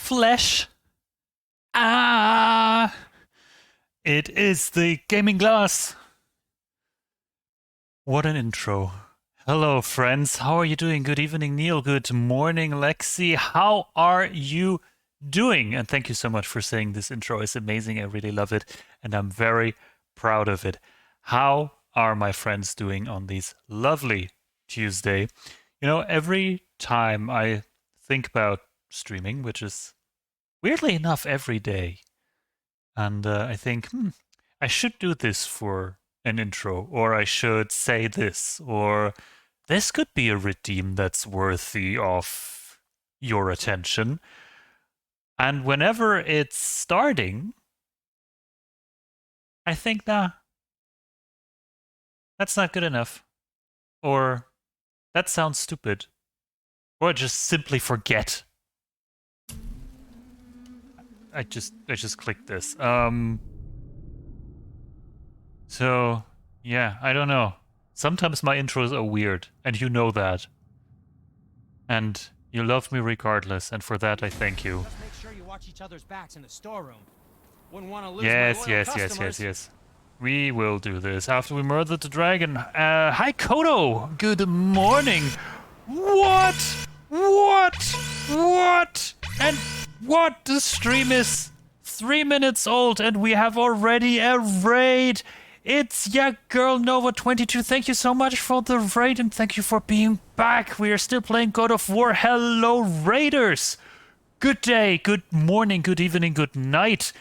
flesh. Ah! It is the gaming glass. What an intro. Hello, friends. How are you doing? Good evening, Neil. Good morning, Lexi. How are you doing? And thank you so much for saying this intro is amazing. I really love it, and I'm very proud of it. How are my friends doing on this lovely Tuesday? You know, every time I think about streaming, which is weirdly enough every day, and I think, I should do this for an intro, or I should say this, or this could be a redeem that's worthy of your attention. And whenever it's starting, I think, nah, that's not good enough. Or that sounds stupid. Or just simply forget. I just clicked this. So, yeah, I don't know. Sometimes my intros are weird, and you know that. And you love me regardless, and for that I thank you. Just make sure you watch each other's backs in the storeroom. Wouldn't want to lose Yes. We will do this after we murder the dragon. Hi, Kodo. Good morning. What? And what? The stream is 3 minutes old, and we have already a raid. It's Girl Nova 22. Thank you so much for the raid, and thank you for being back. We are still playing God of War. Hello, Raiders. Good day, good morning, good evening, good night.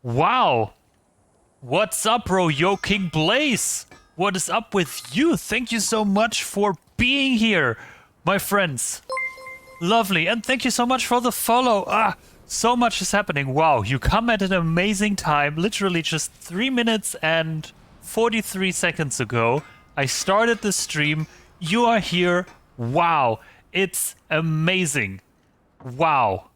Wow. What's up, bro? Yo, King Blaze. What is up with you? Thank you so much for being here, my friends. Lovely. And thank you so much for the follow. So much is happening. Wow, you come at an amazing time. Literally just 3 minutes and 43 seconds ago, I started the stream. You are here. Wow. It's amazing. Wow.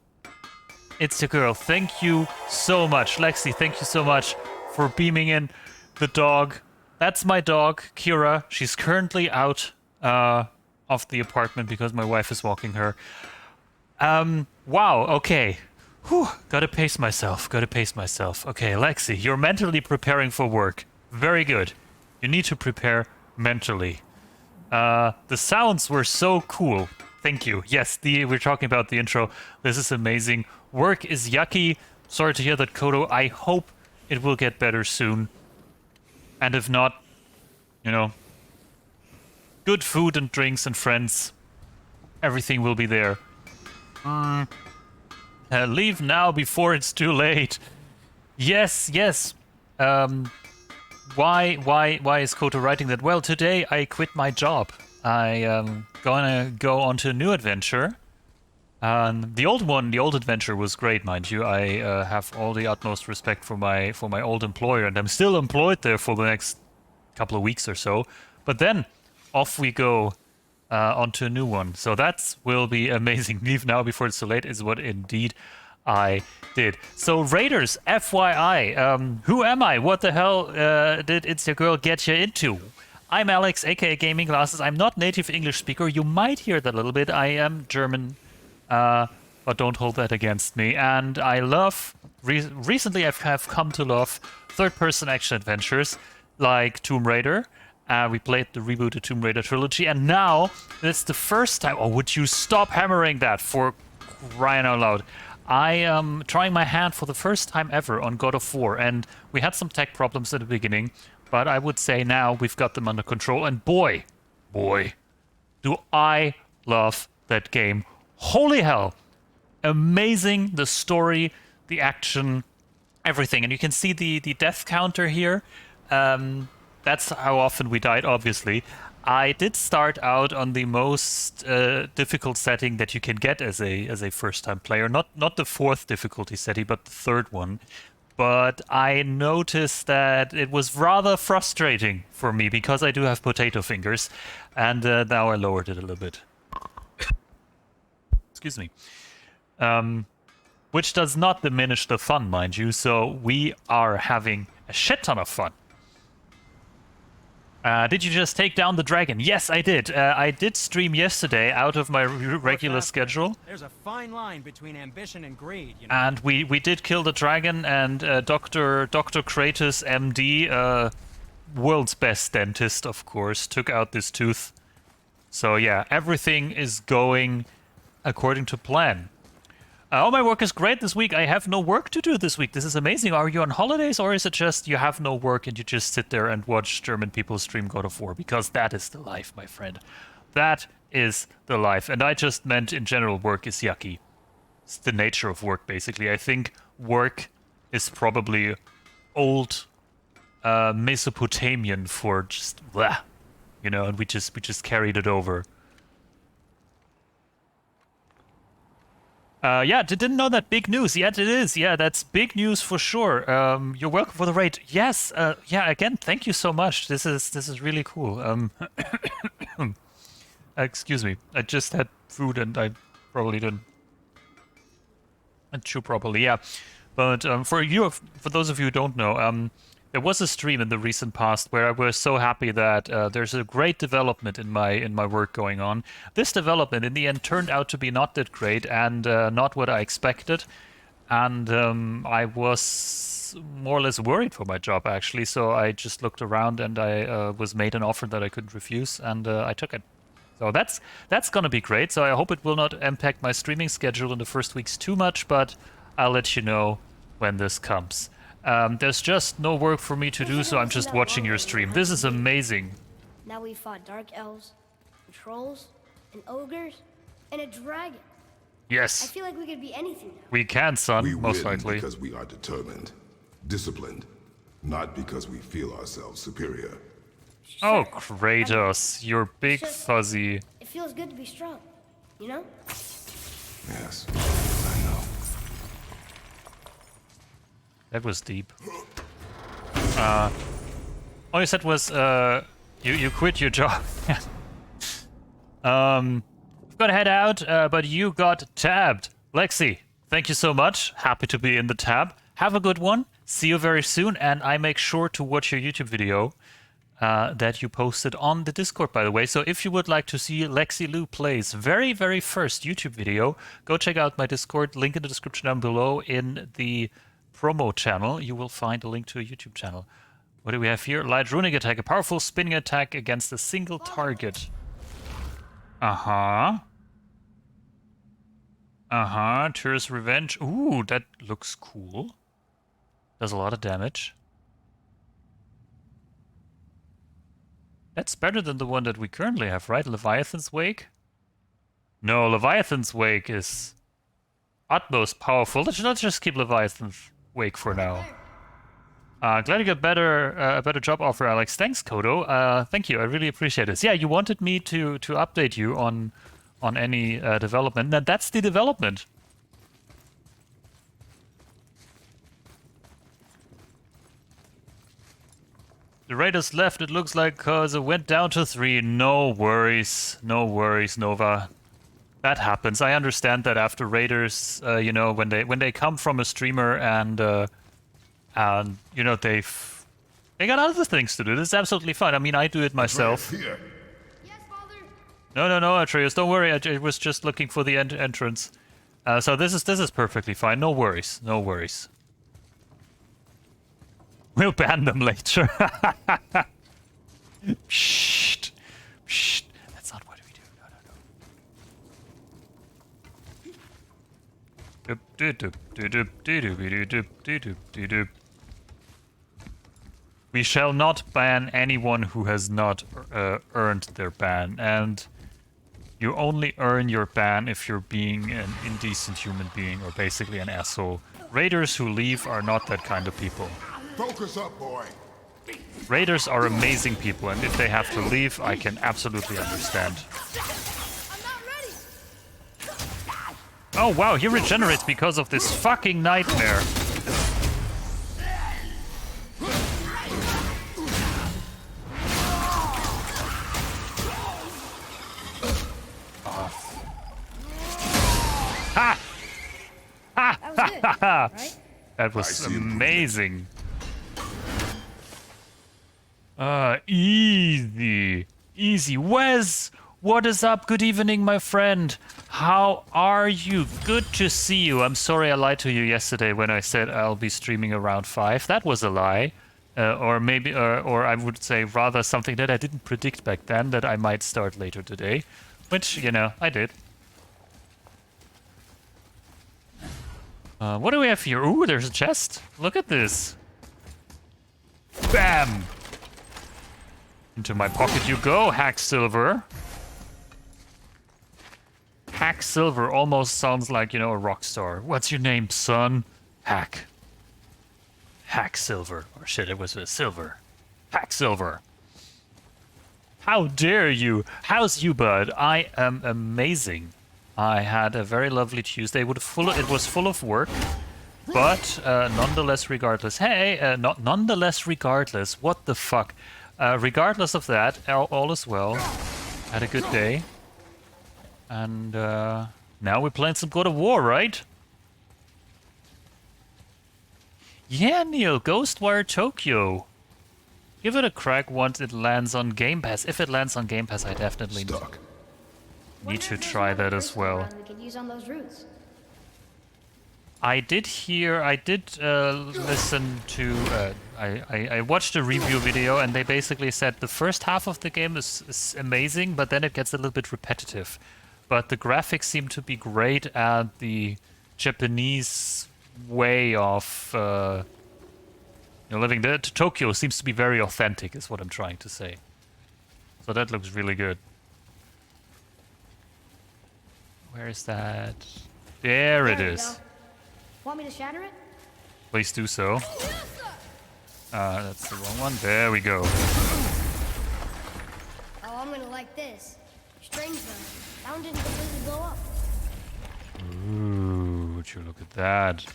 It's your girl. Thank you so much. Lexi, thank you so much for beaming in the dog. That's my dog, Kira. She's currently out of the apartment because my wife is walking her. Wow, okay. Whew, gotta pace myself. Okay, Lexi, you're mentally preparing for work. Very good. You need to prepare mentally. The sounds were so cool. Thank you. Yes, we're talking about the intro. This is amazing. Work is yucky. Sorry to hear that, Kodo. I hope it will get better soon. And if not, you know, good food and drinks and friends. Everything will be there. Leave now before it's too late. Yes. Why is Koto writing that? Well, today I quit my job. I am gonna go on to a new adventure. The old adventure was great, mind you. I have all the utmost respect for my old employer, and I'm still employed there for the next couple of weeks or so. But then off we go onto a new one. So that will be amazing. Leave now before it's too late is what indeed I did. So Raiders, FYI, who am I? What the hell did It's Your Girl get you into? I'm Alex, aka Gaming Glasses. I'm not native English speaker. You might hear that a little bit. I am German, but don't hold that against me. And I love, recently I have come to love third-person action adventures like Tomb Raider. We played the rebooted Tomb Raider trilogy, and now it's the first time. Oh, would you stop hammering that for crying out loud? I am trying my hand for the first time ever on God of War, and we had some tech problems at the beginning, but I would say now we've got them under control, and boy, do I love that game. Holy hell. Amazing, the story, the action, everything. And you can see the death counter here. That's how often we died, obviously. I did start out on the most difficult setting that you can get as a first-time player. Not the 4th difficulty setting, but the 3rd one. But I noticed that it was rather frustrating for me because I do have potato fingers. And now I lowered it a little bit. Excuse me. Which does not diminish the fun, mind you. So we are having a shit ton of fun. Did you just take down the dragon? Yes, I did. I did stream yesterday out of my regular schedule. There's a fine line between ambition and greed, you know. And we did kill the dragon, and Dr. Kratos, MD, world's best dentist, of course, took out this tooth. So yeah, everything is going according to plan. All my work is great this week. I have no work to do this week. This is amazing. Are you on holidays, or is it just you have no work and you just sit there and watch German people stream God of War? Because that is the life, my friend. That is the life. And I just meant in general work is yucky. It's the nature of work, basically. I think work is probably old Mesopotamian for just blah, you know, and we just carried it over. Yeah, didn't know that. Big news. Yeah, it is. Yeah, that's big news for sure. You're welcome for the raid. Yes. Yeah. Again, thank you so much. This is really cool. Excuse me. I just had food and I probably didn't chew properly. Yeah, but for those of you who don't know, there was a stream in the recent past where I was so happy that there's a great development in my work going on. This development in the end turned out to be not that great and not what I expected. And I was more or less worried for my job, actually. So I just looked around and I was made an offer that I couldn't refuse, and I took it. So that's going to be great. So I hope it will not impact my streaming schedule in the first weeks too much, but I'll let you know when this comes. There's just no work for me to do, so I'm just watching your stream. This is amazing. Now we fought dark elves, and trolls, and ogres, and a dragon. I Yes, feel like we could be anything now. we can, son, We most win likely. because we are determined, disciplined, not because we feel ourselves superior. Oh, Kratos, you're big fuzzy. It feels good to be strong, you know? Yes, I know. That was deep. All you said was, you quit your job. I've got to head out, but you got tabbed. Lexi, thank you so much. Happy to be in the tab. Have a good one. See you very soon, and I make sure to watch your YouTube video that you posted on the Discord, by the way. So if you would like to see Lexi Lou Plays very, very first YouTube video, go check out my Discord. Link in the description down below in the promo channel. You will find a link to a YouTube channel. What do we have here? Light runic attack, a powerful spinning attack against a single target. Tyr's Revenge. Ooh, that looks cool. Does a lot of damage. That's better than the one that we currently have, right? Leviathan's Wake? No, Leviathan's Wake is utmost powerful. Let's just keep Leviathan's Wake for now. Glad you got a better job offer, Alex. Thanks, Kodo. Thank you. I really appreciate this. Yeah, you wanted me to update you on any development. Now that's the development. The Raiders left, it looks like, because it went down to 3. No worries, Nova. That happens. I understand that after Raiders, you know, when they come from a streamer and you know, they got other things to do. This is absolutely fine. I mean, I do it myself. Here. Yes, Father. No, Atreus, don't worry. I was just looking for the entrance. So this is perfectly fine. No worries. We'll ban them later. Shh. That's not what we do. No. We shall not ban anyone who has not earned their ban, and you only earn your ban if you're being an indecent human being or basically an asshole. Raiders who leave are not that kind of people. Focus up, boy. Raiders are amazing people, and if they have to leave, I can absolutely understand. I'm not ready. Oh wow, he regenerates because of this fucking nightmare. Ha! Ha! That was good, right? That was amazing. Easy. Easy. Wes, what is up? Good evening, my friend. How are you? Good to see you. I'm sorry I lied to you yesterday when I said I'll be streaming around 5. That was a lie. Or maybe, or I would say rather something that I didn't predict back then, that I might start later today. Which, you know, I did. What do we have here? Ooh, there's a chest. Look at this. Bam! Into my pocket you go, Hack Silver. Hack Silver almost sounds like, you know, a rock star. What's your name, son? Hack. Hack Silver. Or shit, it was a silver. Hack Silver. How dare you? How's you, bud? I am amazing. I had a very lovely Tuesday. It was full of work. But nonetheless, regardless. Hey, nonetheless, regardless. What the fuck? Regardless of that, all is well. Had a good day. And now we're playing some God of War, right? Yeah, Neil, Ghostwire Tokyo. Give it a crack once it lands on Game Pass. If it lands on Game Pass, I definitely need to try that as well. We could use on those routes. I did listen to, I watched a review video and they basically said the first half of the game is amazing, but then it gets a little bit repetitive. But the graphics seem to be great and the Japanese way of living there. Tokyo seems to be very authentic, is what I'm trying to say. So that looks really good. Where is that? There it is. Want me to shatter it? Please do so. That's the wrong one. There we go. Oh, I'm gonna like this. Strange though. That one didn't completely blow up. Ooh, would you look at that?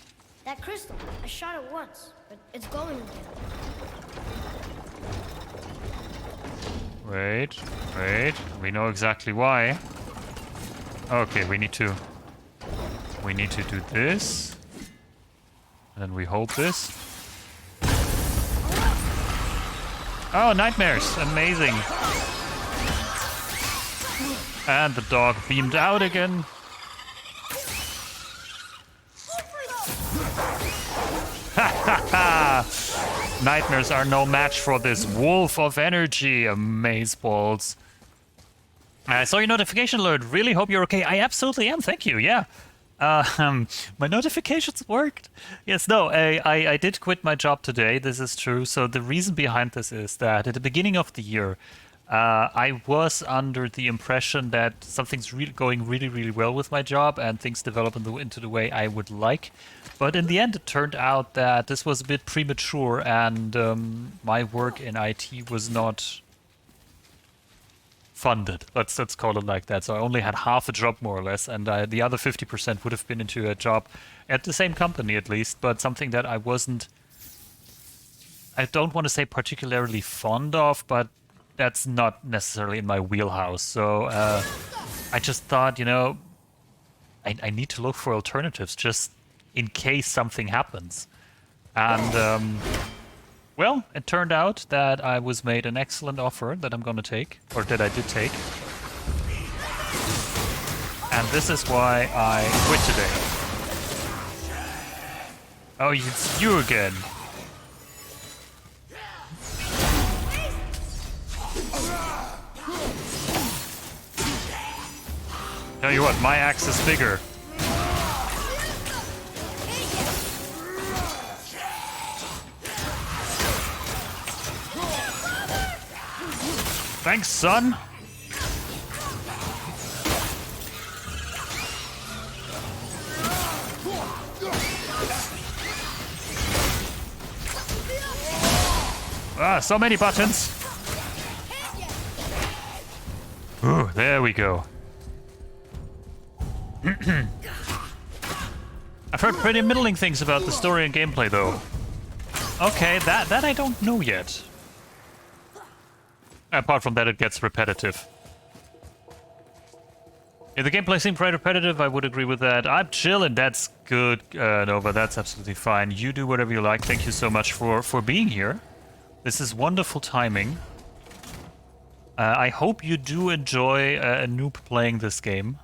That crystal, I shot it once, but it's glowing again. Wait. We know exactly why. Okay, we need to do this. And then we hold this. Oh, nightmares! Amazing. And the dog beamed out again. Nightmares are no match for this wolf of energy, amazeballs. I saw your notification alert. Really hope you're okay. I absolutely am. Thank you. Yeah. My notifications worked. Yes, no, I did quit my job today. This is true. So the reason behind this is that at the beginning of the year, I was under the impression that something's going really, really well with my job and things develop into the way I would like. But in the end, it turned out that this was a bit premature and my work in IT was not funded. Let's call it like that. So I only had half a job more or less, and the other 50% would have been into a job at the same company at least, but something that I don't want to say particularly fond of, but that's not necessarily in my wheelhouse. So I just thought, I need to look for alternatives just in case something happens. And well, it turned out that I was made an excellent offer that I'm gonna take, or that I did take. And this is why I quit today. Oh, it's you again. Tell you what, my axe is bigger. Thanks, son. Ah, so many buttons. Ooh, there we go. I've heard pretty middling things about the story and gameplay, though. Okay, that I don't know yet. Apart from that, it gets repetitive. If the gameplay seemed quite repetitive, I would agree with that. I'm chilling, that's good, Nova, that's absolutely fine. You do whatever you like. Thank you so much for being here. This is wonderful timing. I hope you do enjoy a noob playing this game.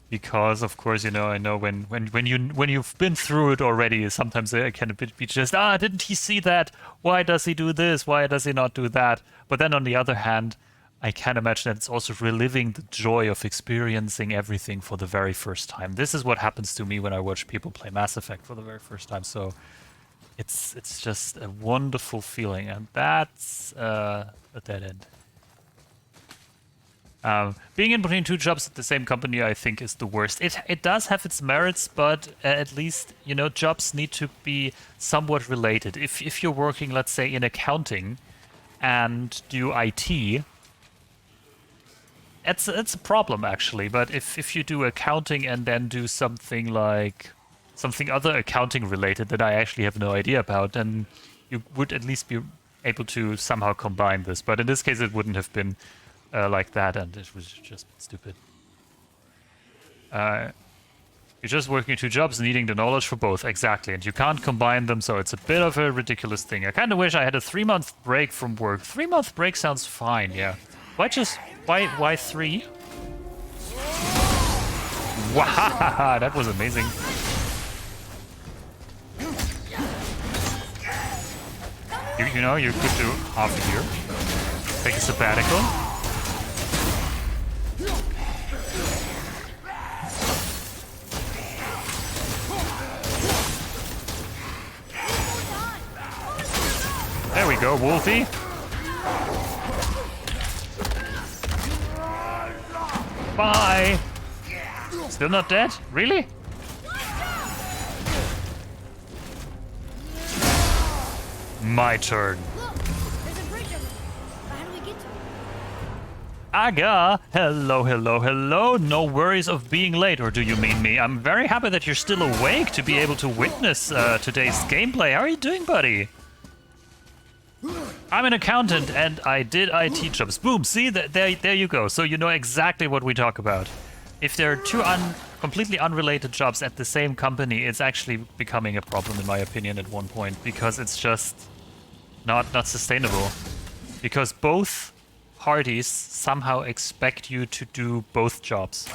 Because, of course, you know, I know when you've been through it already, sometimes it can be just, didn't he see that? Why does he do this? Why does he not do that? But then on the other hand, I can imagine that it's also reliving the joy of experiencing everything for the very first time. This is what happens to me when I watch people play Mass Effect for the very first time. So it's just a wonderful feeling, and that's a dead end. Being in between two jobs at the same company, I think, is the worst. It does have its merits, but at least, you know, jobs need to be somewhat related. If you're working, let's say, in accounting and do IT, it's a problem, actually. But if you do accounting and then do something other accounting related that I actually have no idea about, then you would at least be able to somehow combine this. But in this case, it wouldn't have been like that, and it was just stupid. You're just working two jobs, needing the knowledge for both, exactly, and you can't combine them, so it's a bit of a ridiculous thing. I kind of wish I had a 3-month break from work. 3-month break sounds fine, yeah. Why 3? Wow, that was amazing. You know, you could do half a year. Take a sabbatical. There we go, Wolfie. Bye. Still not dead? Really? My turn. Look, there's a bridge over there. But how do we get to it? Aga! Hello, hello, hello. No worries of being late, or do you mean me? I'm very happy that you're still awake to be able to witness today's gameplay. How are you doing, buddy? I'm an accountant and I did IT jobs. Boom, see, there you go. So you know exactly what we talk about. If there are two completely unrelated jobs at the same company, it's actually becoming a problem in my opinion at one point, because it's just not sustainable. Because both parties somehow expect you to do both jobs.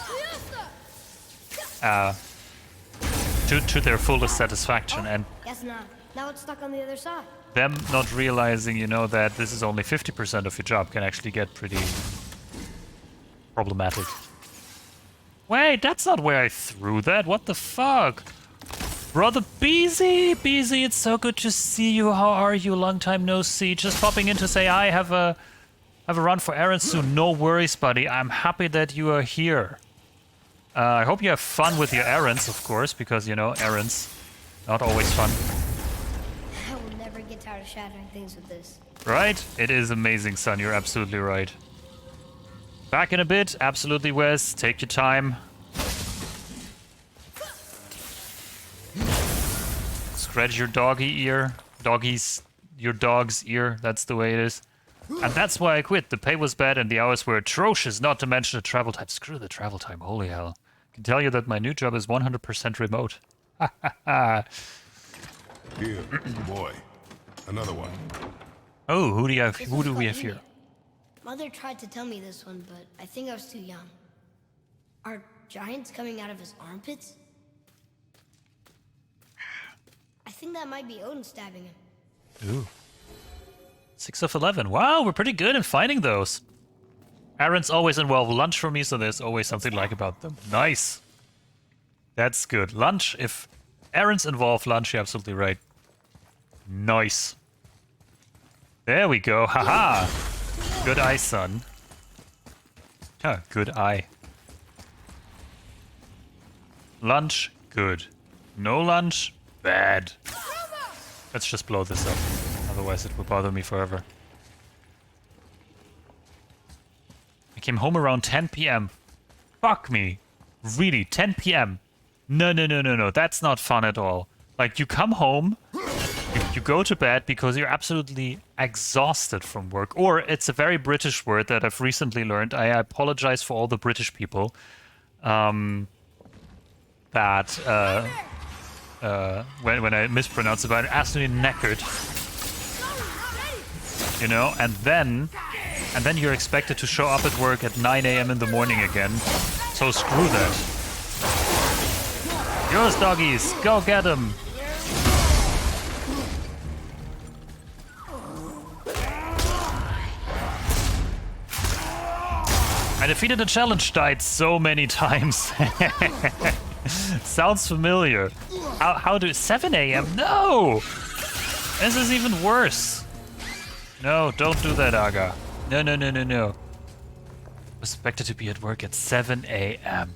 To their fullest satisfaction, and Guess not. Now it's stuck on the other side. them not realizing, you know, that this is only 50% of your job can actually get pretty problematic. Wait, that's not where I threw that. What the fuck? Brother Beezy! Beezy, it's so good to see you. How are you? Long time no see. Just popping in to say I have a run for errands soon. No worries, buddy. I'm happy that you are here. I hope you have fun with your errands, of course, because, you know, errands, not always fun. I will never get tired of shattering things with this. Right? It is amazing, son. You're absolutely right. Back in a bit. Absolutely, Wes. Take your time. Scratch your doggy ear. Your dog's ear. That's the way it is. And that's why I quit. The pay was bad and the hours were atrocious, not to mention the travel time. Screw the travel time. Holy hell. I can tell you that my new job is 100% remote. Here, boy. Another one. Oh, who do This we one's have here? called Mother tried to tell me this one, but I think I was too young. Are giants coming out of his armpits? I think that might be Odin stabbing him. Ooh. 6 of 11. Wow, we're pretty good in finding those. Errands always involve lunch for me, so there's always something to like about them. Nice. That's good. Lunch, if errands involve lunch, you're absolutely right. Nice. There we go. Haha. Good eye, son. Huh, good eye. Lunch, good. No lunch, bad. Let's just blow this up. Otherwise it will bother me forever. I came home around 10 p.m. Fuck me. Really, 10 p.m. No. That's not fun at all. Like, you come home, you go to bed because you're absolutely exhausted from work. Or it's a very British word that I've recently learned. I apologize for all the British people. When I mispronounce it, but I'm absolutely knackered. you know, and then you're expected to show up at work at 9 a.m. in the morning again. So screw that. Yours, doggies, go get them. I defeated the challenge died so many times. Sounds familiar. How do 7 a.m.? No! This is even worse. No, don't do that, Aga. No, no, no, no, no. Expected to be at work at 7 a.m.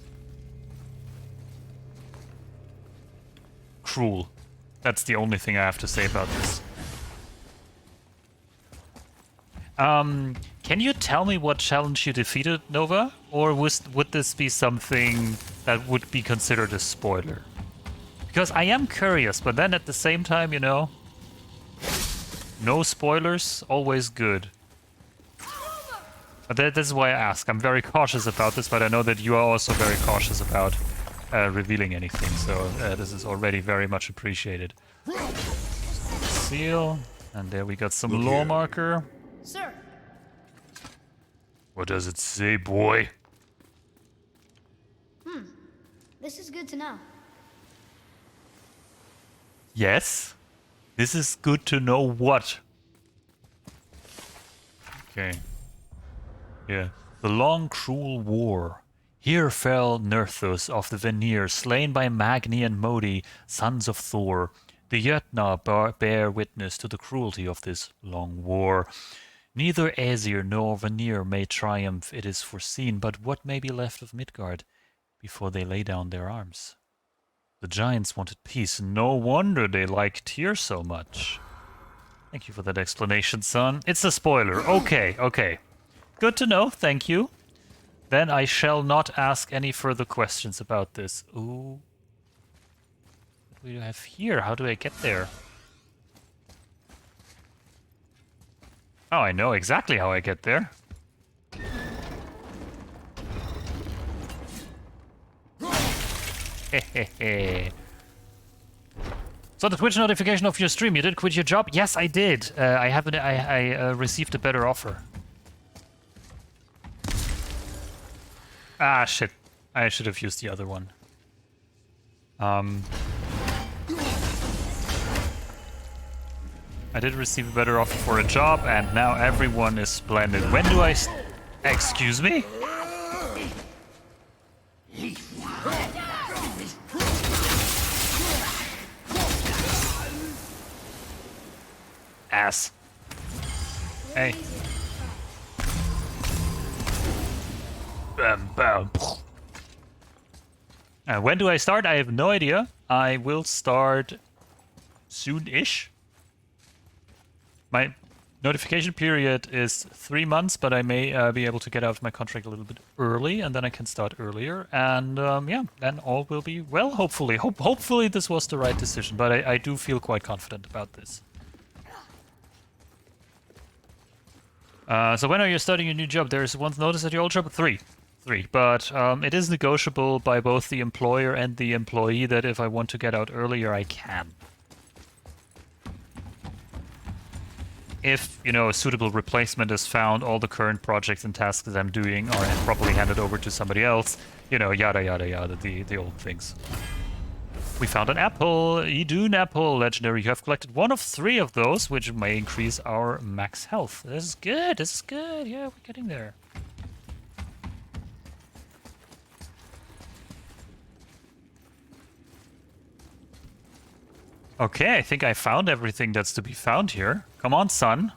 Cruel. That's the only thing I have to say about this. Can you tell me what challenge you defeated, Nova? Or would this be something that would be considered a spoiler? Because I am curious, but then at the same time, you know, no spoilers, always good. But this is why I ask. I'm very cautious about this, but I know that you are also very cautious about revealing anything, so this is already very much appreciated. Seal, and there we got some law marker. Sir. What does it say, boy? This is good to know. Yes? This is good to know what? Okay. Yeah. The long, cruel war. Here fell Nerthus of the Vanir, slain by Magni and Modi, sons of Thor. The Jötnar bear witness to the cruelty of this long war. Neither Aesir nor Vanir may triumph, it is foreseen, but what may be left of Midgard before they lay down their arms? The giants wanted peace, no wonder they like Tyr so much. Thank you for that explanation, son. It's a spoiler. Okay, okay. Good to know, thank you. Then I shall not ask any further questions about this. Ooh. What do we have here? How do I get there? Oh, I know exactly how I get there. Hehehe. So the Twitch notification of your stream, you did quit your job? Yes, I did. I received a better offer. Ah, shit. I should have used the other one. I did receive a better offer for a job, and now everyone is splendid. When do I... Excuse me? Ass. Hey. When do I start? I have no idea. I will start soon-ish. My notification period is 3 months, but I may be able to get out of my contract a little bit early, and then I can start earlier. And yeah, then all will be well, hopefully. Hopefully this was the right decision, but I do feel quite confident about this. So when are you starting your new job? There's one notice at your old job? Three. But it is negotiable by both the employer and the employee that if I want to get out earlier, I can. If, you know, a suitable replacement is found, all the current projects and tasks that I'm doing are properly handed over to somebody else, you know, yada yada yada, the old things. We found an apple, Idun apple, legendary. You have collected one of 3 of those, which may increase our max health. This is good, yeah, we're getting there. Okay, I think I found everything that's to be found here. Come on, son.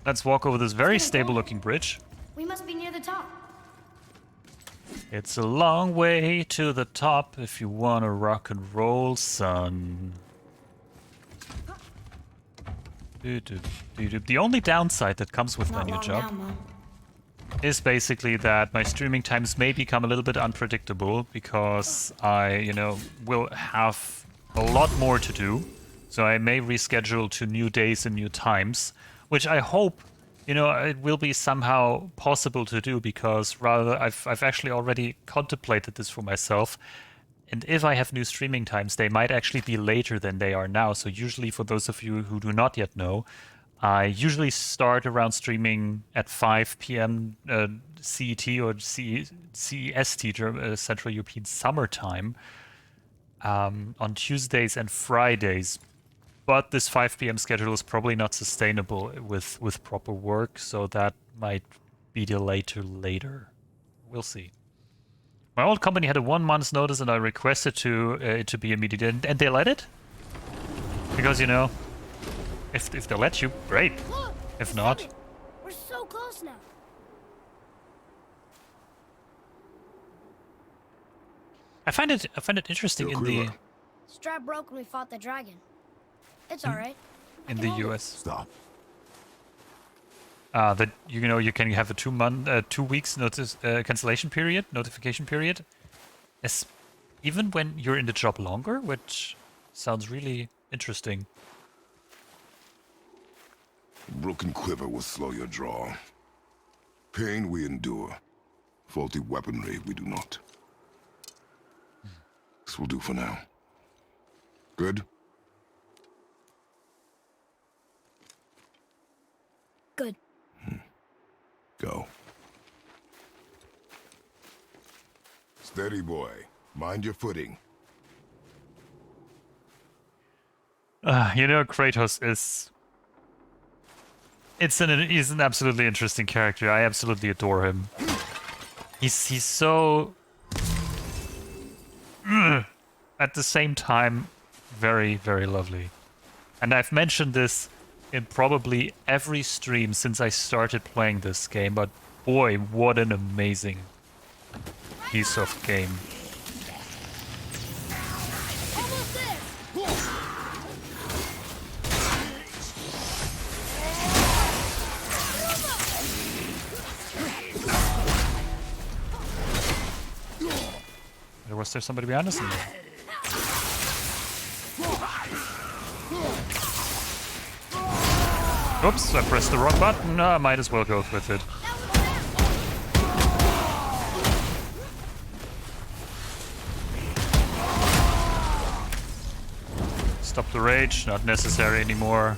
Let's walk over this very stable-looking bridge. We must be near the top. It's a long way to the top if you want to rock and roll, son. The only downside that comes with my new job is basically that my streaming times may become a little bit unpredictable because I, you know, will have a lot more to do. So I may reschedule to new days and new times, which I hope, you know, it will be somehow possible to do because rather I've actually already contemplated this for myself. And if I have new streaming times, they might actually be later than they are now. So usually for those of you who do not yet know, I usually start around streaming at 5 p.m. CET or CEST, Central European Summertime, on Tuesdays and Fridays. But this 5 p.m. schedule is probably not sustainable with proper work, so that might be delayed to later. We'll see. My old company had a 1 month's notice, and I requested it to be immediate, and they let it. Because, you know, if they let you, great. Look, If not, Simon, we're so close now. I find it interesting Yo, in the Krilla. Strap broke when we fought the dragon. It's all right. in the US. Stop. That you know you can have a 2 weeks notice cancellation period, notification period, as even when you're in the job longer, which sounds really interesting. Broken quiver will slow your draw. Pain we endure. Faulty weaponry we do not. This will do for now. Good? Good. Go. Steady, boy. Mind your footing. You know, Kratos is. He's an absolutely interesting character. I absolutely adore him. He's so. At the same time, very, very lovely. And I've mentioned this in probably every stream since I started playing this game, but boy, what an amazing piece of game. Almost there. Was there somebody behind us? Oops, I pressed the wrong button. No, I might as well go with it. Stop the rage, not necessary anymore.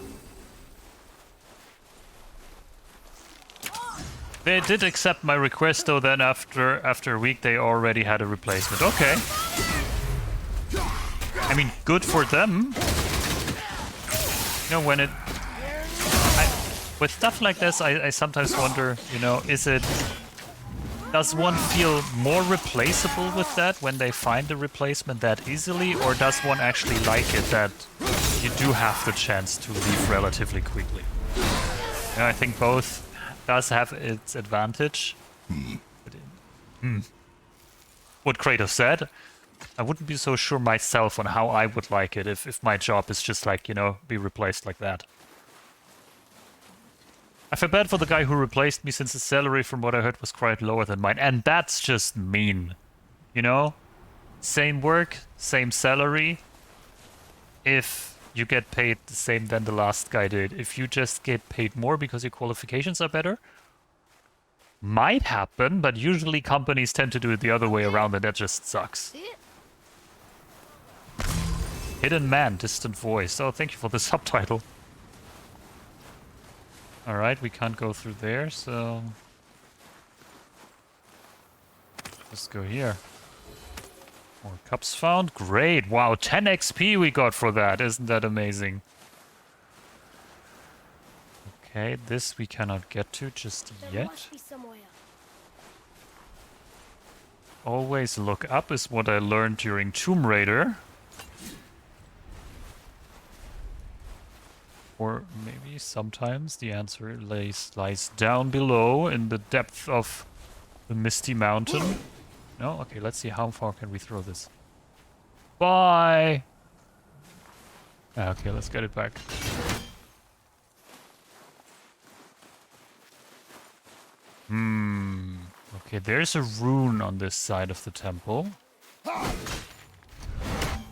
They did accept my request, though. Then after a week, they already had a replacement. Okay. I mean, good for them. You know, when with stuff like this, I sometimes wonder, you know, does one feel more replaceable with that when they find a replacement that easily, or does one actually like it that you do have the chance to leave relatively quickly? You know, I think both does have its advantage. What Kratos said, I wouldn't be so sure myself on how I would like it if my job is just like, you know, be replaced like that. I feel bad for the guy who replaced me since his salary from what I heard was quite lower than mine, and that's just mean. You know? Same work, same salary. If you get paid the same than the last guy did. If you just get paid more because your qualifications are better, might happen, but usually companies tend to do it the other way around, and that just sucks. Hidden Man, Distant Voice. Oh, thank you for the subtitle. Alright, we can't go through there, so let's go here. More cups found. Great. Wow, 10 XP we got for that. Isn't that amazing? Okay, this we cannot get to just There yet. must be some way up. Always look up is what I learned during Tomb Raider. Or maybe sometimes the answer lies down below in the depth of the Misty Mountain. No? Okay, let's see how far can we throw this. Bye! Okay, let's get it back. Okay, there's a rune on this side of the temple.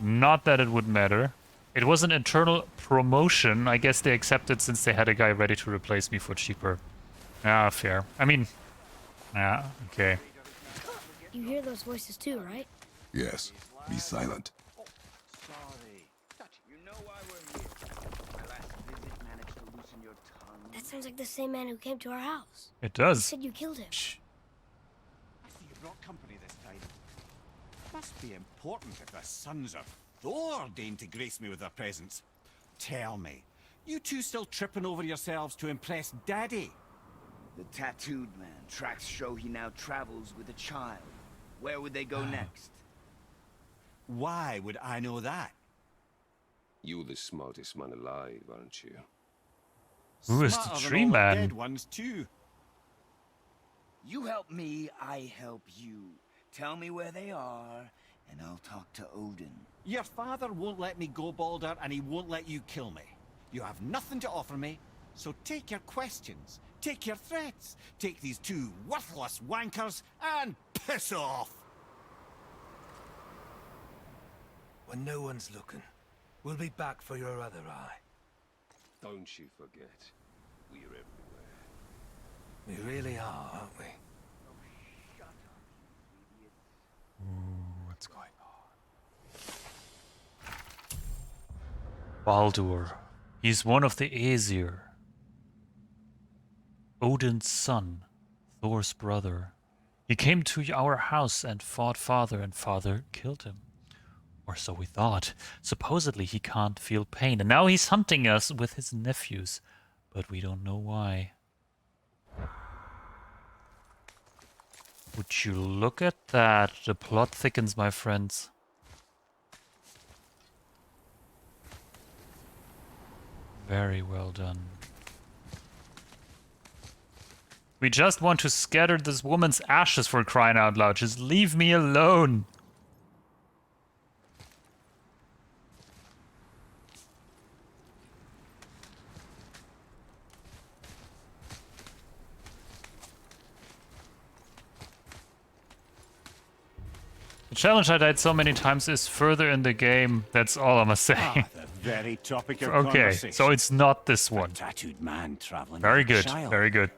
Not that it would matter. It was an internal promotion. I guess they accepted since they had a guy ready to replace me for cheaper. Ah, fair. I mean... yeah, okay. You hear those voices too, right? Yes. Be silent. Sorry. You know why we're here. My last visit managed to loosen your tongue. Sounds like the same man who came to our house. It You does. said you killed him. Shh. I see you brought company this time. Must be important if the sons of Thor deign to grace me with their presence. Tell me, you two still tripping over yourselves to impress Daddy? The tattooed man. Tracks show he now travels with a child. Where would they go next? Why would I know that? You're the smartest man alive, aren't you? Who is the Smarter than tree all the man? dead ones too. You help me, I help you. Tell me where they are, and I'll talk to Odin. Your father won't let me go, Balder, and he won't let you kill me. You have nothing to offer me, so take your questions, take your threats, take these two worthless wankers, and piss off! When no one's looking, we'll be back for your other eye. Don't you forget, we're everywhere. We really are, aren't we? What's going on? Baldur. He's one of the Aesir. Odin's son. Thor's brother. He came to our house and fought father, and father killed him. Or so we thought. Supposedly he can't feel pain, and now he's hunting us with his nephews. But we don't know why. Would you look at that? The plot thickens, my friends. Very well done. We just want to scatter this woman's ashes, for crying out loud. Just leave me alone. The challenge I died so many times is further in the game. That's all I'm gonna say. The very topic of Okay, conversation. so it's not this A one. tattooed man traveling Very with a good, child. very good.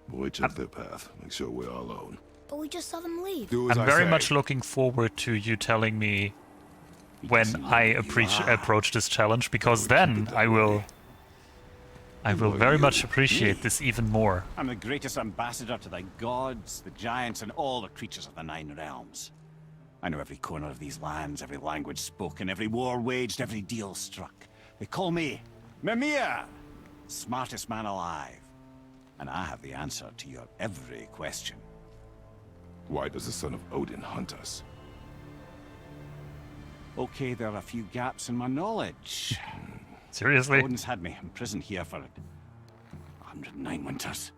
Boy, check their path. Make sure we're all alone. But we just saw them leave. Do as I'm I very say. much looking forward to you telling me when I approach this challenge, because then I will very much appreciate this even more. I'm the greatest ambassador to the gods, the giants, and all the creatures of the Nine Realms. I know every corner of these lands, every language spoken, every war waged, every deal struck. They call me Mimir, smartest man alive. And I have the answer to your every question. Why does the son of Odin hunt us? Okay, there are a few gaps in my knowledge. Seriously? Odin's had me imprisoned here for 109 winters.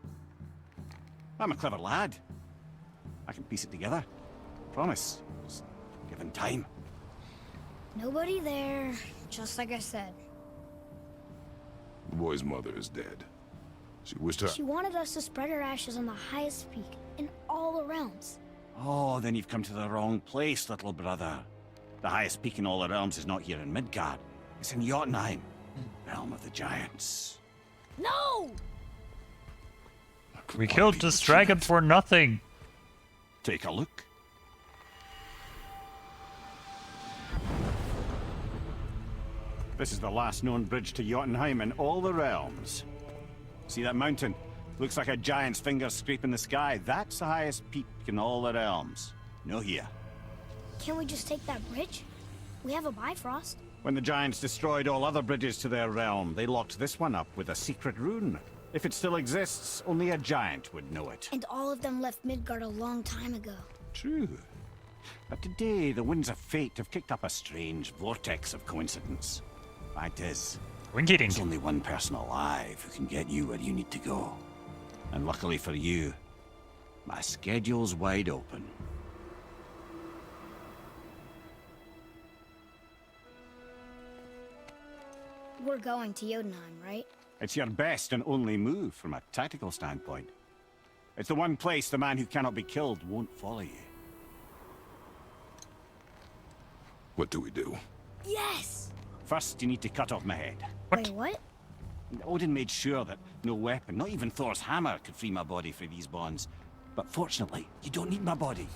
I'm a clever lad. I can piece it together. Promise. Just given time. Nobody there, just like I said. The boy's mother is dead. She wished her... She wanted us to spread her ashes on the highest peak in all the realms. Oh, then you've come to the wrong place, little brother. The highest peak in all the realms is not here in Midgard. It's in Jotunheim, realm of the giants. No! We killed this dragon for nothing. Take a look. This is the last known bridge to Jotunheim in all the realms. See that mountain? Looks like a giant's finger scraping the sky. That's the highest peak in all the realms. No here. Can't we just take that bridge? We have a Bifrost. When the giants destroyed all other bridges to their realm, they locked this one up with a secret rune. If it still exists, only a giant would know it. And all of them left Midgard a long time ago. True. But today, the winds of fate have kicked up a strange vortex of coincidence. Fact is, Winky there's dink. only one person alive who can get you where you need to go. And luckily for you, my schedule's wide open. We're going to Jotunheim, right? It's your best and only move from a tactical standpoint. It's the one place the man who cannot be killed won't follow you. What do we do? Yes! First, you need to cut off my head. Wait, what? Odin made sure that no weapon, not even Thor's hammer, could free my body from these bonds. But fortunately, you don't need my body.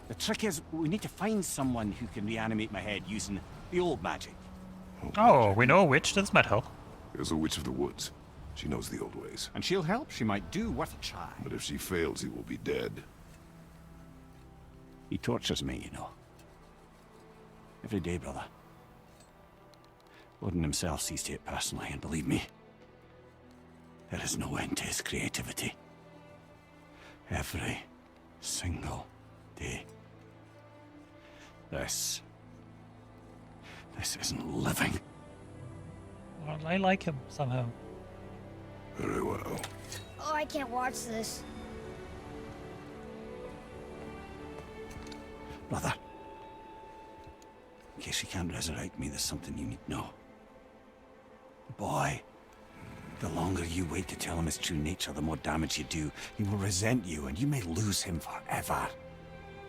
The trick is, we need to find someone who can reanimate my head using the old magic. Oh, we know a witch. This might help. There's a witch of the woods. She knows the old ways. And she'll help. She might do worth a try. But if she fails, he will be dead. He tortures me, you know. Every day, brother. Odin himself sees to it personally, and believe me, there is no end to his creativity. Every single day. This isn't living. Well, I like him somehow. Very well. Oh, I can't watch this. Brother, in case you can't resurrect me, there's something you need to know. Boy, the longer you wait to tell him his true nature, the more damage you do. He will resent you, and you may lose him forever.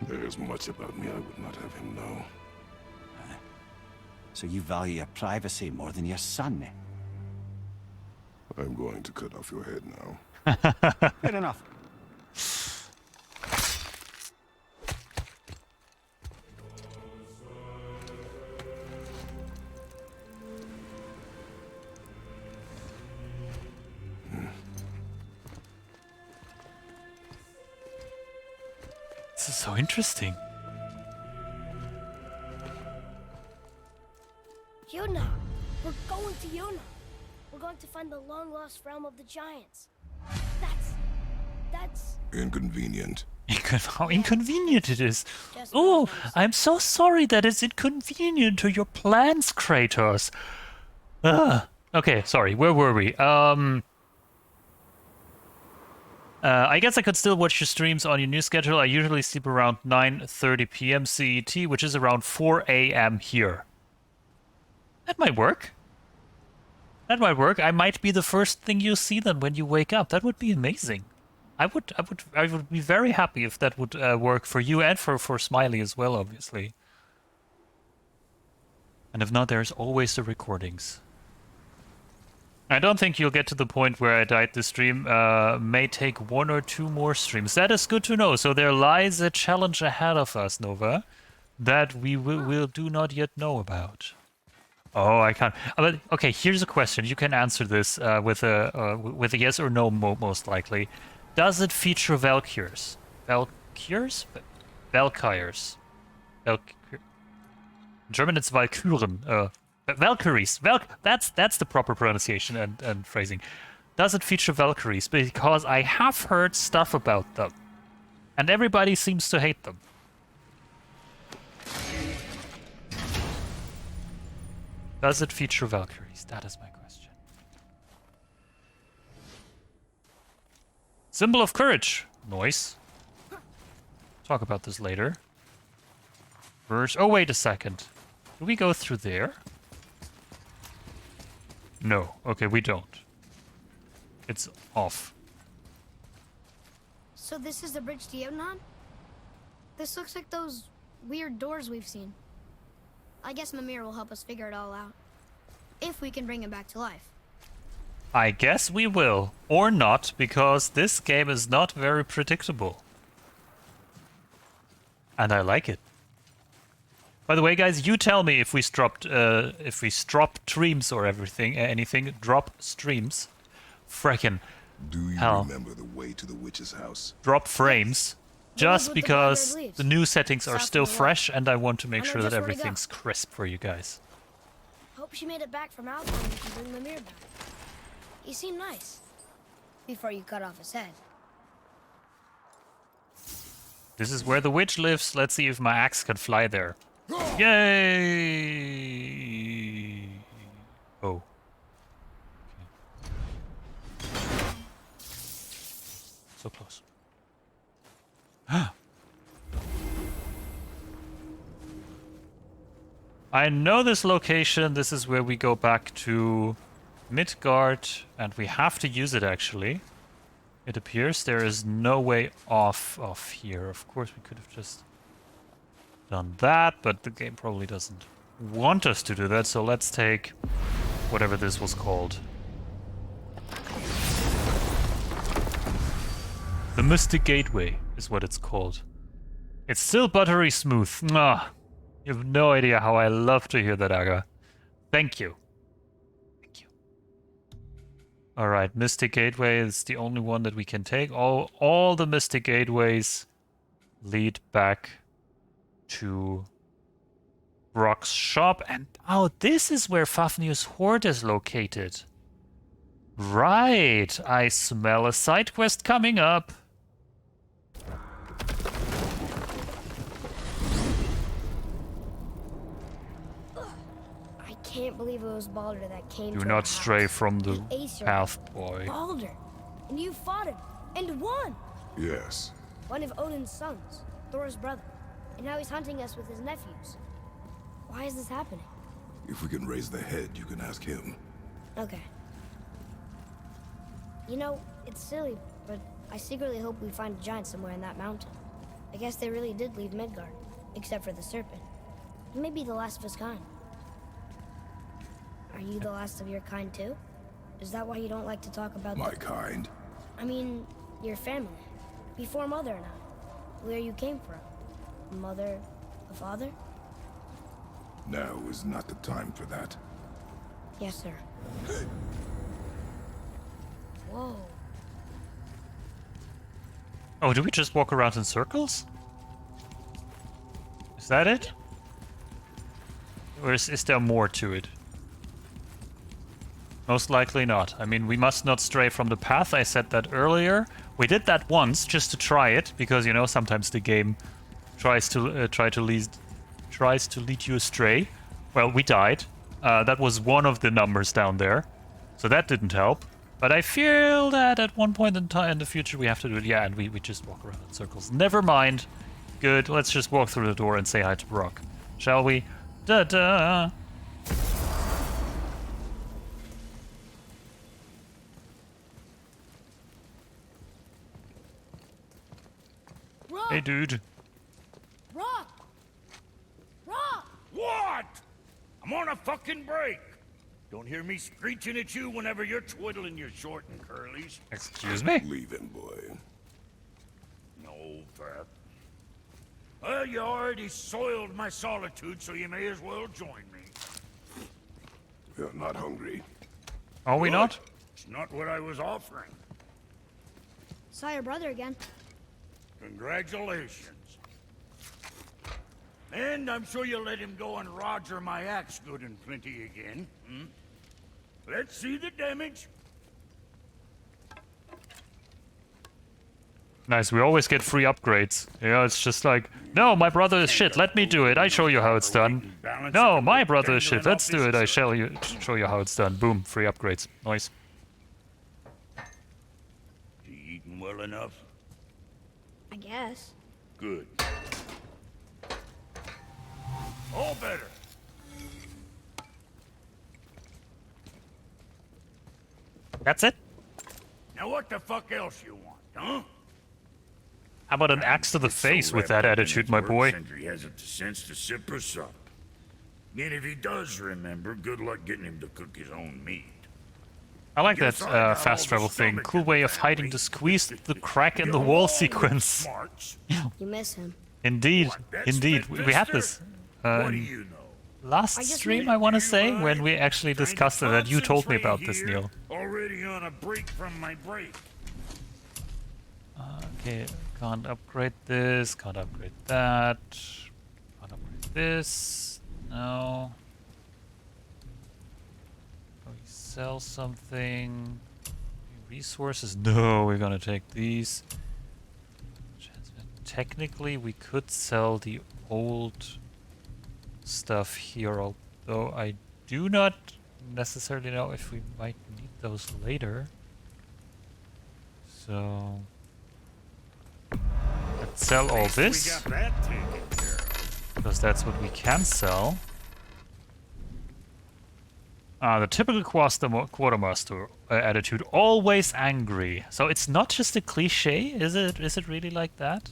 There is much about me I would not have him know. So you value your privacy more than your son, eh? I'm going to cut off your head now. Fair enough. This is so interesting. Yuna! We're going to Yuna! We're going to find the long-lost realm of the giants. That's... Inconvenient. How inconvenient it is. Just Oh, nonsense. I'm so sorry that it's inconvenient to your plans, Kratos. Okay, sorry, where were we? I guess I could still watch your streams on your new schedule. I usually sleep around 9:30 p.m. CET, which is around 4 a.m. here. That might work. That might work. I might be the first thing you see then when you wake up. That would be amazing. I would be very happy if that would work for you and for Smiley as well, obviously. And if not, there's always the recordings. I don't think you'll get to the point where I died the stream. May take 1 or 2 more streams. That is good to know. So there lies a challenge ahead of us, Nova, that we will do not yet know about. Oh, I can't. But okay, here's a question. You can answer this with a yes or no, most likely. Does it feature Valkyries? Valkyries? Valkyries. In German, it's Valkyren. Valkyries. That's the proper pronunciation and phrasing. Does it feature Valkyries? Because I have heard stuff about them, and everybody seems to hate them. Does it feature Valkyries? That is my question. Symbol of courage. Noise. Talk about this later. Verse. Oh, wait a second. Do we go through there? No. Okay, we don't. It's off. So this is the bridge to Yevnon? This looks like those weird doors we've seen. I guess Mimir will help us figure it all out. If we can bring him back to life. I guess we will. Or not, because this game is not very predictable. And I like it. By the way, guys, you tell me if we dropped streams or anything. Drop streams. Frickin' Do you hell. remember the way to the witch's house? Drop frames. The ones Just with the because powdered leaves. the new settings are South still of the wall. fresh and I want to make I know sure that just where to go. everything's crisp for you guys. Hope she made it back from Alpine and can bring Mimir back. He seemed nice. Before you cut off his head. This is where the witch lives. Let's see if my axe can fly there. Yay! Oh. Okay. So close. I know this location. This is where we go back to Midgard, and we have to use it actually. It appears there is no way off here. Of course, we could have just done that, but the game probably doesn't want us to do that, so let's take whatever this was called. The Mystic Gateway is what it's called. It's still buttery smooth. Mwah. You have no idea how I love to hear that, Aga. Thank you. Thank you. Alright, Mystic Gateway is the only one that we can take. All the Mystic Gateways lead back to Brock's shop. And oh, this is where Fafnir's Hoard is located. Right, I smell a side quest coming up. I can't believe it was Baldur that came Do to not our stray house. from the Aesir. path, boy. Baldur, and you fought him and won. Yes. One of Odin's sons, Thor's brother, and now he's hunting us with his nephews. Why is this happening? If we can raise the head, you can ask him. Okay. You know, it's silly, but I secretly hope we find a giant somewhere in that mountain. I guess they really did leave Midgard, except for the serpent. He may be the last of his kind. Are you the last of your kind too? Is that why you don't like to talk about My kind? I mean, your family. Before Mother and I. Where you came from. Mother, a father? Now is not the time for that. Yes, sir. Whoa. Oh, do we just walk around in circles? Is that it? Or is there more to it? Most likely not. I mean, we must not stray from the path. I said that earlier. We did that once just to try it, because you know sometimes the game tries to lead you astray. Well, we died. That was one of the numbers down there, so that didn't help. But I feel that at one point in time in the future we have to do it. Yeah, and we just walk around in circles. Never mind. Good. Let's just walk through the door and say hi to Brock, shall we? Da-da! Rock! Hey, dude. Rock! Rock! What? I'm on a fucking break. Don't hear me screeching at you whenever you're twiddling your short and curlies. Excuse me? Leave him, boy. No, Fat. Well, you already soiled my solitude, so you may as well join me. You're not hungry. Are we Good. not? It's not what I was offering. Saw your brother again. Congratulations. And I'm sure you'll let him go and Roger my axe good and plenty again. Hmm? Let's see the damage. Nice, we always get free upgrades. Yeah, it's just like, no, my brother is shit, let me do it, I show you how it's done. No, my brother is shit, let's do it, I show you how it's done. Boom, free upgrades. Nice. You eating well enough? I guess. Good. All better. That's it? Now what the fuck else you want, huh? How about an axe to the It's so face with wrapped that up in attitude, his my work, boy? Sentry hasn't the sense to sip or sup. And if he does remember, good luck getting him to cook his own meat. I like Guess that I got all fast the travel thing. stomach Cool in way the of hiding family. to squeeze the crack in the You're wall all sequence. smarts. You miss him. Indeed, What, that's indeed. Smith We had Vista? this What do in you know? last I just stream, wanted- I want to say, You when we mind actually trying to discussed it, and you told me about this, concentrate Neil. here? Already on a break from my break. Okay, can't upgrade this, can't upgrade that, can't upgrade this, no. Can we sell something? Resources? No, we're gonna take these. Technically, we could sell the old stuff here, although I do not necessarily know if we might need those later. So... let's sell all this, We got that taken care of. because that's what we can sell. The typical quartermaster attitude, always angry. So it's not just a cliche, is it? Is it really like that?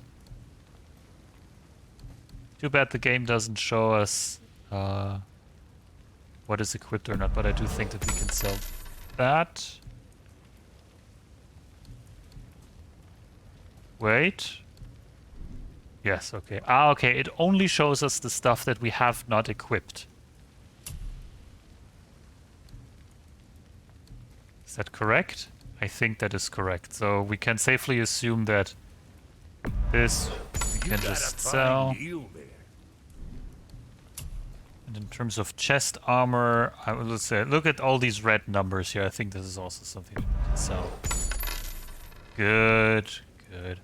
Too bad the game doesn't show us what is equipped or not, but I do think that we can sell that. Wait. Yes, okay. Ah, okay, it only shows us the stuff that we have not equipped. Is that correct? I think that is correct. So we can safely assume that this we can just sell. And in terms of chest armor, I will say, look at all these red numbers here. I think this is also something we can sell. Good, good.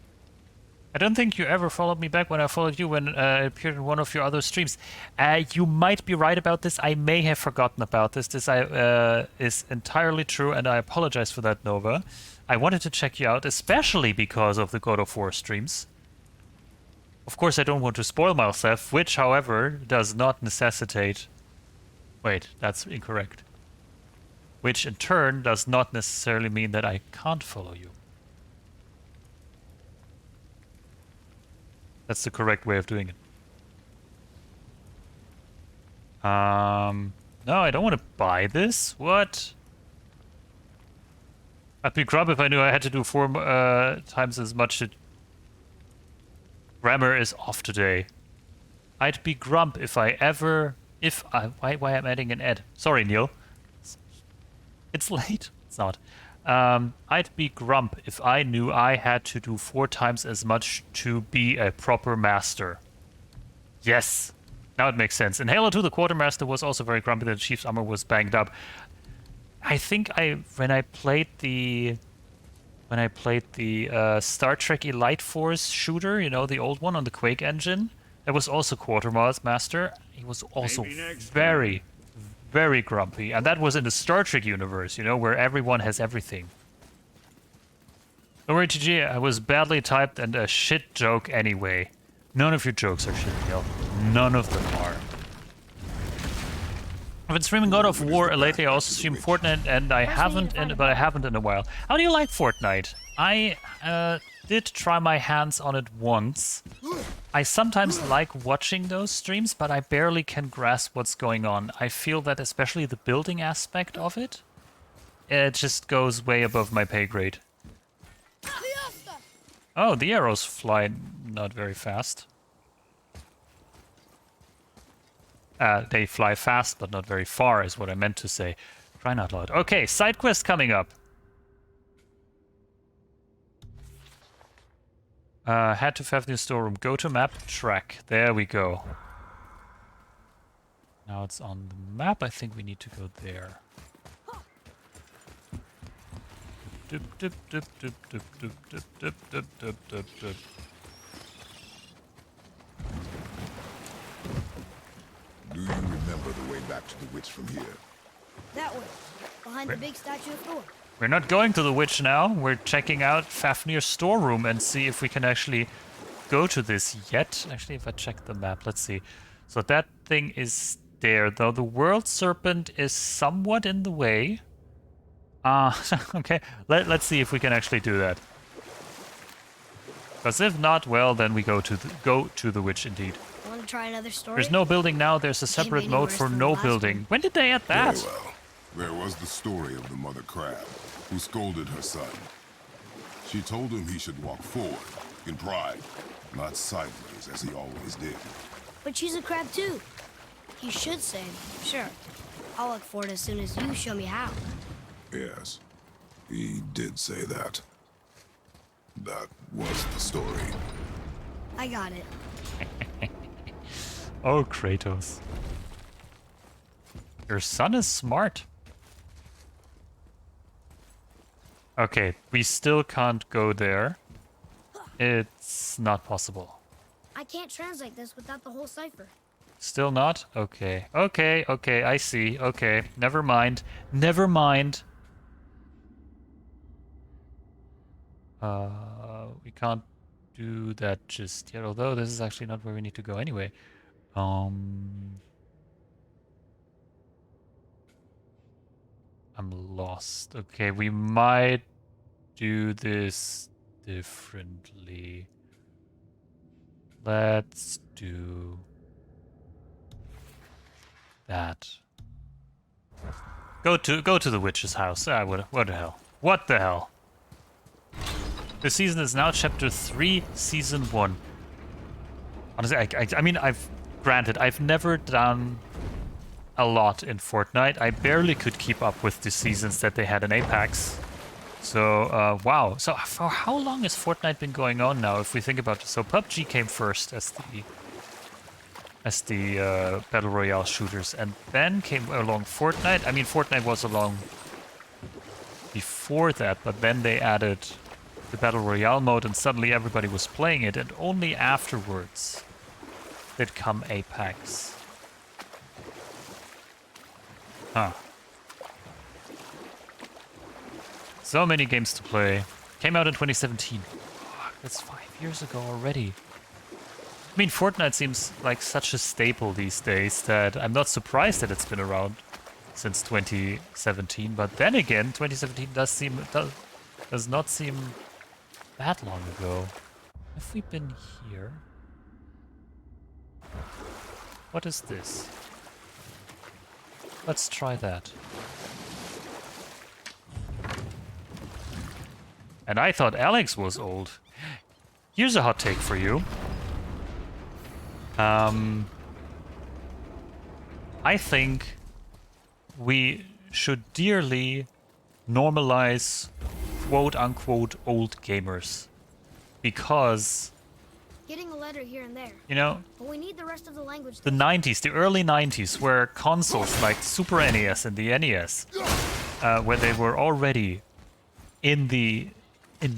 I don't think you ever followed me back when I followed you when I appeared in one of your other streams. You might be right about this. I may have forgotten about this. This is entirely true, and I apologize for that, Nova. I wanted to check you out, especially because of the God of War streams. Of course, I don't want to spoil myself, which, however, does not necessitate... Wait, that's incorrect. Which, in turn, does not necessarily mean that I can't follow you. That's the correct way of doing it. No, I don't want to buy this. What? I'd be grub if I knew I had to do 4 times as much. Grammar is off today. I'd be grump if I ever... why I'm adding an ed? Sorry, Neil. It's late. It's not. I'd be grump if I knew I had to do 4 times as much to be a proper master. Yes. Now it makes sense. In Halo 2, the quartermaster was also very grumpy that the chief's armor was banged up. I think when I played the Star Trek Elite Force shooter, you know, the old one on the Quake engine, that was also quartermaster. He was also very, very grumpy, and that was in the Star Trek universe, you know, where everyone has everything. Don't worry, GG, I was badly typed and a shit joke anyway. None of your jokes are shit, Neil. None of them are. I've been streaming God of War lately. I also stream Fortnite, and I haven't in a while. How do you like Fortnite? I did try my hands on it once. I sometimes like watching those streams, but I barely can grasp what's going on. I feel that especially the building aspect of it, it just goes way above my pay grade. Oh, the arrows fly not very fast. They fly fast, but not very far, is what I meant to say. Try not loud. Okay, side quest coming up. Head to Fafnir's storeroom. Go to map, track. There we go. Now it's on the map. I think we need to go there. Doop, doop, doop, doop, doop, doop, doop, doop, doop, doop, doop, doop. Do you remember the way back to the witch from here? That way, behind the big statue of Thor. We're not going to the witch now. We're checking out Fafnir's storeroom and see if we can actually go to this yet. Actually, if I check the map, let's see. So that thing is there, though. The world serpent is somewhat in the way. Okay. Let's see if we can actually do that. Because if not, well, then we go to the witch indeed. Want to try another story? There's no building now. There's a separate mode for no building. When did they add that? Very well. There was the story of the mother crab, who scolded her son. She told him he should walk forward, in pride, not sideways as he always did. But she's a crab too. You should say, sure. I'll look for it as soon as you show me how. Yes, he did say that. That was the story. I got it. Oh, Kratos. Your son is smart. Okay, we still can't go there. It's not possible. I can't translate this without the whole cipher. Still not? Okay. Okay, I see. Okay, never mind. Never mind. We can't do that just yet, although this is actually not where we need to go anyway. I'm lost. Okay, we might do this differently. Let's do that. Go to the witch's house. What the hell? What the hell? The season is now chapter 3, season 1. Honestly, I mean, I've never done a lot in Fortnite. I barely could keep up with the seasons that they had in Apex. So, wow. So for how long has Fortnite been going on now, if we think about it? So PUBG came first as the Battle Royale shooters, and then came along Fortnite. I mean, Fortnite was along before that, but then they added the Battle Royale mode, and suddenly everybody was playing it, and only afterwards did come Apex. Huh. So many games to play. Came out in 2017. Fuck, that's 5 years ago already. I mean, Fortnite seems like such a staple these days that I'm not surprised that it's been around since 2017. But then again, 2017 does not seem that long ago. Have we been here? What is this? Let's try that. And I thought Alex was old. Here's a hot take for you. I think we should dearly normalize quote-unquote old gamers. Because, Getting a letter here and there. you know, But we need the rest of the language. the 90s, the early 90s, where consoles like Super NES and the NES, where they were already in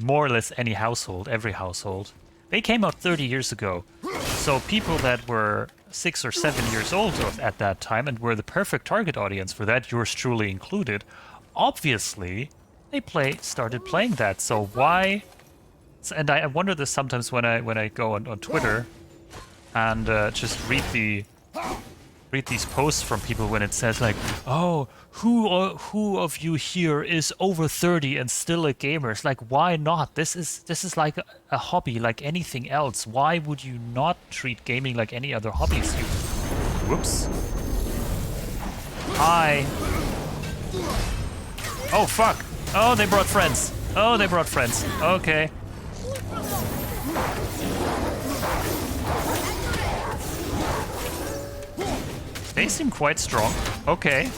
more or less any household, every household, they came out 30 years ago. So people that were 6 or 7 years old at that time and were the perfect target audience for that, yours truly included, obviously they started playing that. So why? And I wonder this sometimes when I go on Twitter and just read these posts from people when it says like, oh, who of you here is over 30 and still a gamer? It's like, why not? This is like a hobby like anything else. Why would you not treat gaming like any other hobbies? Whoops. Hi. Oh fuck. Oh, they brought friends. Oh, they brought friends. Okay. They seem quite strong. Okay.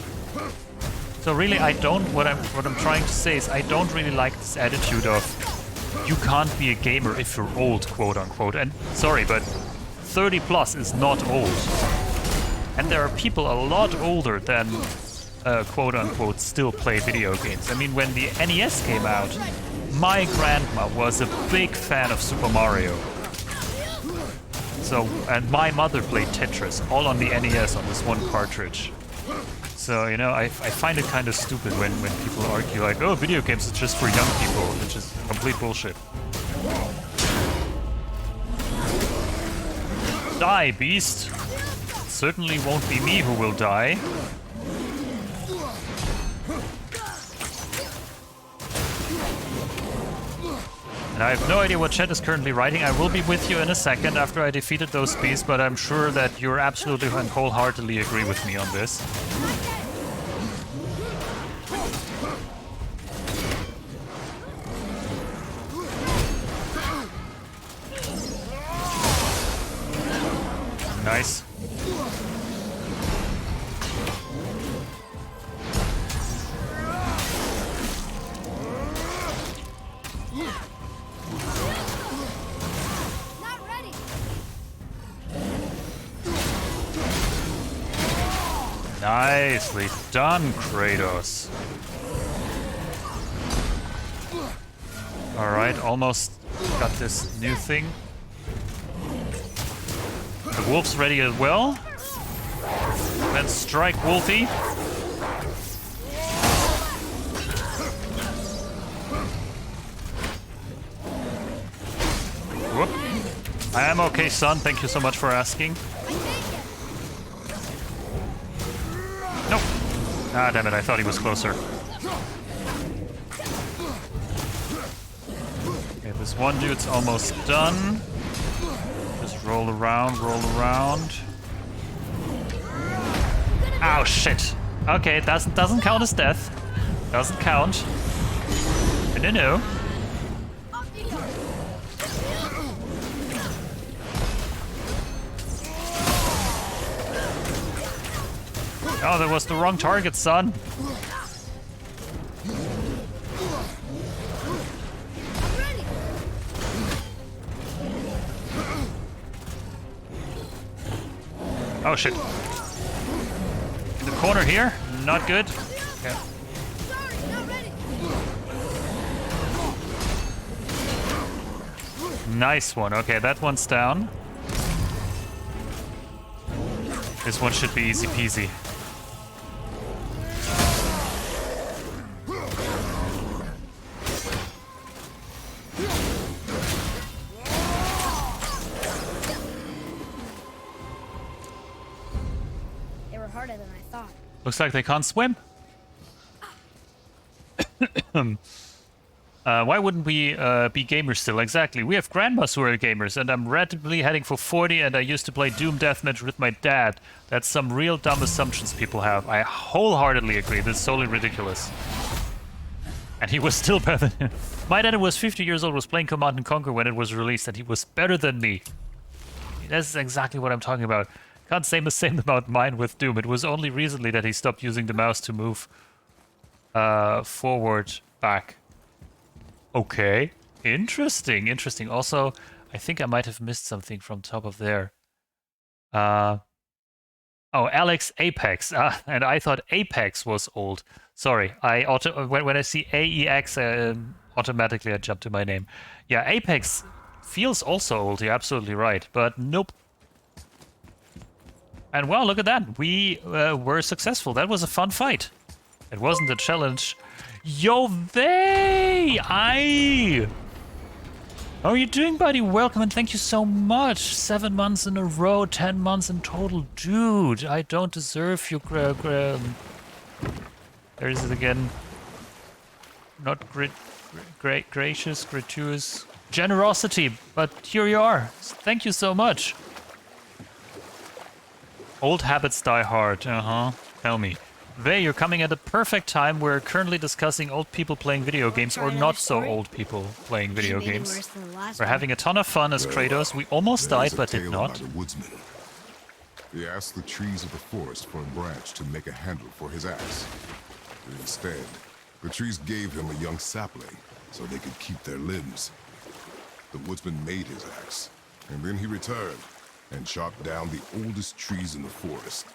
So really, what I'm trying to say is I don't really like this attitude of you can't be a gamer if you're old, quote unquote. And sorry, but 30 plus is not old. And there are people a lot older than quote unquote still play video games. I mean, when the NES came out, my grandma was a big fan of Super Mario. So, and my mother played Tetris, all on the NES on this one cartridge. So, you know, I find it kind of stupid when people argue like, oh, video games is just for young people, which is complete bullshit. Die, beast! It certainly won't be me who will die. And I have no idea what chat is currently writing. I will be with you in a second after I defeated those beasts, but I'm sure that you're absolutely and wholeheartedly agree with me on this. Nice. Nicely done, Kratos. Alright, almost got this new thing. The wolf's ready as well. Then strike, Wolfie. Whoop. I am okay, son. Thank you so much for asking. Nope. Ah, damn it. I thought he was closer. Okay, this one dude's almost done. Just roll around, roll around. Ow, shit. Okay, it doesn't count as death. Doesn't count. No. Oh, that was the wrong target, son. Oh shit. In the corner here, not good. Okay. Nice one. Okay, that one's down. This one should be easy peasy. They were harder than I thought. Looks like they can't swim. Why wouldn't we be gamers still? Exactly. We have grandmas who are gamers, and I'm rapidly heading for 40, and I used to play Doom Deathmatch with my dad. That's some real dumb assumptions people have. I wholeheartedly agree. This is solely ridiculous. And he was still better than him. My dad, who was 50 years old, was playing Command & Conquer when it was released, and he was better than me. That's exactly what I'm talking about. Can't say the same about mine with Doom. It was only recently that he stopped using the mouse to move forward, back. Okay. Interesting, interesting. Also, I think I might have missed something from top of there. Oh, Alex Apex. And I thought Apex was old. Sorry. When I see AEX, automatically I jump to my name. Yeah, Apex feels also old. You're absolutely right. But nope. And well, look at that. We were successful. That was a fun fight. It wasn't a challenge. Yo, Vey! How are you doing, buddy? Welcome and thank you so much. 7 months in a row, 10 months in total. Dude, I don't deserve your... there is it again. Not gracious, gratuitous generosity, but here you are. Thank you so much. Old habits die hard. Tell me. Vey, you're coming at a perfect time. We're currently discussing old people playing video games, or not so old people playing video games. We're having a ton of fun as Kratos. We almost died, but did not. He asked the trees of the forest for a branch to make a handle for his axe. Instead, the trees gave him a young sapling so they could keep their limbs. The woodsman made his axe, and then he returned and chopped down the oldest trees in the forest.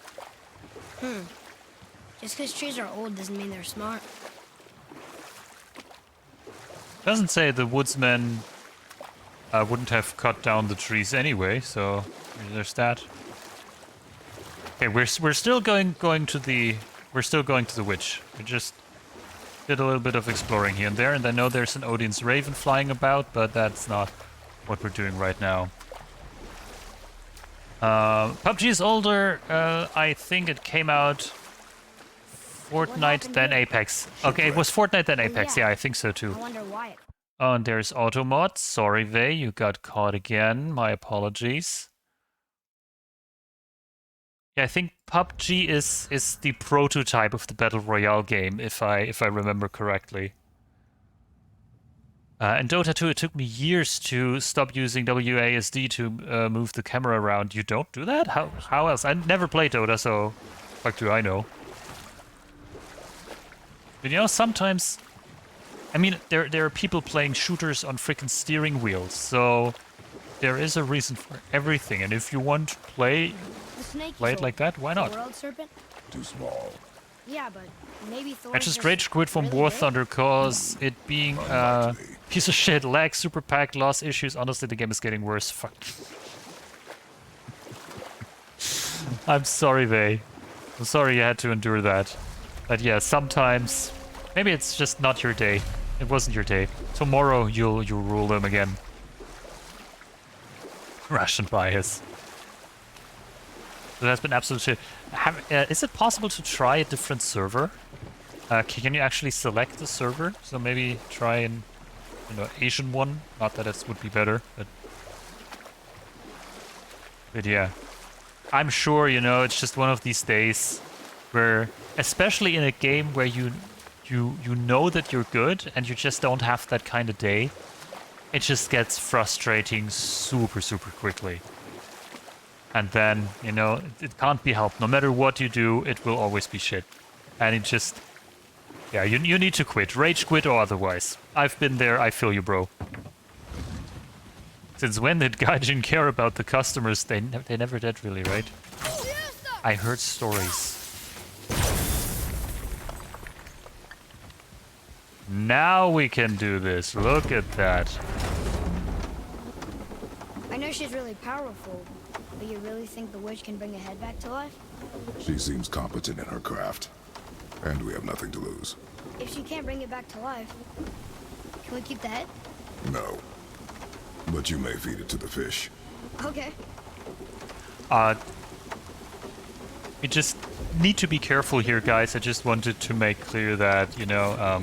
Just because trees are old doesn't mean they're smart. Doesn't say the woodsman wouldn't have cut down the trees anyway, so there's that. Okay, we're still going to the witch. We just did a little bit of exploring here and there, and I know there's an Odin's raven flying about, but that's not what we're doing right now. PUBG is older. I think it came out Fortnite then Apex. Okay, it was Fortnite then Apex. Yeah, I think so too. I wonder why. Oh, and there's Automod. Sorry, Vey, you got caught again. My apologies. Yeah, I think PUBG is the prototype of the Battle Royale game, if I remember correctly. In Dota 2, it took me years to stop using WASD to move the camera around. You don't do that? How else? I never played Dota, so fuck do I know. But you know, sometimes... I mean, there are people playing shooters on freaking steering wheels, so there is a reason for everything. And if you want to play it like that, why not? World serpent? Too small. Yeah, but maybe Thor. I just rage quit from War Thunder cause it being piece of shit, lag, super pack, loss issues. Honestly, the game is getting worse. Fuck. I'm sorry, Vey. I'm sorry you had to endure that. But yeah, sometimes maybe it's just not your day. It wasn't your day. Tomorrow you'll rule them again. Russian bias. So that's been absolute shit. Is it possible to try a different server? Can you actually select the server? So maybe try an Asian one. Not that it would be better, but yeah. I'm sure, it's just one of these days where, especially in a game where you know that you're good and you just don't have that kind of day, it just gets frustrating super, super quickly. And then, you know, it can't be helped. No matter what you do, it will always be shit. And it just... Yeah, you need to quit. Rage quit or otherwise. I've been there, I feel you, bro. Since when did Gaijin care about the customers? They never did, really, right? I heard stories. Now we can do this. Look at that. I know she's really powerful, but you really think the witch can bring a head back to life? She seems competent in her craft. And we have nothing to lose. If she can't bring it back to life, can we keep the head? No. But you may feed it to the fish. Okay. We just need to be careful here, guys. I just wanted to make clear that, you know,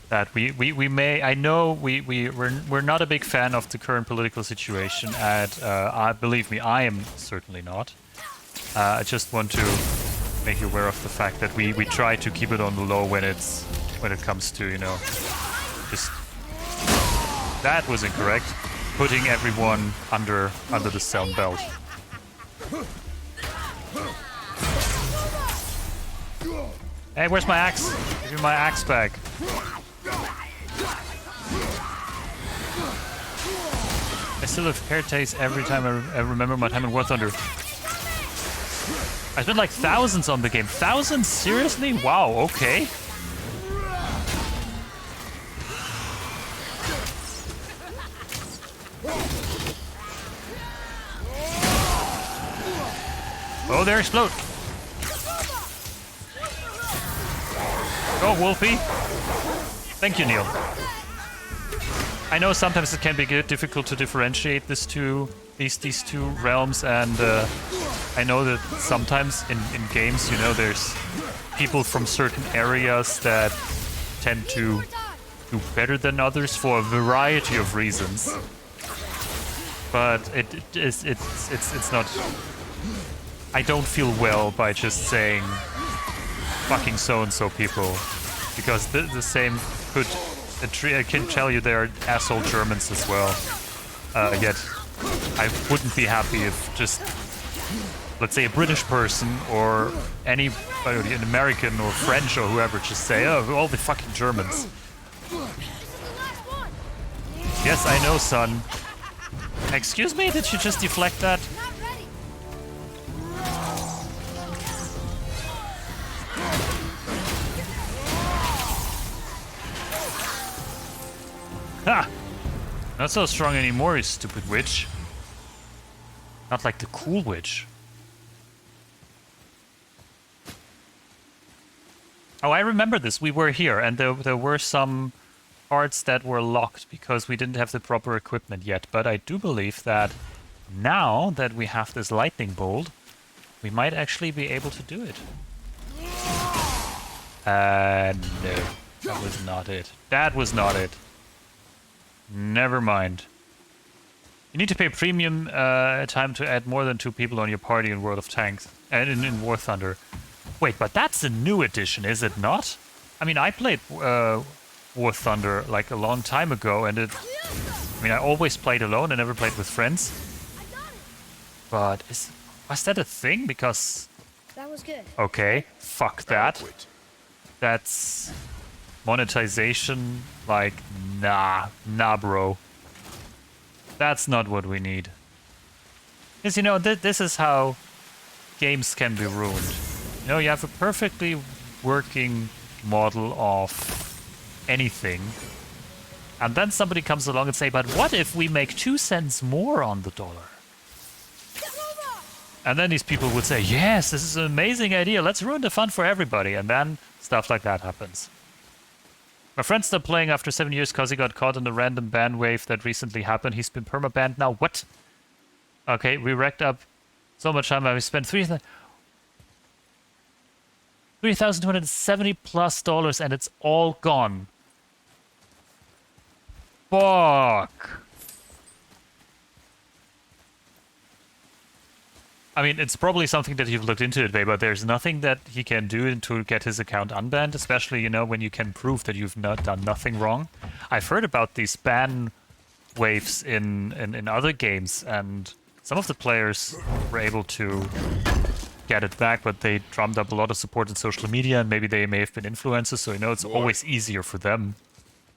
that we may... I know we're not a big fan of the current political situation, and believe me, I am certainly not. I just want to make you aware of the fact that we try to keep it on the low when it comes to, you know, just... That was incorrect. Putting everyone under the sound belt. Hey, where's my axe? Give me my axe back. I still have hair taste every time I remember my time in War Thunder. I spent like thousands on the game. Thousands? Seriously? Wow, okay. Oh, they explode. Go, Wolfie. Thank you, Neil. I know sometimes it can be difficult to differentiate these two realms, and I know that sometimes in games, you know, there's people from certain areas that tend to do better than others for a variety of reasons. But it's not. I don't feel well by just saying fucking so-and-so people, because the same could... I can tell you there are asshole Germans as well. Yet, I wouldn't be happy if just, let's say, a British person or anybody, an American or French or whoever, just say, oh, all the fucking Germans. Yes, I know, son. Excuse me, did you just deflect that? Ha! Not so strong anymore, you stupid witch. Not like the cool witch. Oh, I remember this. We were here, and there were some parts that were locked because we didn't have the proper equipment yet. But I do believe that now that we have this lightning bolt, we might actually be able to do it. No. That was not it. That was not it. Never mind. You need to pay premium time to add more than 2 people on your party in World of Tanks and in War Thunder. Wait, but that's a new edition, is it not? I mean, I played War Thunder like a long time ago, and I always played alone. I never played with friends. But was that a thing? Because that was good. Okay, fuck that. That's monetization. Like, nah, bro. That's not what we need. Because, you know, this is how games can be ruined. You know, you have a perfectly working model of anything, and then somebody comes along and say, but what if we make 2 cents more on the dollar? And then these people would say, yes, this is an amazing idea. Let's ruin the fun for everybody. And then stuff like that happens. My friend's still playing after 7 years because he got caught in a random ban wave that recently happened. He's been permabanned now. What? Okay, we racked up so much time. We spent $3,270+ and it's all gone. Fuck. I mean, it's probably something that you've looked into today, but there's nothing that he can do to get his account unbanned, especially, you know, when you can prove that you've not done nothing wrong. I've heard about these ban waves in other games, and Some of the players were able to get it back, but they drummed up a lot of support in social media, and maybe they may have been influencers, so you know it's always easier for them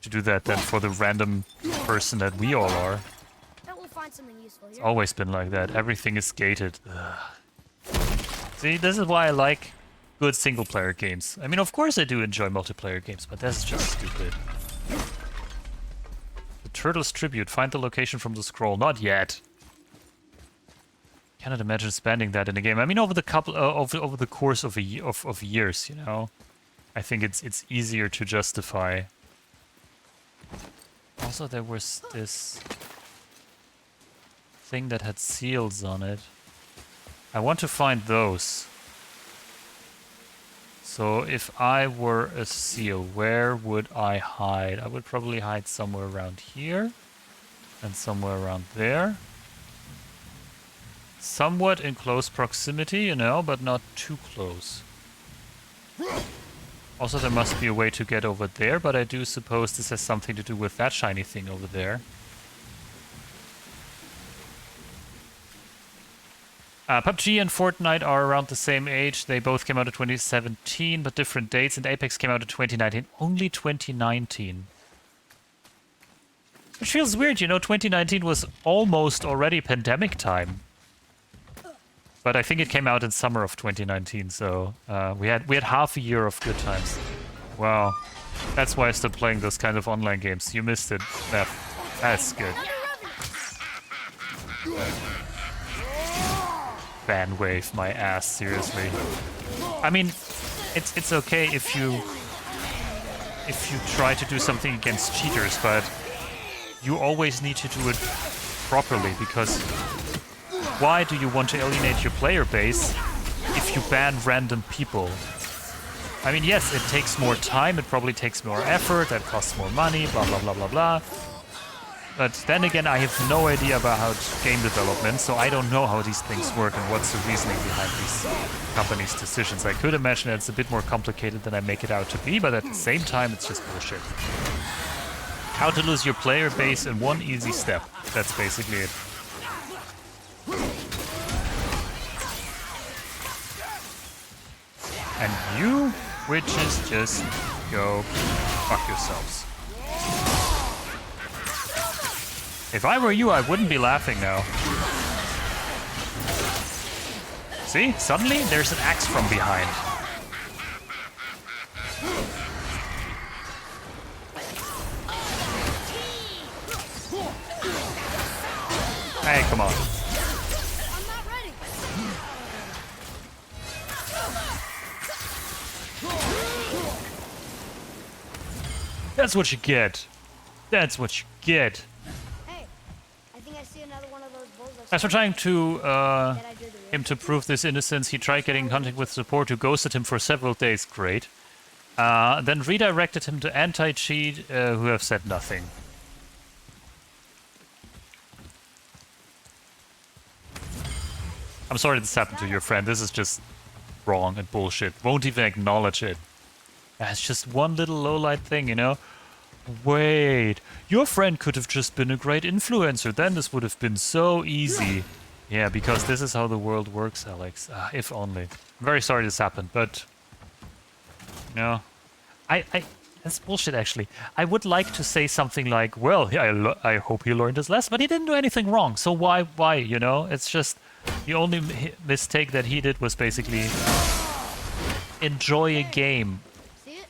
to do that than for the random person that we all are. Bet we'll find something useful It's here. always been like that. Everything is gated. Ugh. See, this is why I like good single-player games. I mean, of course I do enjoy multiplayer games, but that's just stupid. The Turtle's Tribute. Find the location from the scroll. Not yet. Cannot imagine spending that in a game. I mean, over the over the course of of years, you know, I think it's easier to justify. Also, there was this thing that had seals on it. I want to find those. So if I were a seal, where would I hide? I would probably hide somewhere around here and somewhere around there. Somewhat in close proximity, you know, but not too close. Also, there must be a way to get over there, but I do suppose this has something to do with that shiny thing over there. PUBG and Fortnite are around the same age. They both came out in 2017, but different dates, and Apex came out in 2019. Only 2019. Which feels weird, you know, 2019 was almost already pandemic time. But I think it came out in summer of 2019, so we had half a year of good times. Wow, that's why I stopped playing those kind of online games. You missed it, Beth. That's good. Ban wave my ass, seriously. I mean, it's okay if you try to do something against cheaters, but you always need to do it properly, because why do you want to alienate your player base if you ban random people? I mean, yes, it takes more time, it probably takes more effort, that costs more money, blah blah blah blah blah. But then again, I have no idea about game development, so I don't know how these things work and what's the reasoning behind these companies' decisions. I could imagine it's a bit more complicated than I make it out to be, but at the same time, it's just bullshit. How to lose your player base in one easy step. That's basically it. And you witches just go fuck yourselves. If I were you, I wouldn't be laughing now. See? Suddenly, there's an axe from behind. Hey, come on. I'm not ready. That's what you get. That's what you get. Hey, I think I see another one of those bulls. As for trying to that I did to him to prove this innocence, he tried getting in contact with support who ghosted him for several days. Great. Then redirected him to anti-cheat, who have said nothing. I'm sorry this happened to your friend. This is just wrong and bullshit. Won't even acknowledge it. It's just one little lowlight thing, you know? Wait, your friend could have just been a great influencer. Then this would have been so easy. Yeah, because this is how the world works, Alex. If only. I'm very sorry this happened, but... No. That's bullshit, actually. I would like to say something like, well, yeah, I hope he learned his lesson, but he didn't do anything wrong. So why, you know? It's just... The only mistake that he did was basically... enjoy a game. See it?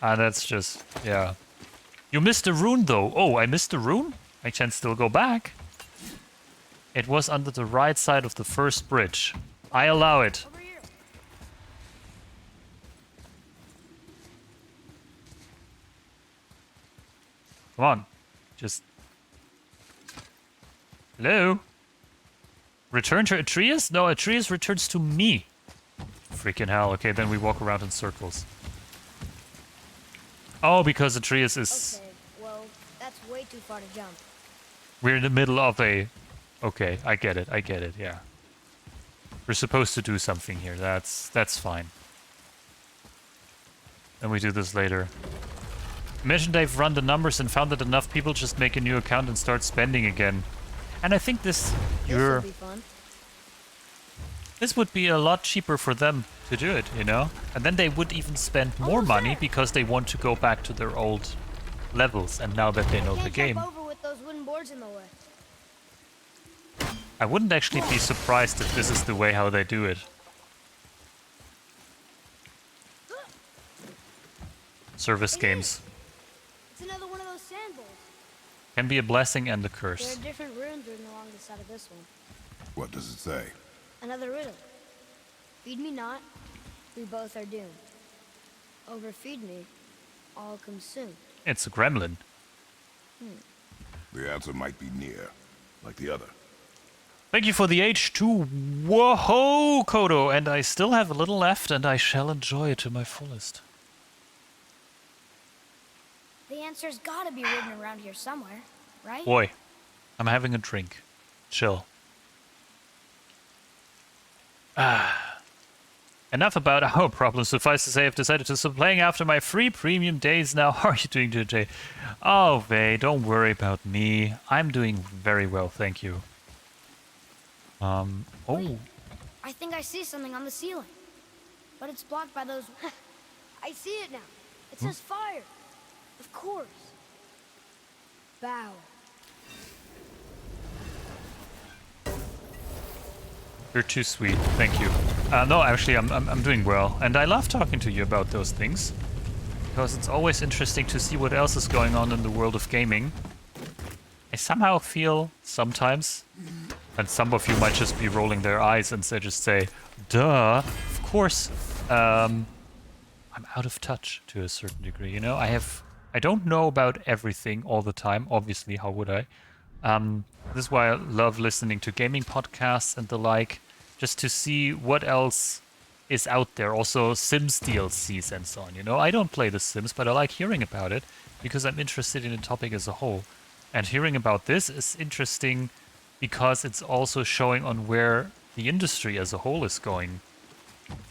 That's just... Yeah. You missed a rune, though. Oh, I missed a rune? I can still go back. It was under the right side of the first bridge. I allow it. Over here. Come on. Just... Hello? Return to Atreus? No, Atreus returns to me. Freaking hell. Okay, then we walk around in circles. Oh, because Atreus is... Okay, well, that's way too far to jump. We're in the middle of a... Okay, I get it, yeah. We're supposed to do something here, that's fine. Then we do this later. Imagine they've run the numbers and found that enough people just make a new account and start spending again. And I think this This'll be fun. this would be a lot cheaper for them to do it, you know? And then they would even spend more Almost money there. because they want to go back to their old levels, and now that they know the Can't game. jump over with those wooden boards in the way. I wouldn't actually be surprised if this is the way how they do it. Service games It's another one of those sand bowls. can be a blessing and a There curse. are different runes written along the side of this one. What does it say? Another riddle. Feed me not, we both are doomed. Overfeed me, all consumed. It's a gremlin. The answer might be near, like the other. Thank you for the H2. Whoa, Kodo! And I still have a little left, and I shall enjoy it to my fullest. The answer's gotta be written around here somewhere, right? Boy, I'm having a drink. Chill. Enough about our problems. Suffice to say, I've decided to stop playing after my free premium days now. How are you doing today? Oh, Vey, don't worry about me. I'm doing very well, thank you. Oh, I think I see something on the ceiling. But it's blocked by those... I see it now. It says fire. Of course. Bow. you're too sweet. Thank you. No, actually, I'm doing well, and I love talking to you about those things because it's always interesting to see what else is going on in the world of gaming. I somehow feel sometimes, and some of you might just be rolling their eyes and just say, "Duh, of course." I'm out of touch to a certain degree. You know, I don't know about everything all the time. Obviously, how would I? This is why I love listening to gaming podcasts and the like, just to see what else is out there. Also, Sims DLCs and so on. You know, I don't play The Sims, but I like hearing about it because I'm interested in the topic as a whole. And hearing about this is interesting because it's also showing on where the industry as a whole is going.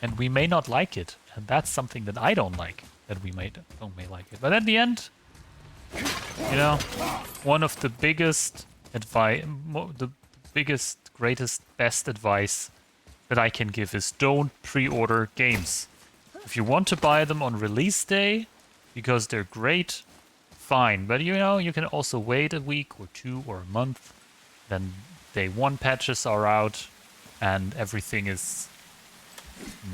And we may not like it, and that's something that I don't like. That we may like it, but at the end, you know, one of the biggest greatest, best advice that I can give is don't pre-order games. If you want to buy them on release day because they're great, fine. But you know, you can also wait a week or two or a month. Then day one patches are out, and everything is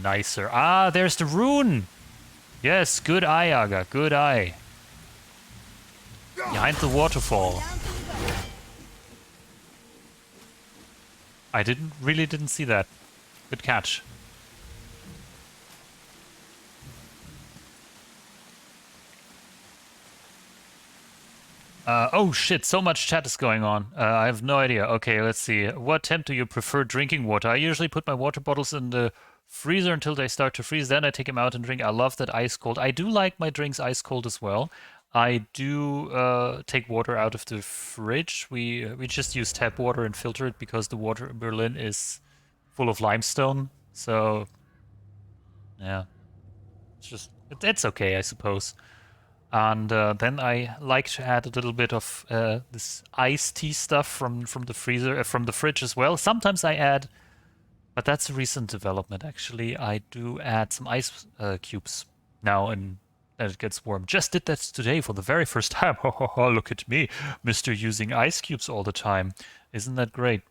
nicer. Ah, there's the rune. Yes, good eye, Aga, good eye. Behind the waterfall. I really didn't see that. Good catch. Oh shit, so much chat is going on. I have no idea. Okay, let's see. What temp do you prefer drinking water? I usually put my water bottles in the freezer until they start to freeze. Then I take them out and drink. I love that ice cold. I do like my drinks ice cold as well. I do take water out of the fridge. We just use tap water and filter it because the water in Berlin is full of limestone. So yeah, it's okay, I suppose. And then I like to add a little bit of this iced tea stuff from the freezer, from the fridge as well. Sometimes I add, but that's a recent development actually. I do add some ice cubes now, and it gets warm. Just did that today for the very first time. Look at me, Mr. using ice cubes all the time. Isn't that great?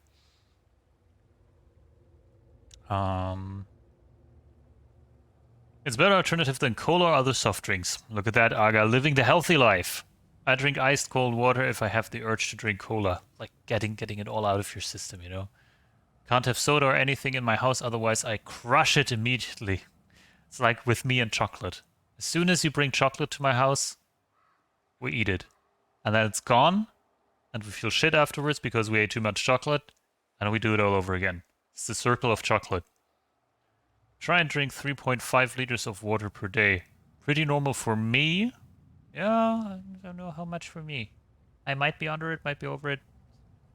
It's a better alternative than cola or other soft drinks. Look at that, Aga, living the healthy life. I drink iced cold water if I have the urge to drink cola. Like getting it all out of your system, you know? Can't have soda or anything in my house, otherwise I crush it immediately. It's like with me and chocolate. As soon as you bring chocolate to my house, we eat it. And then it's gone, and we feel shit afterwards because we ate too much chocolate, and we do it all over again. It's the circle of chocolate. Try and drink 3.5 liters of water per day. Pretty normal for me. Yeah, I don't know how much for me. I might be under it, might be over it.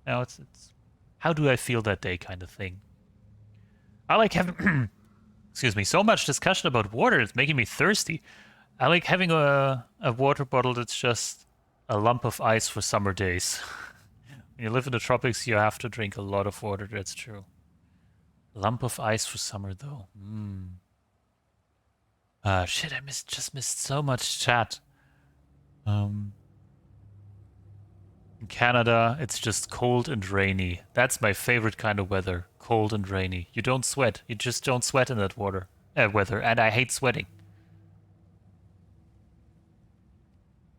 No, it's how do I feel that day kind of thing. I like having excuse me, so much discussion about water, it's making me thirsty. I like having a water bottle that's just a lump of ice for summer days. When you live in the tropics, you have to drink a lot of water. That's true. Lump of ice for summer, though. Shit, just missed so much chat. In Canada, it's just cold and rainy. That's my favorite kind of weather. Cold and rainy. You don't sweat. You just don't sweat in that weather. And I hate sweating.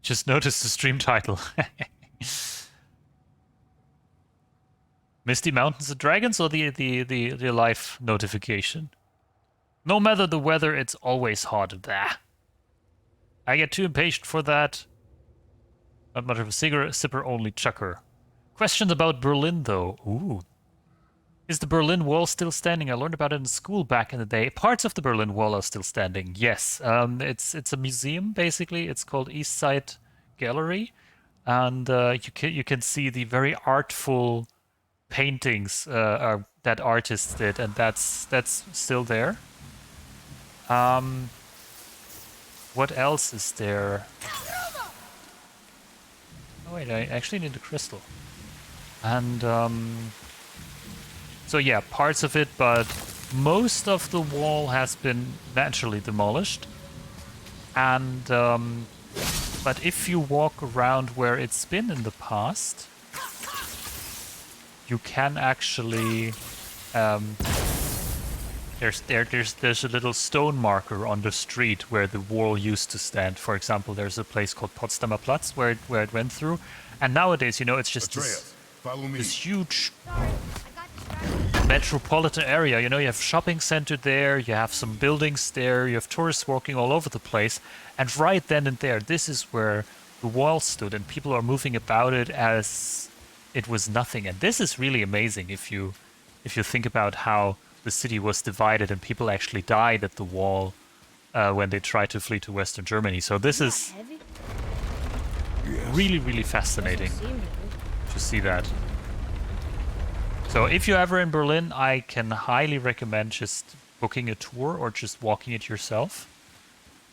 Just noticed the stream title. Misty Mountains and Dragons or the live notification? No matter the weather, it's always hot. Blah. I get too impatient for that. Not much of a cigarette sipper, only chucker. Questions about Berlin, though. Ooh. Is the Berlin Wall still standing? I learned about it in school back in the day. Parts of the Berlin Wall are still standing. Yes. It's a museum, basically. It's called East Side Gallery. And you can see the very artful paintings that artists did, and that's still there. What else is there? Oh wait, I actually need a crystal. And so yeah, parts of it, but most of the wall has been naturally demolished. And but if you walk around where it's been in the past, you can actually there's a little stone marker on the street where the wall used to stand. For example, there's a place called Potsdamer Platz where it went through, and nowadays, you know, it's just this huge metropolitan area. You know, you have shopping center there, you have some buildings there, you have tourists walking all over the place, and right then and there, this is where the wall stood, and people are moving about it as it was nothing. And this is really amazing if you think about how the city was divided and people actually died at the wall when they tried to flee to Western Germany. So this is really, really fascinating to see that. So if you're ever in Berlin, I can highly recommend just booking a tour or just walking it yourself.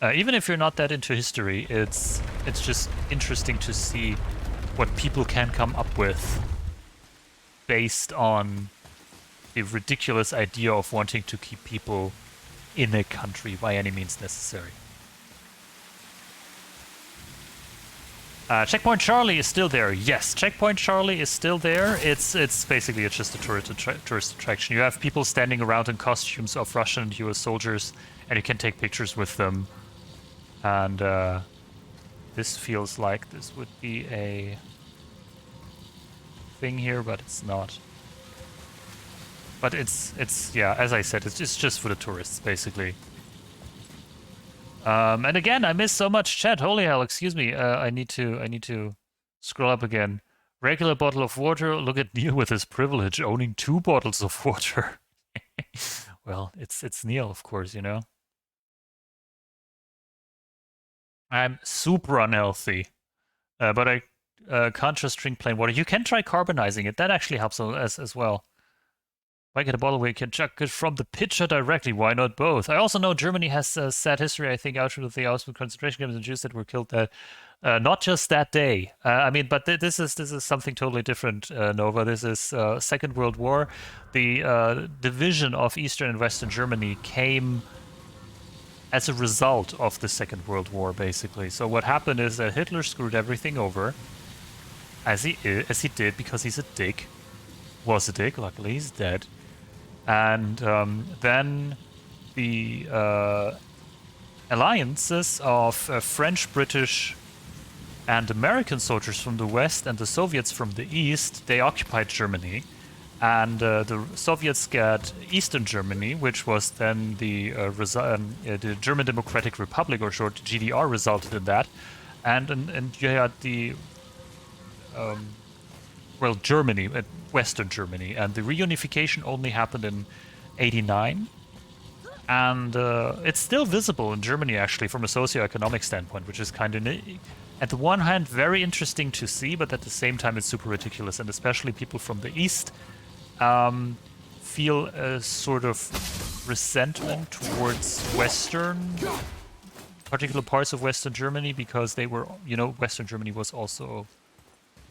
Even if you're not that into history, it's just interesting to see what people can come up with based on the ridiculous idea of wanting to keep people in a country by any means necessary. Checkpoint Charlie is still there. Yes, Checkpoint Charlie is still there. It's basically just a tourist attraction. You have people standing around in costumes of Russian and US soldiers, and you can take pictures with them. And this feels like this would be a thing here, but it's not. But it's yeah, as I said, it's just for the tourists, basically. And again, I missed so much chat. Holy hell, excuse me. I need to scroll up again. Regular bottle of water. Look at Neil with his privilege, owning 2 bottles of water. Well, it's Neil, of course, you know. I'm super unhealthy, but I can't just drink plain water. You can try carbonizing it. That actually helps as well. If I get a bottle where you can chuck it from the pitcher directly, why not both? I also know Germany has a sad history, I think, out of the Auschwitz concentration camps and Jews that were killed there. Not just that day. I mean, but this is something totally different, Nova. This is Second World War. The division of Eastern and Western Germany came as a result of the Second World War, basically. So what happened is that Hitler screwed everything over, as he did, because he's a dick. Was a dick, luckily he's dead. And then the alliances of French, British, and American soldiers from the West and the Soviets from the East, they occupied Germany. And the Soviets got Eastern Germany, which was then the German Democratic Republic, or short GDR, resulted in that. And you had the well, Germany, Western Germany, and the reunification only happened in '89, and it's still visible in Germany actually from a socioeconomic standpoint, which is kind of, at the one hand, very interesting to see, but at the same time it's super ridiculous, and especially people from the East feel a sort of resentment towards Western, particular parts of Western Germany, because they were, you know, Western Germany was also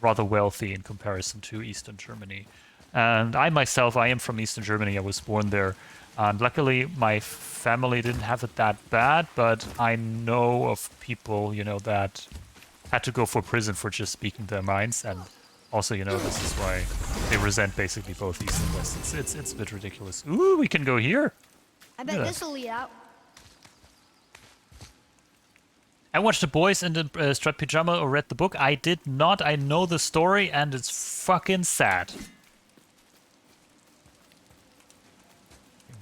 rather wealthy in comparison to Eastern Germany. And I myself, I am from Eastern Germany. I was born there. And luckily, my family didn't have it that bad, but I know of people, you know, that had to go for prison for just speaking their minds. And also, you know, this is why they resent basically both East and West. It's a bit ridiculous. Ooh, we can go here. I bet this'll lead out. I watched The Boys in the striped pyjama or read the book. I did not. I know the story, and it's fucking sad.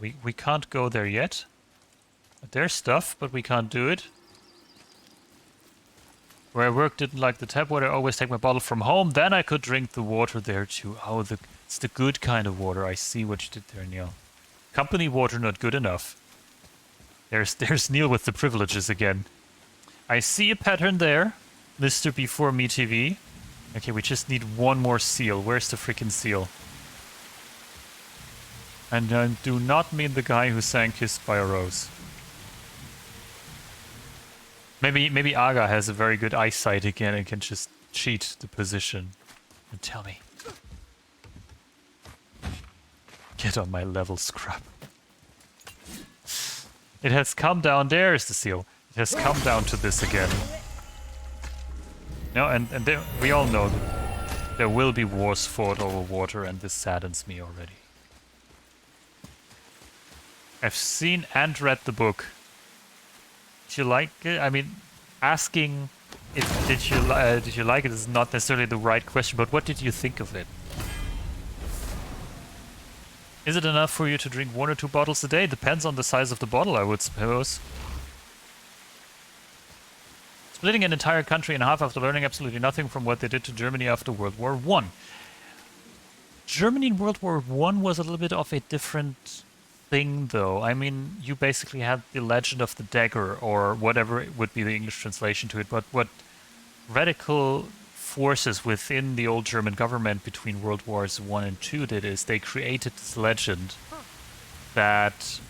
We can't go there yet. There's stuff, but we can't do it. Where I work, didn't like the tap water. I always take my bottle from home. Then I could drink the water there too. Oh, it's the good kind of water. I see what you did there, Neil. Company water not good enough. There's Neil with the privileges again. I see a pattern there, Mr. Before Me TV. Okay, we just need one more seal. Where's the freaking seal? And I do not mean the guy who sang Kissed by a Rose. Maybe Aga has a very good eyesight again and can just cheat the position. And tell me. Get on my level, scrub. It has come down. There's the seal. It has come down to this again. No, and there, we all know that there will be wars fought over water, and this saddens me already. I've seen and read the book. Did you like it? I mean, asking if did you like it is not necessarily the right question, but what did you think of it? Is it enough for you to drink 1 or 2 bottles a day? Depends on the size of the bottle, I would suppose. Splitting an entire country in half after learning absolutely nothing from what they did to Germany after World War I. Germany in World War I was a little bit of a different thing, though. I mean, you basically had the Legend of the Dagger, or whatever would be the English translation to it, but what radical forces within the old German government between World Wars I and II did is they created this legend that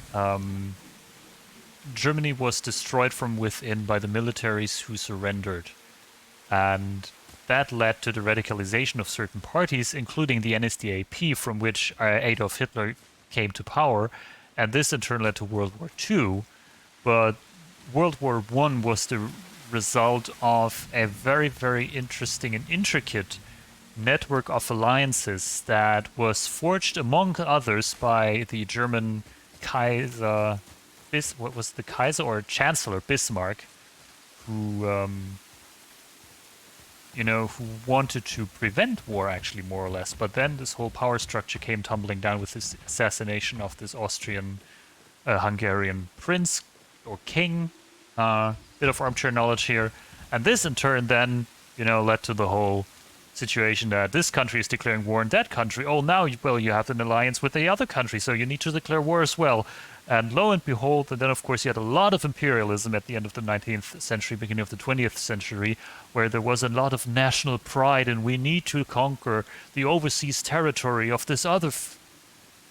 Germany was destroyed from within by the militaries who surrendered. And that led to the radicalization of certain parties, including the NSDAP, from which Adolf Hitler came to power. And this in turn led to World War II. But World War I was the result of a very, very interesting and intricate network of alliances that was forged, among others, by the German Kaiser... what was the Kaiser or Chancellor Bismarck, who, who wanted to prevent war, actually, more or less. But then this whole power structure came tumbling down with this assassination of this Austrian, Hungarian prince or king. Bit of armchair knowledge here. And this, in turn, then, led to the whole situation that this country is declaring war on that country. Oh, now, you have an alliance with the other country, so you need to declare war as well. And lo and behold, and then of course you had a lot of imperialism at the end of the 19th century, beginning of the 20th century, where there was a lot of national pride and we need to conquer the overseas territory of this other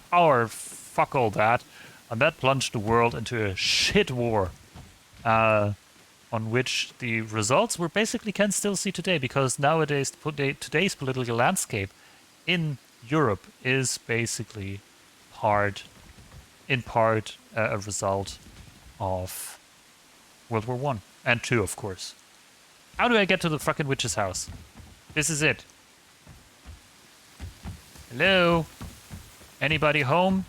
power. Fuck all that. And that plunged the world into a shit war, on which the results we basically can still see today, because nowadays today's political landscape in Europe is basically in part a result of World War I and II, of course. How do I get to the fucking witch's house? This is it. Hello? Anybody home?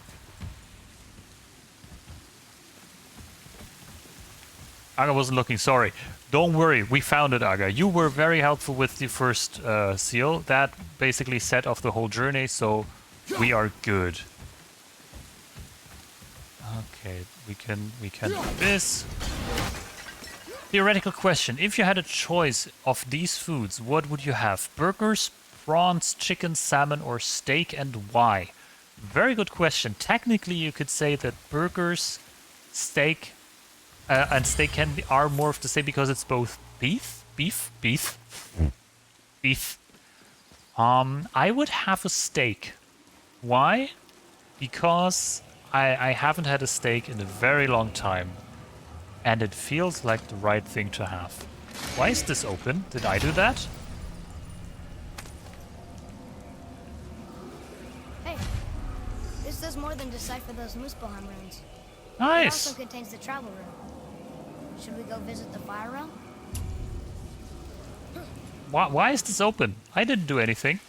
Aga wasn't looking, sorry. Don't worry, we found it, Aga. You were very helpful with the first seal. That basically set off the whole journey, so we are good. Okay, we can do this. Theoretical question. If you had a choice of these foods, what would you have? Burgers, prawns, chicken, salmon, or steak, and why? Very good question. Technically, you could say that burgers, steak, and steak are more of the same because it's both beef. I would have a steak. Why? Because I haven't had a steak in a very long time, and it feels like the right thing to have. Why is this open? Did I do that? decipher those Muspelheim runes. It Nice. also contains the travel rune. Should we go visit the Fire Realm? Why is this open? I didn't do anything.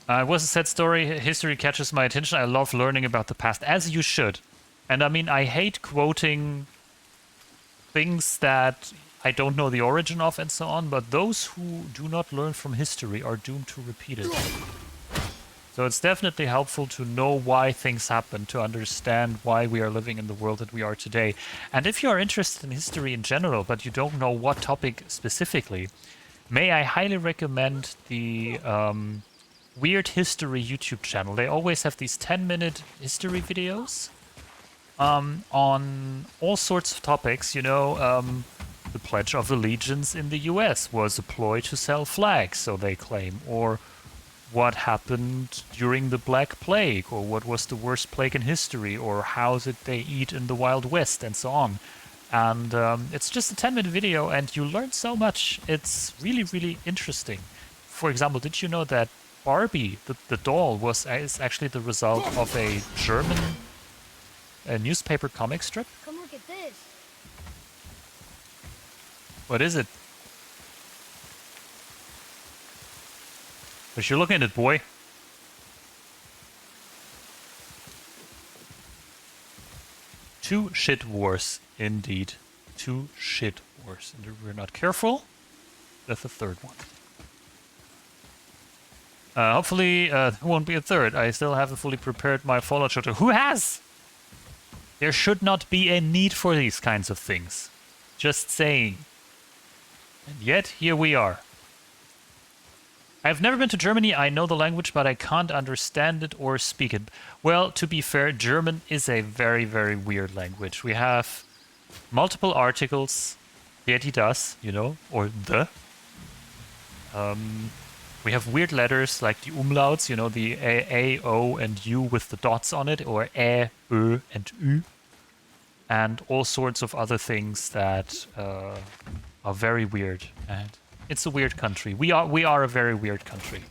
It was a sad story. History catches my attention. I love learning about the past, as you should. And I mean, I hate quoting things that I don't know the origin of and so on, but those who do not learn from history are doomed to repeat it. So it's definitely helpful to know why things happen, to understand why we are living in the world that we are today. And if you are interested in history in general, but you don't know what topic specifically, may I highly recommend the Weird History YouTube channel. They always have these 10-minute history videos on all sorts of topics. You know, the Pledge of Allegiance in the US was a ploy to sell flags, so they claim, or what happened during the Black Plague, or what was the worst plague in history, or how did they eat in the Wild West, and so on. And it's just a 10-minute video, and you learn so much. It's really, really interesting. For example, did you know that Barbie, the doll, is actually the result of a German newspaper comic strip? Come look at this. What is it? What you looking at, boy? Two shit wars, indeed. Two shit wars. And if we're not careful, that's the third one. Hopefully, there won't be a third. I still haven't fully prepared my Fallout shelter. Who has? There should not be a need for these kinds of things. Just saying. And yet, here we are. I've never been to Germany. I know the language, but I can't understand it or speak it. Well, to be fair, German is a very, very weird language. We have multiple articles, der, die, das, you know, or the. We have weird letters like the umlauts, you know, the A, O, and U with the dots on it, or E, Ö, and Ü. And all sorts of other things that are very weird. And it's a weird country. We are a very weird country.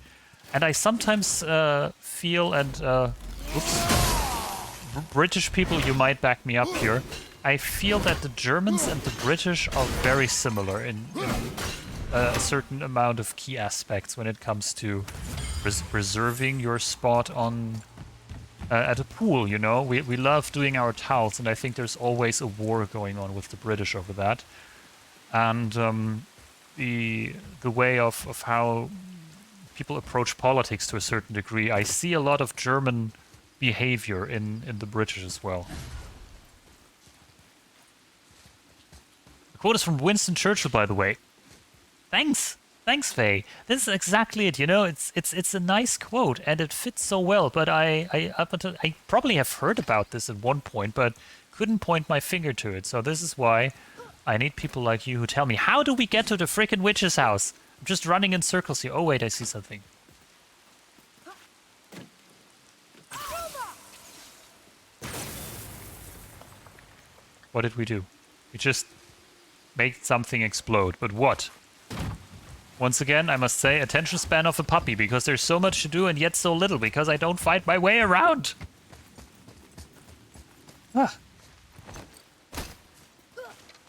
And I sometimes feel, and British people, you might back me up here, I feel that the Germans and the British are very similar in a certain amount of key aspects when it comes to reserving your spot on at a pool, you know. We love doing our towels, and I think there's always a war going on with the British over that. And the way of how people approach politics to a certain degree, I see a lot of German behavior in the British as well. The quote is from Winston Churchill, by the way. Thanks, Faye. This is exactly it. You know, it's a nice quote and it fits so well. But I probably have heard about this at one point, but couldn't point my finger to it. So this is why I need people like you who tell me, how do we get to the frickin' witch's house? I'm just running in circles here. Oh wait, I see something. What did we do? We just made something explode. But what? Once again, I must say, attention span of a puppy, because there's so much to do and yet so little, because I don't fight my way around. Ah.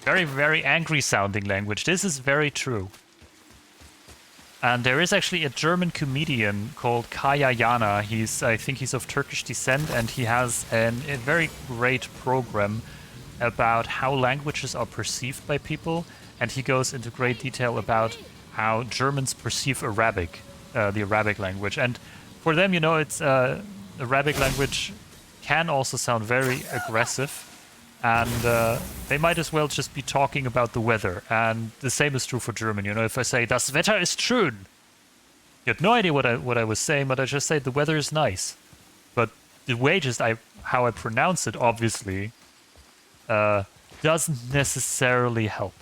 Very, very angry sounding language. This is very true. And there is actually a German comedian called Kaya Jana. I think he's of Turkish descent, and he has a very great program about how languages are perceived by people. And he goes into great detail about how Germans perceive Arabic, the Arabic language. And for them, you know, it's Arabic language can also sound very aggressive. And they might as well just be talking about the weather. And the same is true for German. You know, if I say, das Wetter ist schön, you have no idea what I was saying, but I just say the weather is nice. But the way just how I pronounce it, obviously, doesn't necessarily help.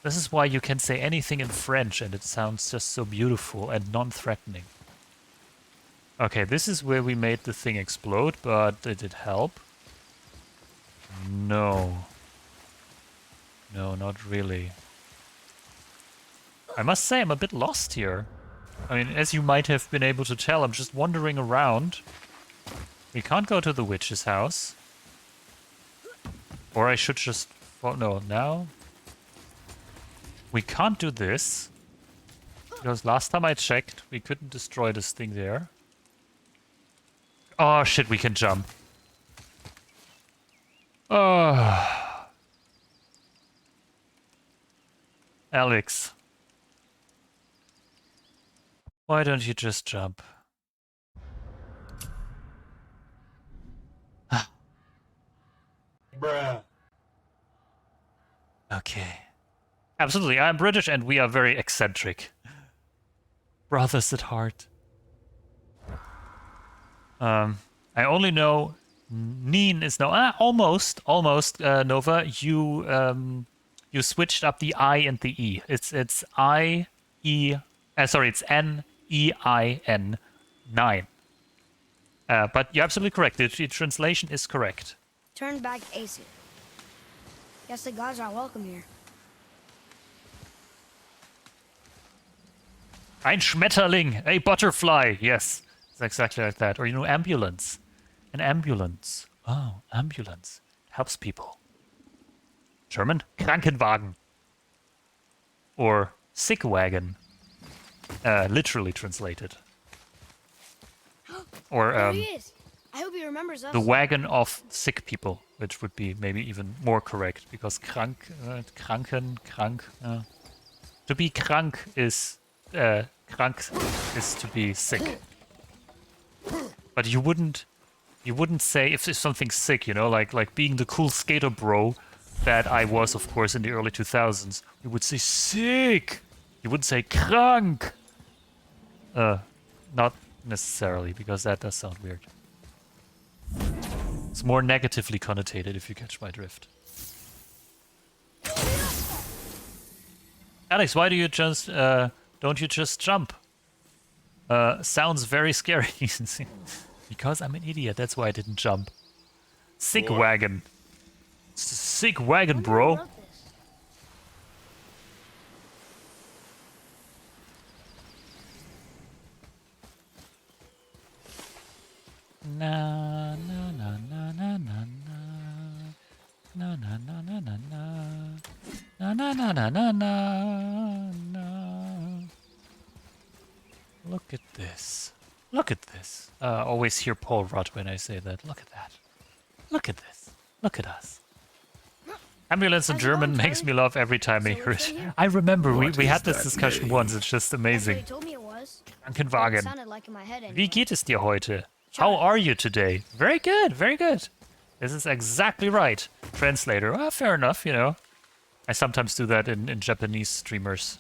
This is why you can say anything in French and it sounds just so beautiful and non-threatening. Okay, this is where we made the thing explode, but did it help? No. No, not really. I must say I'm a bit lost here. I mean, as you might have been able to tell, I'm just wandering around. We can't go to the witch's house. Or I should just... Well, no, now... We can't do this. Because last time I checked, we couldn't destroy this thing there. Oh shit, we can jump. Oh. Alex. Why don't you just jump? Bruh. Okay. Absolutely, I'm British and we are very eccentric. Brothers at heart. I only know Neen is no almost Nova. You switched up the I and the E. It's I E. Sorry, it's N-E-I-N 9. But you're absolutely correct. The translation is correct. Turn back to Aesir. Guess the gods are welcome here. Ein Schmetterling, a butterfly. Yes, it's exactly like that. Or, you know, ambulance. An ambulance. Oh, ambulance. Helps people. German? Krankenwagen. Or sick wagon. Literally translated. Or, There he is. I hope he remembers us. the wagon of sick people, which would be maybe even more correct, because krank, krank. To be krank is to be sick. But you wouldn't say if something's sick, you know, like being the cool skater bro that I was, of course, in the early 2000s. You would say sick. You wouldn't say krank. Not necessarily, because that does sound weird. It's more negatively connotated, if you catch my drift. Alex, why do you just don't you just jump? Sounds very scary. Because I'm an idiot, that's why I didn't jump. Sick wagon. Sick wagon, bro. Na na na na na na na na na na na na na na na na na na na. Look at this. Look at this. Always hear Paul Rudd when I say that. Look at that. Look at this. Look at us. Ambulance in German makes me laugh every time I hear it. I remember we had this discussion once. It's just amazing. Krankenwagen. Wie geht es dir heute? How are you today? Very good, very good. This is exactly right. Translator. Well, fair enough, you know. I sometimes do that in Japanese streamers.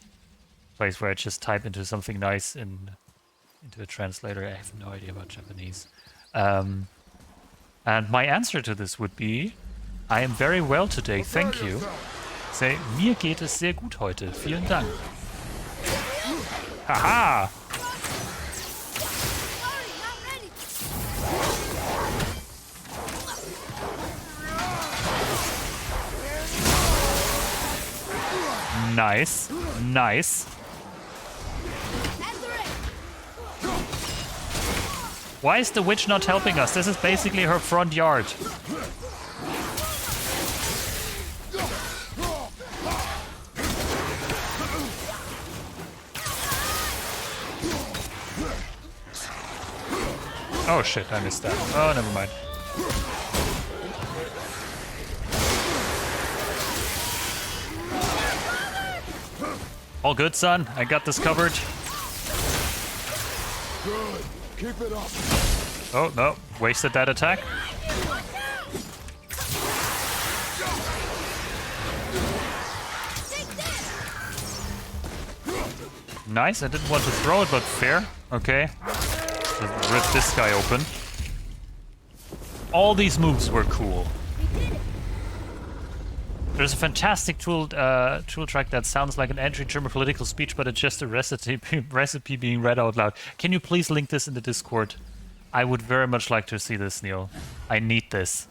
Place where I just type into something nice into a translator. I have no idea about Japanese. And my answer to this would be, I am very well today, thank you. Say, mir geht es sehr gut heute. Vielen Dank. Haha! Nice. Nice. Why is the witch not helping us? This is basically her front yard. Oh shit, I missed that. Oh, never mind. All good, son. I got this covered. Good. Keep it up. Oh, no. Wasted that attack. Nice. I didn't want to throw it, but fair. Okay. Just rip this guy open. All these moves were cool. There's a fantastic tool track that sounds like an anti-German political speech, but it's just a recipe being read out loud. Can you please link this in the Discord? I would very much like to see this, Neil. I need this.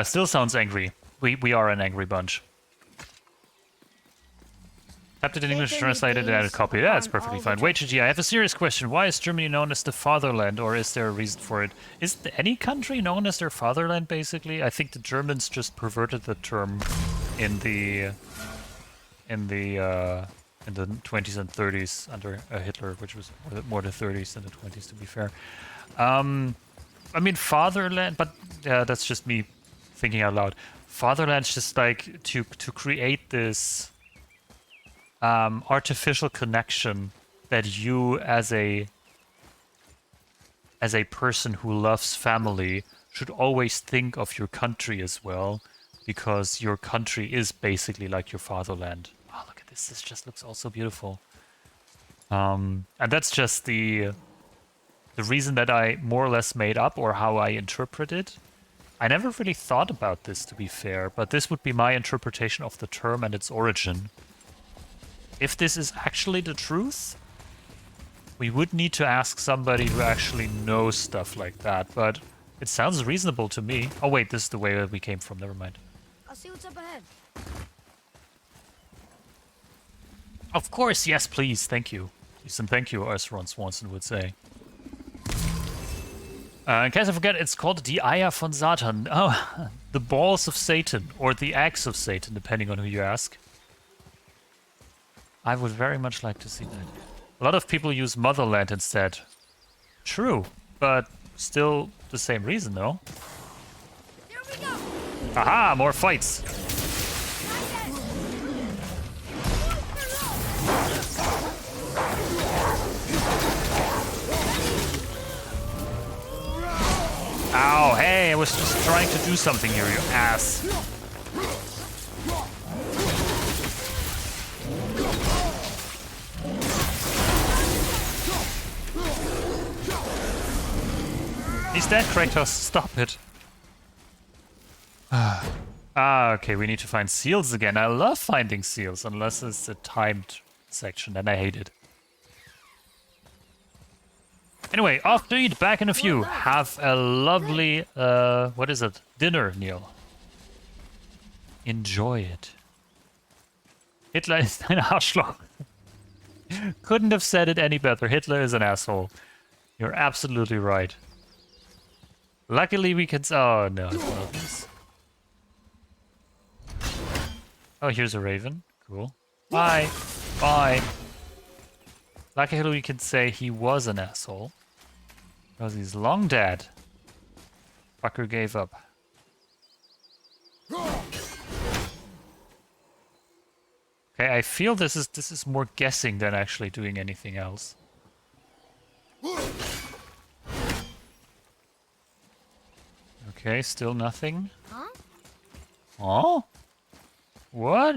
Still sounds angry. We are an angry bunch. Tapped it in They English, pay me translated and added days copy. Yeah, that's upon perfectly all fine. the Wait, GG, I have a serious question. Why is Germany known as the fatherland, or is there a reason for it? Is any country known as their fatherland, basically? I think the Germans just perverted the term in the 20s and 30s under Hitler, which was more the 30s than the 20s, to be fair. I mean, fatherland, but that's just me thinking out loud. Fatherland's just like to create this artificial connection that you as a person who loves family should always think of your country as well, because your country is basically like your fatherland. Oh, look at this. This just looks all so beautiful. And that's just the reason that I more or less made up, or how I interpret it. I never really thought about this, to be fair, but this would be my interpretation of the term and its origin. If this is actually the truth, we would need to ask somebody who actually knows stuff like that, but it sounds reasonable to me. Oh wait, this is the way that we came from, never mind. I'll see what's up ahead. Of course, yes, please, thank you. Please and thank you, as Ron Swanson would say. In case I forget, it's called the Eier von Satan. Oh, the balls of Satan, or the eggs of Satan, depending on who you ask. I would very much like to see that. A lot of people use motherland instead. True, but still the same reason, though. Here we go. Aha, more fights. Ow, hey, I was just trying to do something here, you ass. He's dead, Kratos, stop it. Okay, we need to find seals again. I love finding seals, unless it's a timed section, and I hate it. Anyway, off to eat, back in a few. Have a lovely, what is it? Dinner, Neil. Enjoy it. Hitler is ein Arschloch. Couldn't have said it any better. Hitler is an asshole. You're absolutely right. Luckily we can... Oh, no, it's one of these. Oh, here's a raven. Cool. Bye. Bye. Luckily we can say he was an asshole. Because he's long dead. Fucker gave up. Okay, I feel this is more guessing than actually doing anything else. Okay, still nothing. Huh? Oh? What?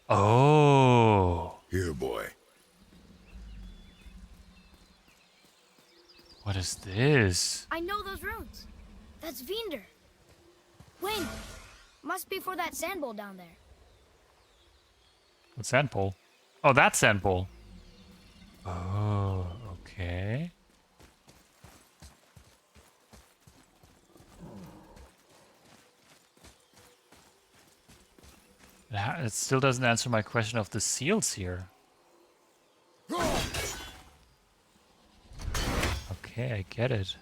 Oh. Here, boy. What is this? I know those runes. That's Vinder. Wind. Must be for that sand bowl down there. What sand pole? Oh, that sand pole. Oh, okay. It still doesn't answer my question of the seals here. Okay, I get it.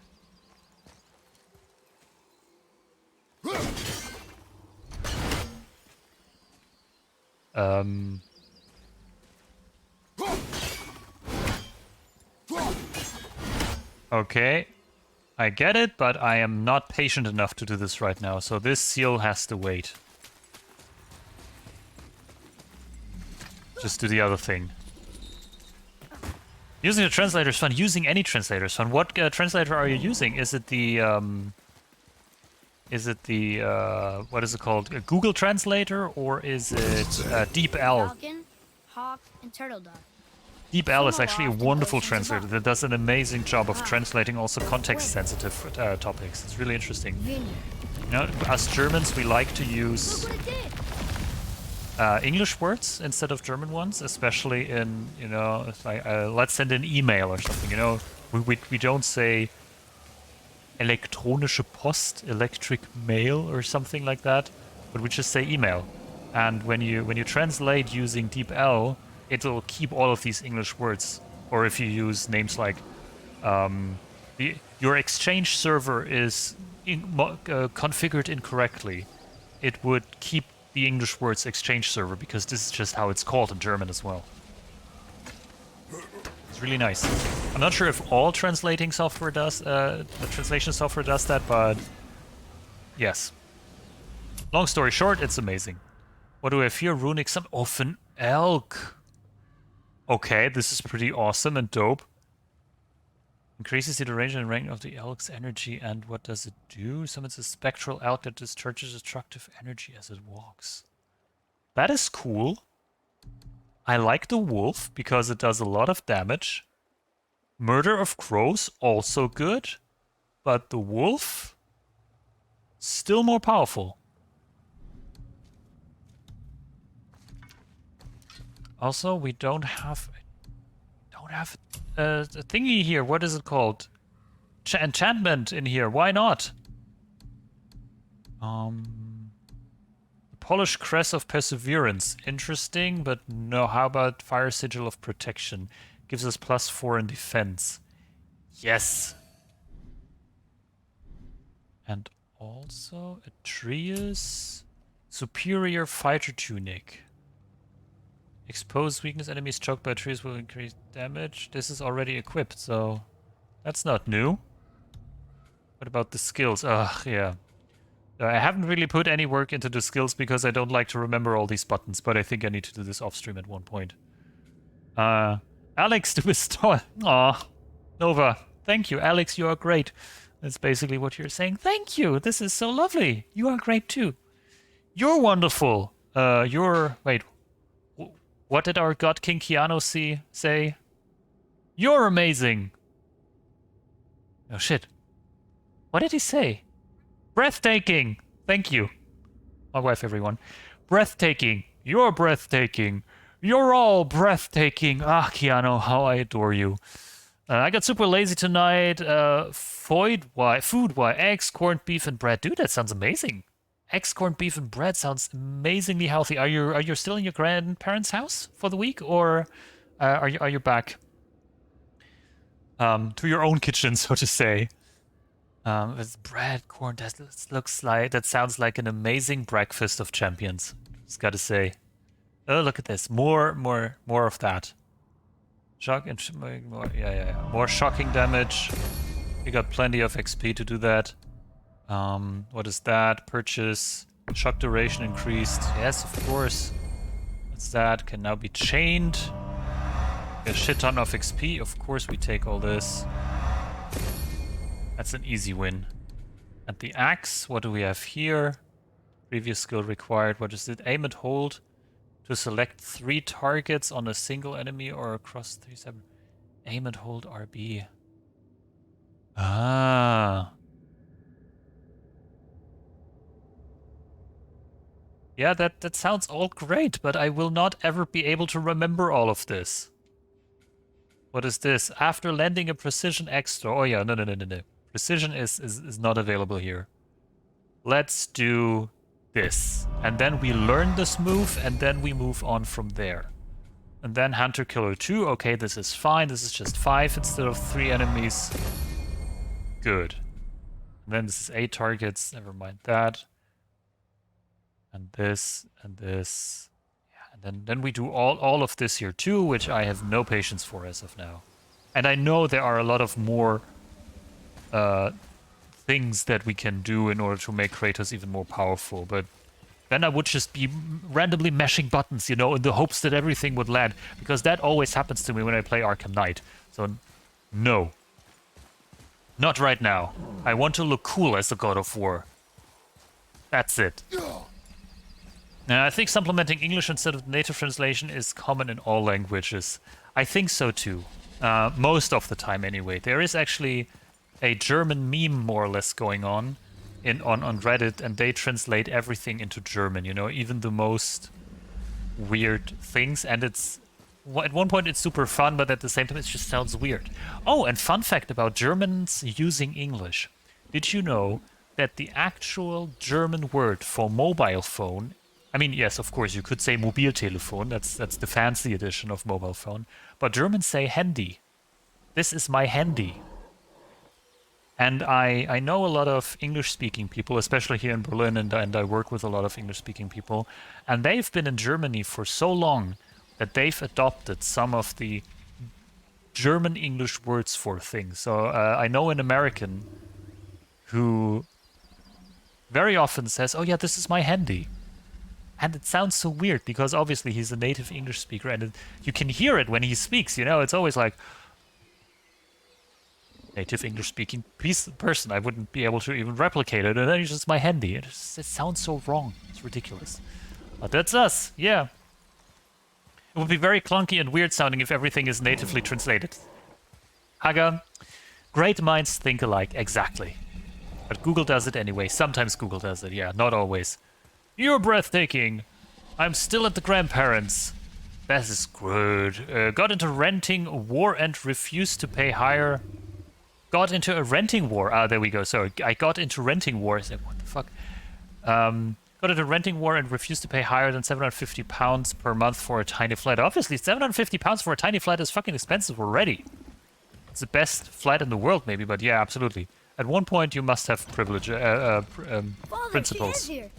Okay, I get it, but I am not patient enough to do this right now, so this seal has to wait. Just do the other thing. Using a translator is fun. Using any translator is fun. What translator are you using? Is it the what is it called? A Google Translator, or is it DeepL? Falcon, hawk, and turtle dove. DeepL is actually a wonderful translator that does an amazing job of translating also context-sensitive topics. It's really interesting. Vinder. You know, us Germans, we like to use Look what it did. English words instead of German ones, especially in, you know, it's like, let's send an email or something, you know. We don't say elektronische Post, electric mail or something like that, but we just say email. And when you translate using Deep L, it'll keep all of these English words. Or if you use names like your Exchange server is configured incorrectly, it would keep the English words Exchange server because this is just how it's called in German as well. It's really nice. I'm not sure if all translating software does, the translation software does that, but yes. Long story short, it's amazing. What do we have here? Runic Summon of an elk. Okay, this is pretty awesome and dope. Increases the duration and range of the elk's energy, and what does it do? Summons a spectral elk that discharges destructive energy as it walks. That is cool. I like the wolf because it does a lot of damage. Murder of crows, also good. But the wolf, still more powerful. Also, we don't have a thingy here. What is it called? Enchantment in here. Why not? The Polished Crest of Perseverance. Interesting, but no. How about Fire Sigil of Protection? Gives us +4 in defense. Yes. And also Atreus. Superior Fighter Tunic. Exposed weakness enemies choked by trees will increase damage. This is already equipped, so that's not new. What about the skills? Ugh, yeah. I haven't really put any work into the skills because I don't like to remember all these buttons, but I think I need to do this off stream at one point. Alex, to bestow. Aw, Nova. Thank you, Alex. You are great. That's basically what you're saying. Thank you. This is so lovely. You are great too. You're wonderful. Wait. What did our god King Keanu say? You're amazing. Oh shit. What did he say? Breathtaking. Thank you. My wife, everyone. Breathtaking. You're breathtaking. You're all breathtaking. Ah, Keanu, how I adore you. I got super lazy tonight. Food-wise, eggs, corned beef, and bread. Dude, that sounds amazing. Eggs, corned beef, and bread sounds amazingly healthy. Are you still in your grandparents' house for the week, or are you back to your own kitchen, so to say? With bread, corn. That sounds like an amazing breakfast of champions. Just gotta say. Oh, look at this. More of that. Shock and more. Yeah. More shocking damage. We got plenty of XP to do that. What is that? Purchase. Shock duration increased. Yes, of course. What's that? Can now be chained. A shit ton of XP. Of course we take all this. That's an easy win. And the axe, what do we have here? Previous skill required. What is it? Aim and hold to select 3 targets on a single enemy or across 3 separate. Aim and hold RB. Ah. Yeah, that sounds all great, but I will not ever be able to remember all of this. What is this? After landing a precision extra. Oh yeah, no. Precision is not available here. Let's do this. And then we learn this move, and then we move on from there. And then Hunter Killer 2. Okay, this is fine. This is just 5 instead of 3 enemies. Good. And then this is 8 targets. Never mind that. And this, and this. Yeah, and then we do all of this here too, which I have no patience for as of now. And I know there are a lot of more things that we can do in order to make Kratos even more powerful, but then I would just be randomly mashing buttons, you know, in the hopes that everything would land, because that always happens to me when I play Arkham Knight. So, no. Not right now. I want to look cool as the God of War. That's it. Now, I think supplementing English instead of native translation is common in all languages. I think so too. Most of the time anyway. There is actually a German meme more or less going on Reddit, and they translate everything into German, you know, even the most weird things, and it's at one point it's super fun, but at the same time it just sounds weird. Oh, and fun fact about Germans using English. Did you know that the actual German word for mobile phone I mean, yes, of course, you could say Mobiltelefon. That's the fancy edition of mobile phone. But Germans say Handy. This is my Handy. And I know a lot of English-speaking people, especially here in Berlin, and I work with a lot of English-speaking people. And they've been in Germany for so long that they've adopted some of the German English words for things. So I know an American who very often says, "Oh yeah, this is my Handy." And it sounds so weird because obviously he's a native English speaker, and you can hear it when he speaks, you know? It's always like, native English-speaking person, I wouldn't be able to even replicate it, and then it's just my Handy. It sounds so wrong. It's ridiculous. But that's us, yeah. It would be very clunky and weird sounding if everything is natively translated. Haga, great minds think alike, exactly. But Google does it anyway. Sometimes Google does it, yeah, not always. You're breathtaking. I'm still at the grandparents'. This is good. Got into renting war and refused to pay higher. Got into a renting war. Ah, there we go. So I got into renting war. I said, what the fuck? Got into renting war and refused to pay higher than £750 per month for a tiny flat. Obviously, £750 for a tiny flat is fucking expensive already. It's the best flat in the world, maybe, but yeah, absolutely. At one point, you must have privilege, principles. She is here.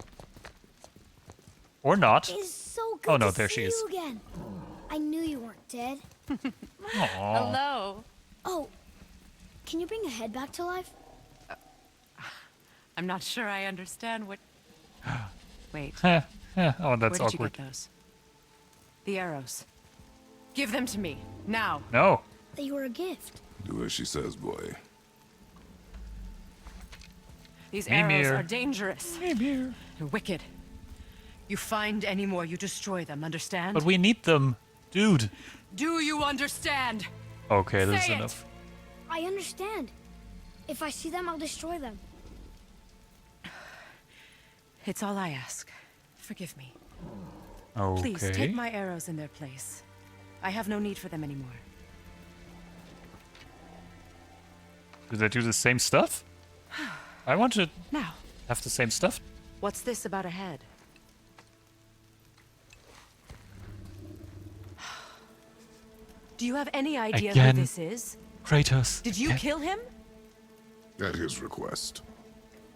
Or not. It's so good Oh no, to there see she is. you again. I knew you weren't dead. Aww. Hello. Oh, can you bring a head back to life? I'm not sure I understand what... Wait, Oh, that's where did you awkward. get those? The arrows. Give them to me, now. No. They were a gift. Do as she says, boy. These Mimir. arrows are dangerous and wicked. You find any more, you destroy them, understand? But we need them. Dude. Do you understand? Okay, that's Say it. enough. I understand. If I see them, I'll destroy them. It's all I ask. Forgive me. Okay. Please, take my arrows in their place. I have no need for them anymore. Do they do the same stuff? I want to Now, have the same stuff. what's this about a head? Do you have any idea Again. who this is? Kratos. Did you kill him? At his request.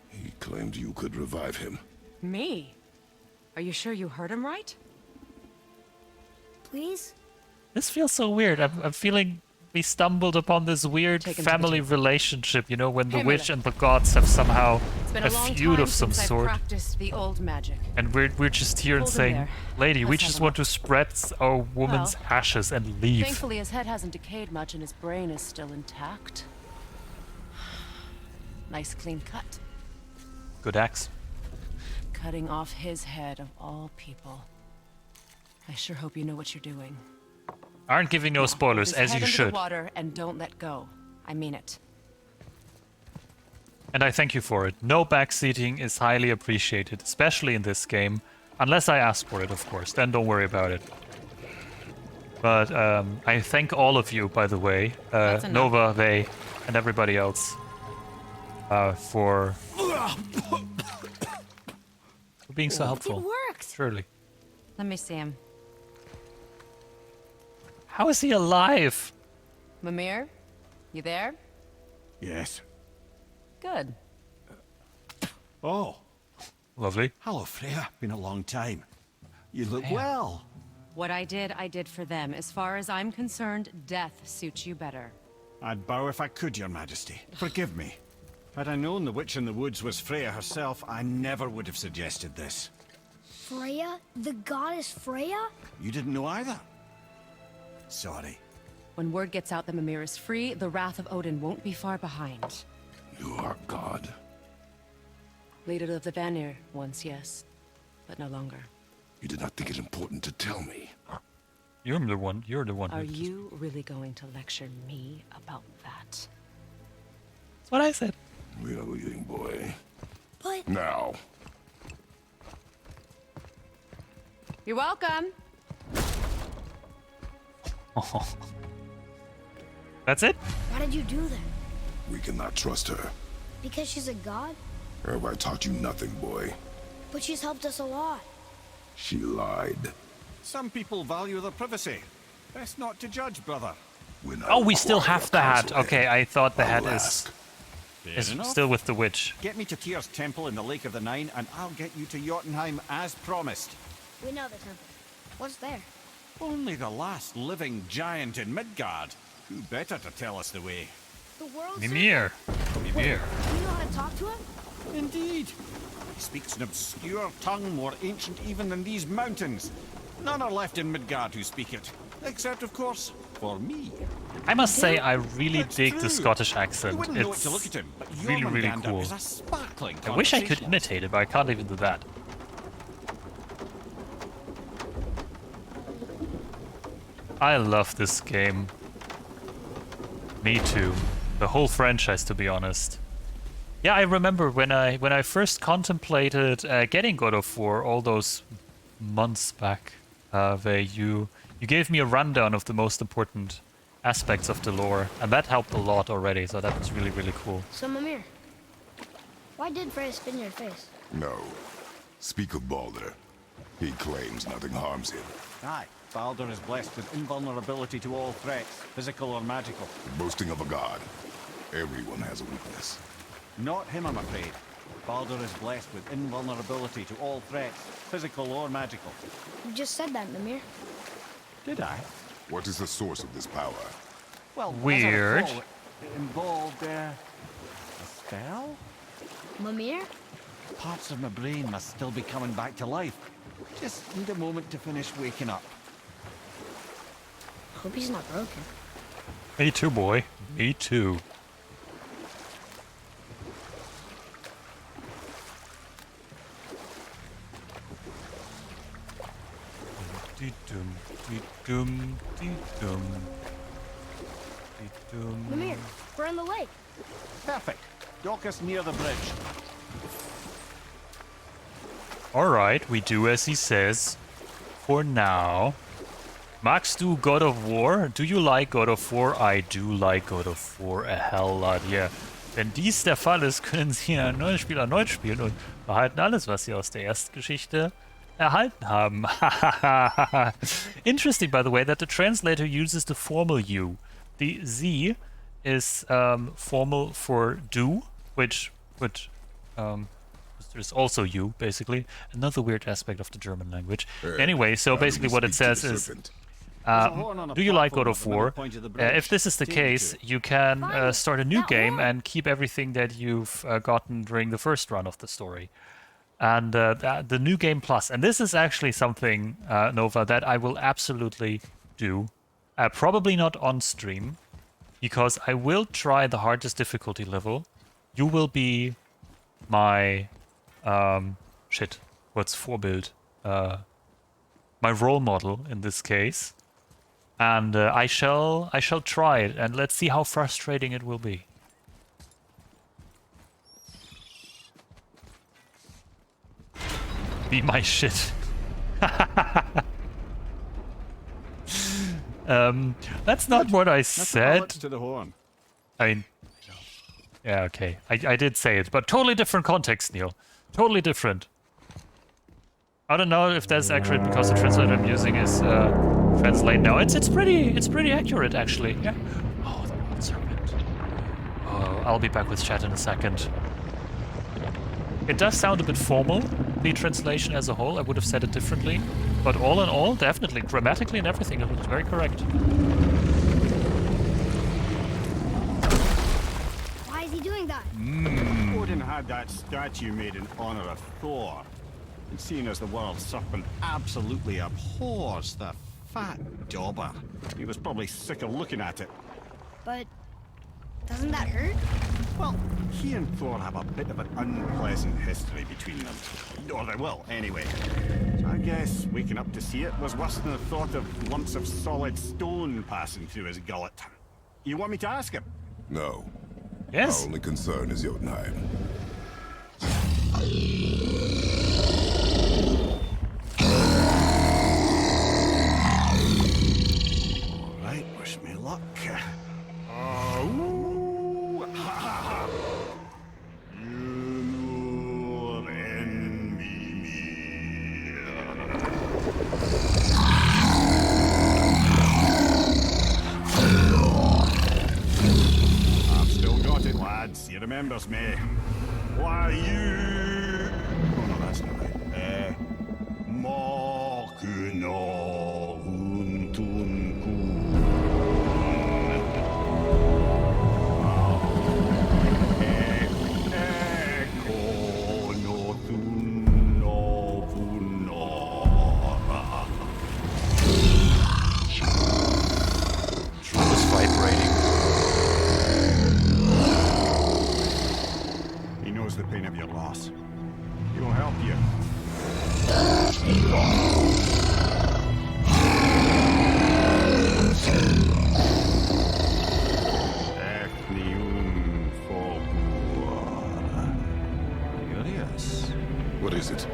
He claimed you could revive him. Me? Are you sure you heard him right? Please? This feels so weird. I'm feeling we stumbled upon this weird Take him to the family tomb. relationship, you know, when the Hammer witch them. and the gods have somehow It's been a a long feud time of some since I've sort. practiced the old magic. And we're just here and Hold him saying, there. lady, we Let's just have a want to spread our woman's Well, ashes and leave. Thankfully, his head hasn't decayed much and his brain is still intact. Nice clean cut. Good axe. Cutting off his head of all people. I sure hope you know what you're doing. Aren't giving no spoilers, Just as head you into should. the water and don't let go. I mean it. And I thank you for it. No backseating is highly appreciated, especially in this game. Unless I ask for it, of course. Then don't worry about it. But I thank all of you, by the way. That's enough. Nova, they, and everybody else. For being so It helpful. worked. Surely. Let me see him. How is he alive? Mimir? You there? Yes. Good. Oh, Lovely. hello, Freya. Been a long time. You look Freya. well. What I did for them. As far as I'm concerned, death suits you better. I'd bow if I could, Your Majesty. Forgive me. Had I known the witch in the woods was Freya herself, I never would have suggested this. Freya? The goddess Freya? You didn't know either? Sorry. When word gets out that Mimir is free, the wrath of Odin won't be far behind. You are God. Leader of the Vanir, once yes, but no longer. You did not think it important to tell me. You're the one. You're the one. Are who- you really going to lecture me about that? That's what I said. We are leaving, boy. But Now. You're welcome. Oh. That's it? why did you do that? We cannot trust her. Because she's a god? Have I taught you nothing, boy? But she's helped us a lot. She lied. Some people value their privacy. Best not to judge, brother. When I Oh, we still acquire have the hat. Council Head, Okay, I thought the I hat will is ask. Fair still with the witch. Get me to Tyr's temple in the Lake of the Nine, and I'll get you to Jotunheim as promised. We know the temple. What's there? Only the last living giant in Midgard. Who better to tell us the way? The world. Mimir. Mimir. Do you know how to talk to him? Indeed. He speaks an obscure tongue more ancient even than these mountains. None are left in Midgard who speak it. Except, of course, for me. I must say, I really It's dig the true. Scottish You accent. wouldn't know it It's to look at him, but really, really Jormungandr cool. is a sparkling I wish I could conversation. imitate it, but I can't even do that. I love this game. Me too. The whole franchise, to be honest. Yeah, I remember when I first contemplated getting God of War all those months back, where you gave me a rundown of the most important aspects of the lore, and that helped a lot already. So that was really, really cool. So, Mimir, why did Freya spin your face? No. Speak of Baldur. He claims nothing harms him. Aye, Baldur is blessed with invulnerability to all threats, physical or magical. Boasting of a god. Everyone has a weakness. Not him, I'm afraid. Baldur is blessed with invulnerability to all threats, physical or magical. You just said that, Mimir. Did I? What is the source of this power? Well, as I Weird. recall, it involved a spell? Mimir? Parts of my brain must still be coming back to life. Just need a moment to finish waking up. Hope he's not broken. Me too, boy. Me too. Mimir, we're in the lake. Perfect. Dock us near the bridge. Alright, we do as he says. For now. Magst du God of War? Do you like God of War? I do like God of War a hell lot, yeah. Wenn dies der Fall ist, können Sie in einem neuen Spiel erneut spielen und behalten alles, was Sie aus der Erstgeschichte erhalten haben. Interesting, by the way, that the translator uses the formal U. The Z is formal for do, which would there's also you, basically. Another weird aspect of the German language. Anyway, so how do basically we what it speak to says the is, serpent? do you like God of War? If this is the case, you can start a new game and keep everything that you've gotten during the first run of the story. And the new game plus. And this is actually something, Nova, that I will absolutely do. Probably not on stream, because I will try the hardest difficulty level. You will be my what's Vorbild? My role model in this case, and I shall try it, and let's see how frustrating it will be. Be my shit. That's not what I said. To the horn. I mean, yeah, okay. I did say it, but totally different context, Neil. Totally different. I don't know if that's accurate because the translator I'm using is translate now. It's pretty accurate actually. Yeah. Oh, the Wild Serpent. Oh, I'll be back with chat in a second. It does sound a bit formal, the translation as a whole. I would have said it differently, but all in all, definitely grammatically and everything, it was very correct. Why is he doing that? Odin had that statue made in honor of Thor. And seeing as the world serpent absolutely abhors the fat dauber, he was probably sick of looking at it. But doesn't that hurt? Well, he and Thor have a bit of an unpleasant history between them. Or they will, anyway. So I guess waking up to see it was worse than the thought of lumps of solid stone passing through his gullet. You want me to ask him? No. Yes. Our only concern is Jotunheim. Alright, wish me luck. He remembers me. Why you... Oh no, that's not right. Mokuno Huntunku. Just vibrating. He knows the pain of your loss. He will help you. Curious. What is it?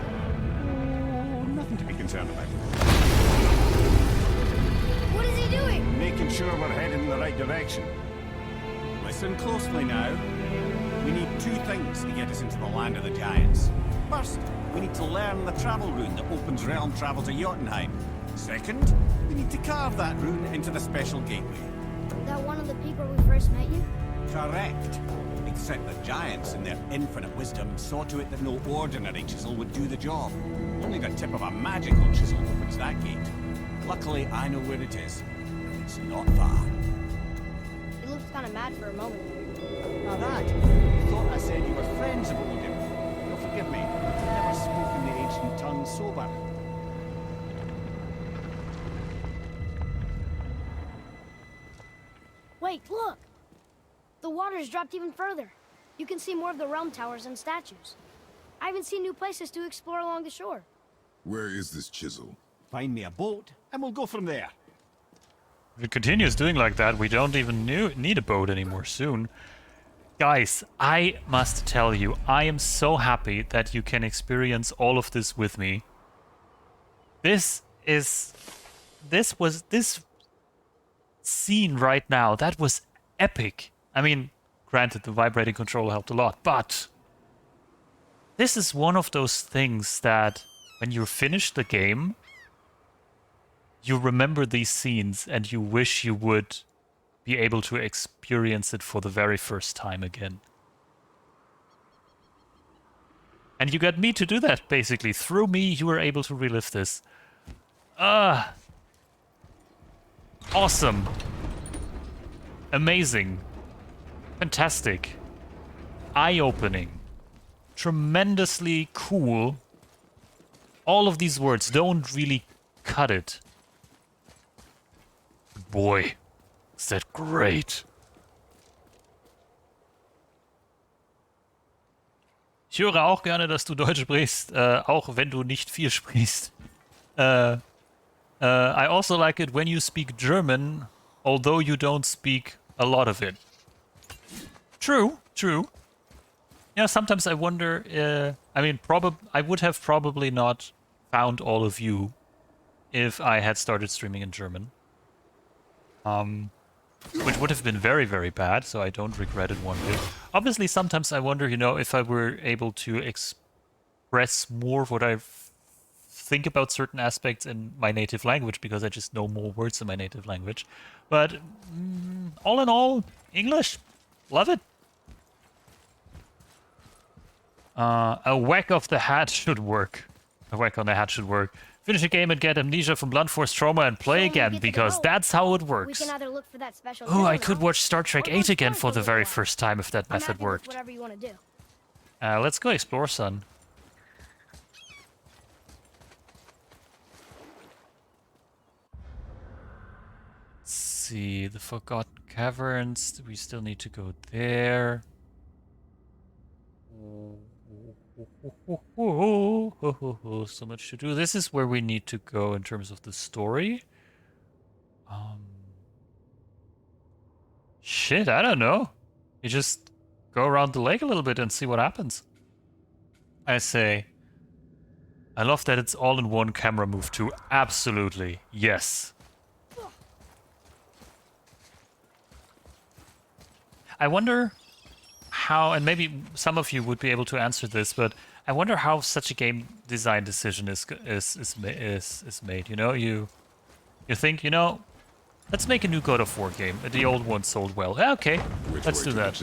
Nothing to be concerned about. What is he doing? Making sure we're heading in the right direction. Listen closely now. We need two things to get us into the land of the giants. First, we need to learn the travel rune that opens realm travel to Jotunheim. Second, we need to carve that rune into the special gateway. That one of the people we first met you? Correct. Except the giants, in their infinite wisdom, saw to it that no ordinary chisel would do the job. Only the tip of a magical chisel opens that gate. Luckily, I know where it is. It's not far. He looked kind of mad for a moment. Now that, you thought I said you were friends of Odin. You'll forgive me. I've never spoken the ancient tongue sober. Wait, look! The water's dropped even further. You can see more of the realm towers and statues. I even see new places to explore along the shore. Where is this chisel? Find me a boat, and we'll go from there. If it continues doing like that, we don't even need a boat anymore soon. Guys, I must tell you, I am so happy that you can experience all of this with me. This scene right now, that was epic. I mean, granted, the vibrating controller helped a lot, but this is one of those things that when you finish the game, you remember these scenes and you wish you would be able to experience it for the very first time again. And you got me to do that, basically. Through me, you were able to relive this. Awesome. Amazing. Fantastic. Eye-opening. Tremendously cool. All of these words don't really cut it. Boy, is that great. Ich höre auch gerne, dass du Deutsch sprichst, auch wenn du nicht viel sprichst. I also like it when you speak German, although you don't speak a lot of it. True, true. Yeah, sometimes I wonder, I mean, I would have probably not found all of you if I had started streaming in German. Which would have been very, very bad, so I don't regret it one bit. Obviously, sometimes I wonder, you know, if I were able to express more of what I think about certain aspects in my native language, because I just know more words in my native language. But all in all, English, love it. A whack of the hat should work. A whack on the hat should work. Finish a game and get amnesia from blunt force trauma and play again, because that's how it works. We can either look for that special Oh, I chisel could now, watch Star Trek or 8 go again exploring for the a very little while. first time if that I'm method happy with worked. whatever you want to do. Let's go explore, son. Let's see, the Forgotten Caverns. We still need to go there. So much to do. This is where we need to go in terms of the story. Shit, I don't know. You just go around the lake a little bit and see what happens. I say, I love that it's all in one camera move too. Absolutely, yes. I wonder how, and maybe some of you would be able to answer this, but I wonder how such a game design decision is made. You know, you think, you know, let's make a new God of War game. The old one sold well. Yeah, okay, let's do that.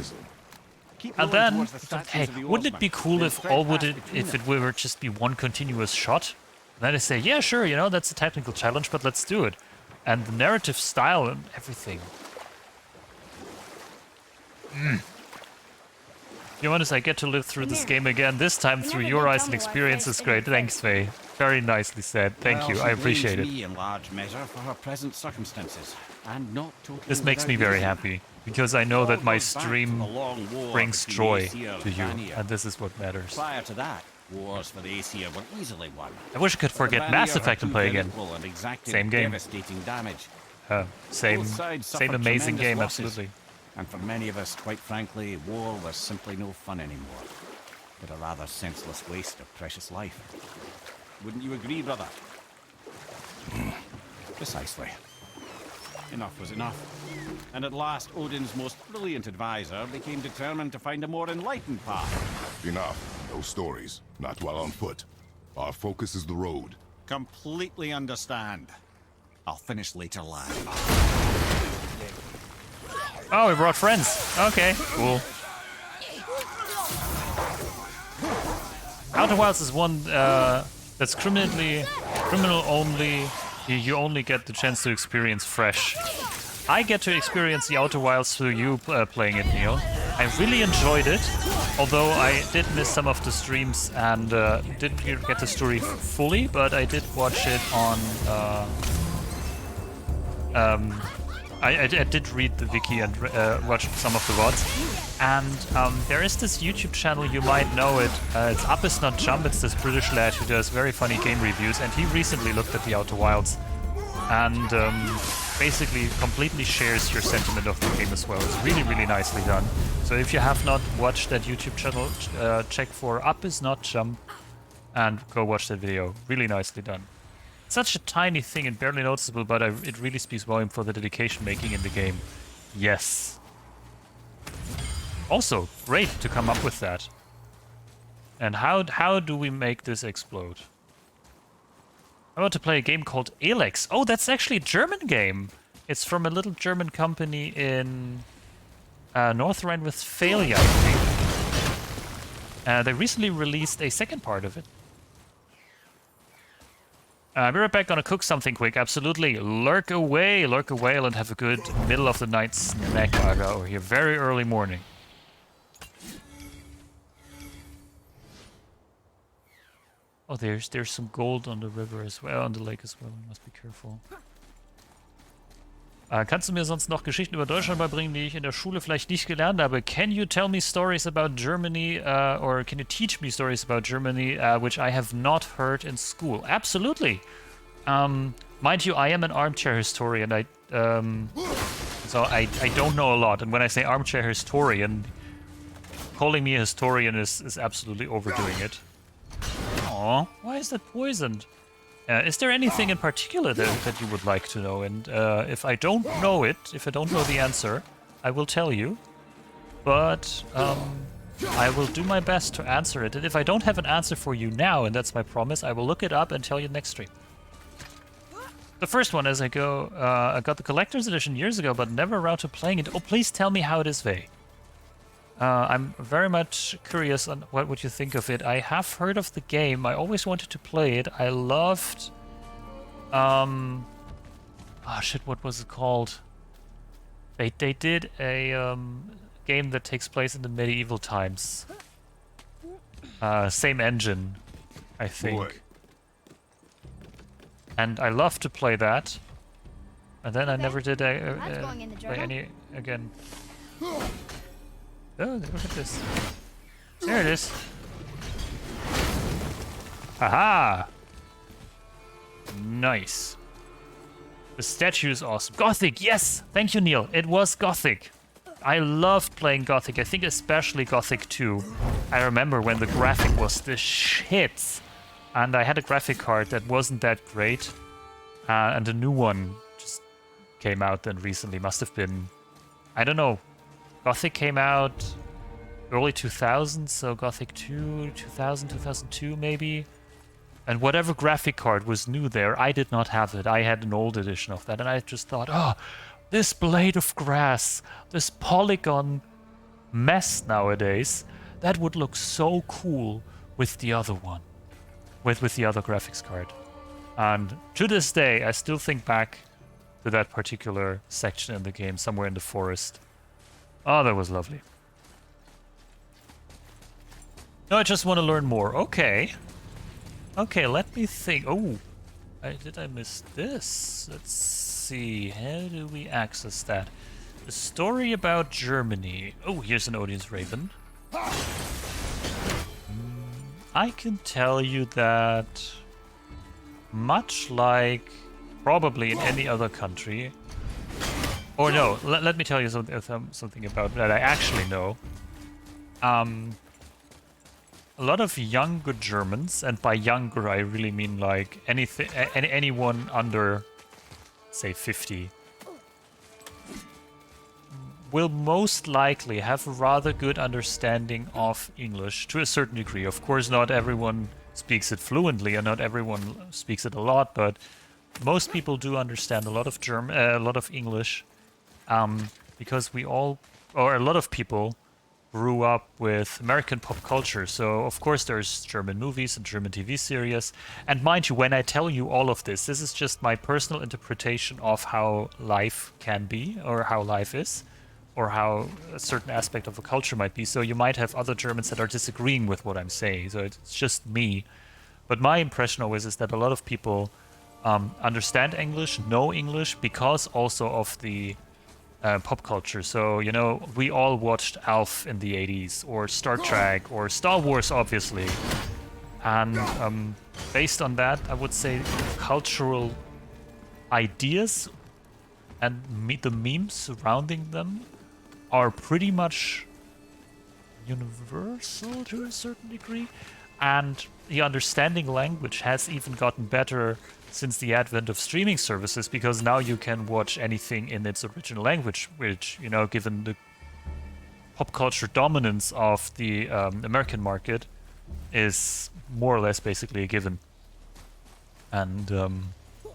Keep And rolling then, towards the statues hey, of the wouldn't it oarsmen, be cool then if tread all would past it between if them. it were just be one continuous shot? And then I say, yeah, sure, you know, that's a technical challenge, but let's do it. And the narrative style and everything. To be honest, I get to live through this game again, this time You through never your did eyes tell and me why experience Faye is stayed great. with Faye. Thanks, Faye. Very nicely said. Thank Well, you, she I appreciate blames it. me in large measure for her present circumstances, and not totally This makes me without very reason. happy, because I know All that my goes back to the stream long war brings between joy Aesir and to you, Vanir. and this is what matters. Prior to that, wars for the Aesir were easily won. I wish I could But the forget Vanir Mass were Effect and too play again. vynical and exacted Same game. devastating damage. Same Both sides same suffered amazing tremendous game, losses. absolutely. And for many of us, quite frankly, war was simply no fun anymore, but a rather senseless waste of precious life. Wouldn't you agree, brother? Precisely. Enough was enough. And at last, Odin's most brilliant advisor became determined to find a more enlightened path. Enough. No stories. Not while on foot. Our focus is the road. Completely understand. I'll finish later, lad. Oh, we brought friends. Okay, cool. Outer Wilds is one that's criminal only. You only get the chance to experience fresh. I get to experience the Outer Wilds through you playing it, Neil. I really enjoyed it, although I did miss some of the streams and didn't get the story fully, but I did watch it on... I did read the wiki and watch some of the VODs. And there is this YouTube channel, you might know it. It's Up Is Not Jump. It's this British lad who does very funny game reviews. And he recently looked at the Outer Wilds and basically completely shares your sentiment of the game as well. It's really, really nicely done. So if you have not watched that YouTube channel, check for Up Is Not Jump and go watch that video. Really nicely done. Such a tiny thing and barely noticeable, but it really speaks volume for the dedication making in the game. Yes. Also, great to come up with that. And how do we make this explode? I want to play a game called Elex. Oh, that's actually a German game. It's from a little German company in North Rhine-Westphalia, I think. They recently released a second part of it. I'll be right back, gonna cook something quick, absolutely. Lurk away, and have a good middle of the night snack over here. Very early morning. Oh, there's some gold on the river as well, on the lake as well. I must be careful. Kannst du mir sonst noch Geschichten über Deutschland beibringen, die ich in der Schule vielleicht nicht gelernt habe? Can you tell me stories about Germany, or can you teach me stories about Germany, which I have not heard in school? Absolutely. Mind you, I am an armchair historian. So I don't know a lot. And when I say armchair historian, calling me a historian is absolutely overdoing it. Aw, why is that poisoned? Is there anything in particular that you would like to know? And if I don't know it, if I don't know the answer, I will tell you. But I will do my best to answer it. And if I don't have an answer for you now, and that's my promise, I will look it up and tell you next stream. The first one as I go, I got the collector's edition years ago, but never around to playing it. Oh, please tell me how it is, Vey. I'm very much curious on what would you think of it. I have heard of the game. I always wanted to play it. I loved... oh shit, what was it called? They did a game that takes place in the medieval times. Same engine, I think. Boy. And I love to play that. And then I Okay. never did That's going in the play journal. any again. Oh, look at this. There it is. Haha! Nice. The statue is awesome. Gothic, yes! Thank you, Neil. It was Gothic. I loved playing Gothic. I think especially Gothic 2. I remember when the graphic was the shits. And I had a graphic card that wasn't that great. And the new one just came out then recently. Must have been... I don't know. Gothic came out early 2000s, so Gothic 2, 2000, 2002 maybe. And whatever graphic card was new there, I did not have it. I had an old edition of that, and I just thought, oh, this blade of grass, this polygon mess nowadays, that would look so cool with the other one, with the other graphics card. And to this day, I still think back to that particular section in the game, somewhere in the forest. Oh, that was lovely. No, I just want to learn more. Okay. Okay, let me think. Oh, did I miss this? Let's see. How do we access that? The story about Germany. Oh, here's an audience raven. I can tell you that much like probably in any other country, or no, let me tell you something about that I actually know. A lot of younger Germans, and by younger I really mean like anyone under, say, 50, will most likely have a rather good understanding of English to a certain degree. Of course, not everyone speaks it fluently, and not everyone speaks it a lot, but most people do understand a lot of a lot of English, because we all, or a lot of people, grew up with American pop culture. So of course there's German movies and German TV series. And mind you, when I tell you all of this is just my personal interpretation of how life can be, or how life is, or how a certain aspect of a culture might be. So you might have other Germans that are disagreeing with what I'm saying. So it's just me. But my impression always is that a lot of people understand English, know English, because also of the pop culture. So, you know, we all watched Alf in the 80s, or Star Trek, or Star Wars, obviously. And based on that, I would say cultural ideas and the memes surrounding them are pretty much universal to a certain degree. And the understanding language has even gotten better since the advent of streaming services, because now you can watch anything in its original language, which, you know, given the pop culture dominance of the American market, is more or less basically a given. And in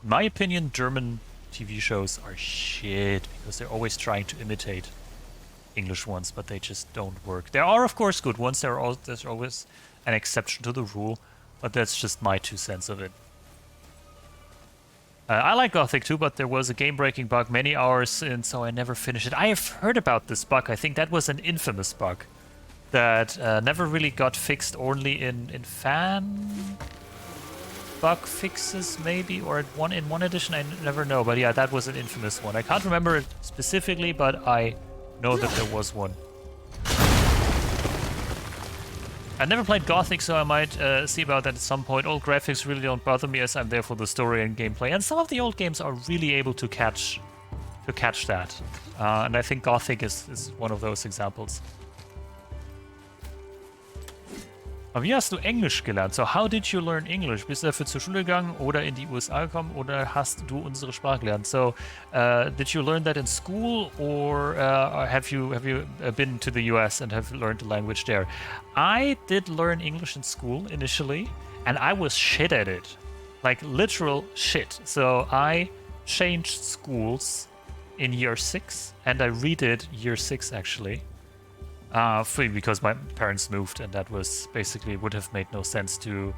my opinion, German TV shows are shit, because they're always trying to imitate English ones, but they just don't work. There are, of course, good ones. There's always an exception to the rule, but that's just my 2 cents of it. I like Gothic too, but there was a game-breaking bug many hours in, so I never finished it. I have heard about this bug. I think that was an infamous bug that never really got fixed, only in fan bug fixes maybe, or in one edition, I never know. But yeah, that was an infamous one. I can't remember it specifically, but I know that there was one. I never played Gothic, so I might see about that at some point. Old graphics really don't bother me, as I'm there for the story and gameplay. And some of the old games are really able to catch that. And I think Gothic is one of those examples. Aber wie hast du Englisch gelernt? So, how did you learn English? Bist du dafür zur Schule gegangen oder in die USA gekommen oder hast du unsere Sprache gelernt? So, did you learn that in school, or have you been to the US and have learned the language there? I did learn English in school initially, and I was shit at it. Like, literal shit. So, I changed schools in year 6, and I redid year 6 actually. Because my parents moved, and that was basically, would have made no sense to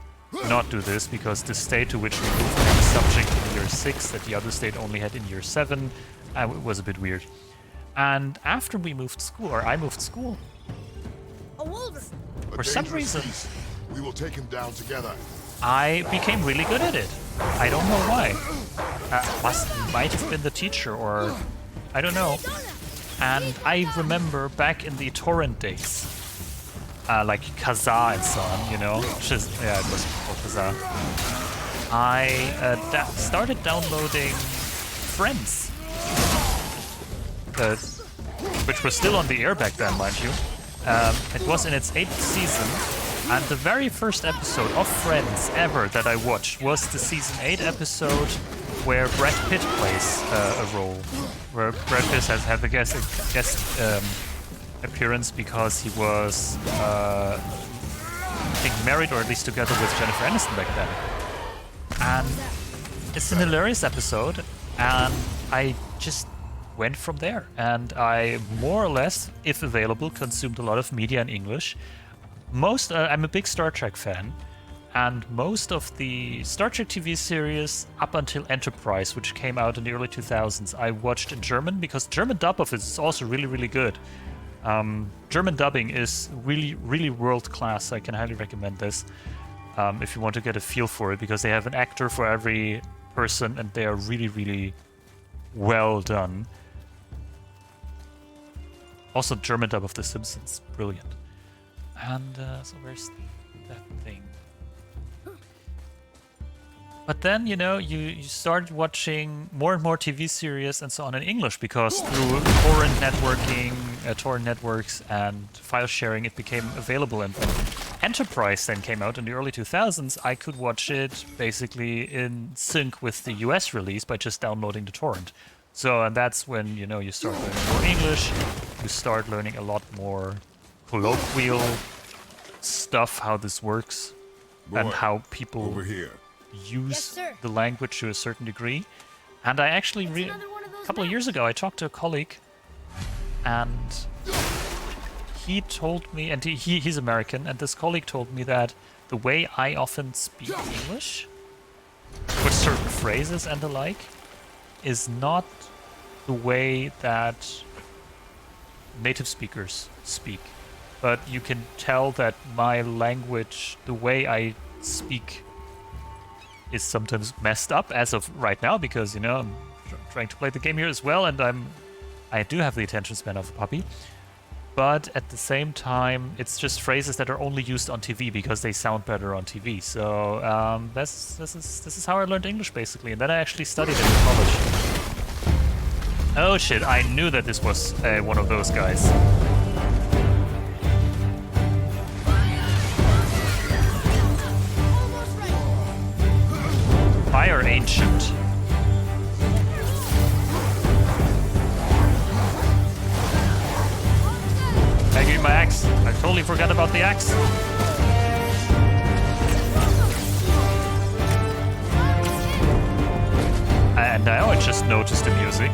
not do this, because the state to which we moved had a subject in year 6 that the other state only had in year 7. It was a bit weird. And after we moved school, or I moved school, for some reason, we will take him down together. I became really good at it. I don't know why. Might have been the teacher, or I don't know. And I remember back in the torrent days, like Kazaa and so on, you know, which is, yeah, it was called Kazaa. I started downloading Friends, which was still on the air back then, mind you. It was in its 8th season, and the very first episode of Friends ever that I watched was the season 8 episode where Brad Pitt plays a role, where Brad Pitt has had a guest appearance because he was, I think, married, or at least together with Jennifer Aniston back then. And it's an hilarious episode, and I just went from there. And I more or less, if available, consumed a lot of media in English. I'm a big Star Trek fan, and most of the Star Trek TV series up until Enterprise, which came out in the early 2000s, I watched in German, because German dub of it is also really, really good. German dubbing is really, really world class. I can highly recommend this if you want to get a feel for it, because they have an actor for every person, and they are really, really well done. Also, German dub of The Simpsons, brilliant. And so where's that thing? But then, you know, you start watching more and more TV series and so on in English, because through torrent networking, torrent networks and file sharing, it became available. And when Enterprise then came out in the early 2000s, I could watch it basically in sync with the US release by just downloading the torrent. So, and that's when, you know, you start learning more English, you start learning a lot more colloquial stuff, how this works, and how people over here. use the language to a certain degree. And I actually, a couple of years ago, I talked to a colleague, and he told me, and he's American, and this colleague told me that the way I often speak English, for certain phrases and the like, is not the way that native speakers speak. But you can tell that my language, the way I speak, is sometimes messed up as of right now, because, you know, I'm trying to play the game here as well, and I do have the attention span of a puppy. But at the same time, it's just phrases that are only used on TV because they sound better on TV. So this is how I learned English, basically, and then I actually studied it in college. Oh shit! I knew that this was one of those guys. Fire Ancient. I give you my axe. I totally forgot about the axe. And now I just noticed the music.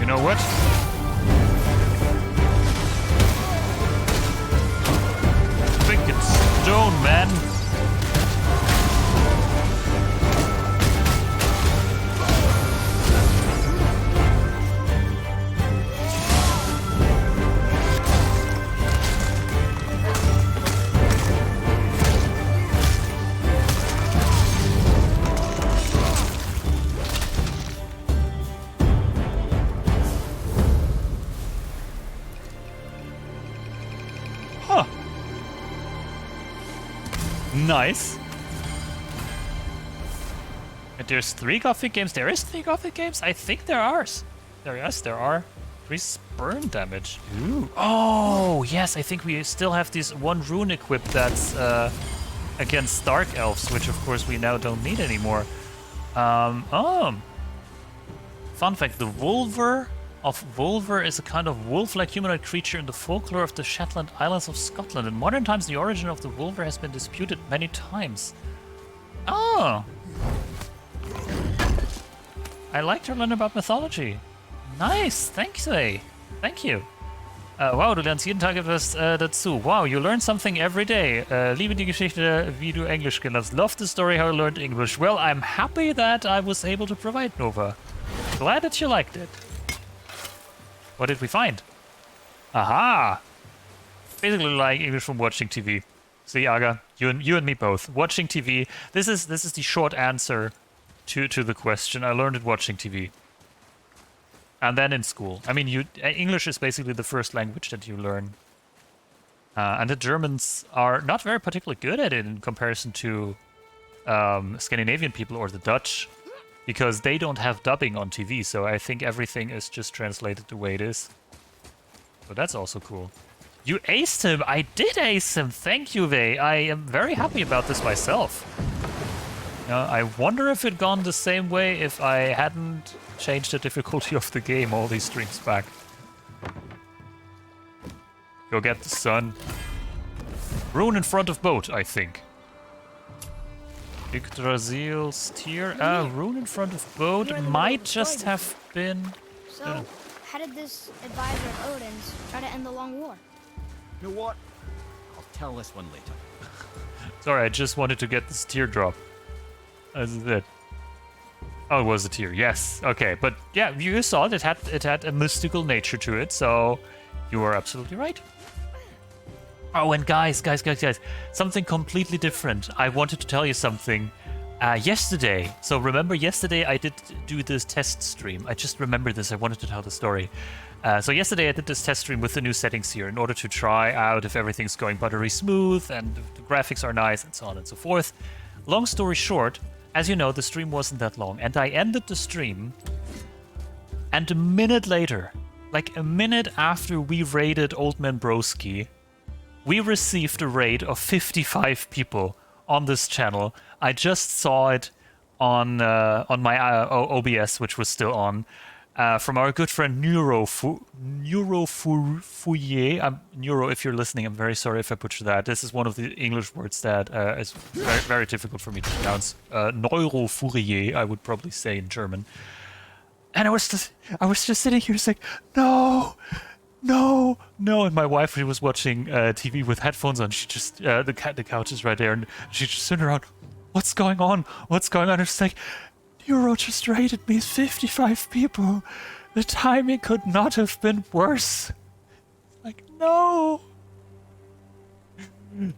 You know what? Think it's stone, man. Nice. And there's 3 Gothic games. There is 3 Gothic games? I think there are. There are. 3 burn damage. Ooh. Oh, yes. I think we still have this 1 rune equipped that's against Dark Elves, which of course we now don't need anymore. Fun fact, the Wolver of Wolver is a kind of wolf-like humanoid creature in the folklore of the Shetland Islands of Scotland. In modern times, the origin of the Wolver has been disputed many times. Oh! I like to learn about mythology. Nice! Thanks, Ray. Thank you. Wow, du lernst jeden Tag etwas dazu. Wow, you learn something every day. Liebe die Geschichte, wie du Englisch gelernt hast. Love the story how you learned English. Well, I'm happy that I was able to provide Nova. Glad that you liked it. What did we find? Aha! Basically like English from watching TV. See, Aga, you and me both. Watching TV. This is the short answer to the question. I learned it watching TV. And then in school. I mean, English is basically the first language that you learn. And the Germans are not very particularly good at it in comparison to Scandinavian people or the Dutch. Because they don't have dubbing on TV, so I think everything is just translated the way it is. So that's also cool. You aced him! I did ace him! Thank you, Vey! I am very happy about this myself. I wonder if it'd gone the same way if I hadn't changed the difficulty of the game all these streams back. Go get the sun. Rune in front of boat, I think. Yggdrasil's tear. Rune in front of boat You're in the might middle of the just story. have been... So, how did this advisor of Odin's try to end the long war? You know what? I'll tell this one later. Sorry, I just wanted to get this teardrop. That's it. Oh, it was a tear. Yes. Okay, but yeah, you saw it. It had a mystical nature to it, so you are absolutely right. Oh, and guys, something completely different. I wanted to tell you something. Yesterday, so remember yesterday I did do this test stream. I just remembered this. I wanted to tell the story. So yesterday I did this test stream with the new settings here in order to try out if everything's going buttery smooth and if the graphics are nice and so on and so forth. Long story short, as you know, the stream wasn't that long, and I ended the stream, and a minute later, like a minute after we raided Old Man Broski, we received a raid of 55 people on this channel. I just saw it on my OBS, which was still on, from our good friend Neuro if you're listening, I'm very sorry if I butcher that. This is one of the English words that is very, very difficult for me to pronounce. Neurofourier, I would probably say in German. And I was just sitting here saying, no. And my wife, she was watching TV with headphones on. She just the couch is right there, and she just turned around. What's going on? And it's like, Neuro just raided me 55 people. The timing could not have been worse. Like, no.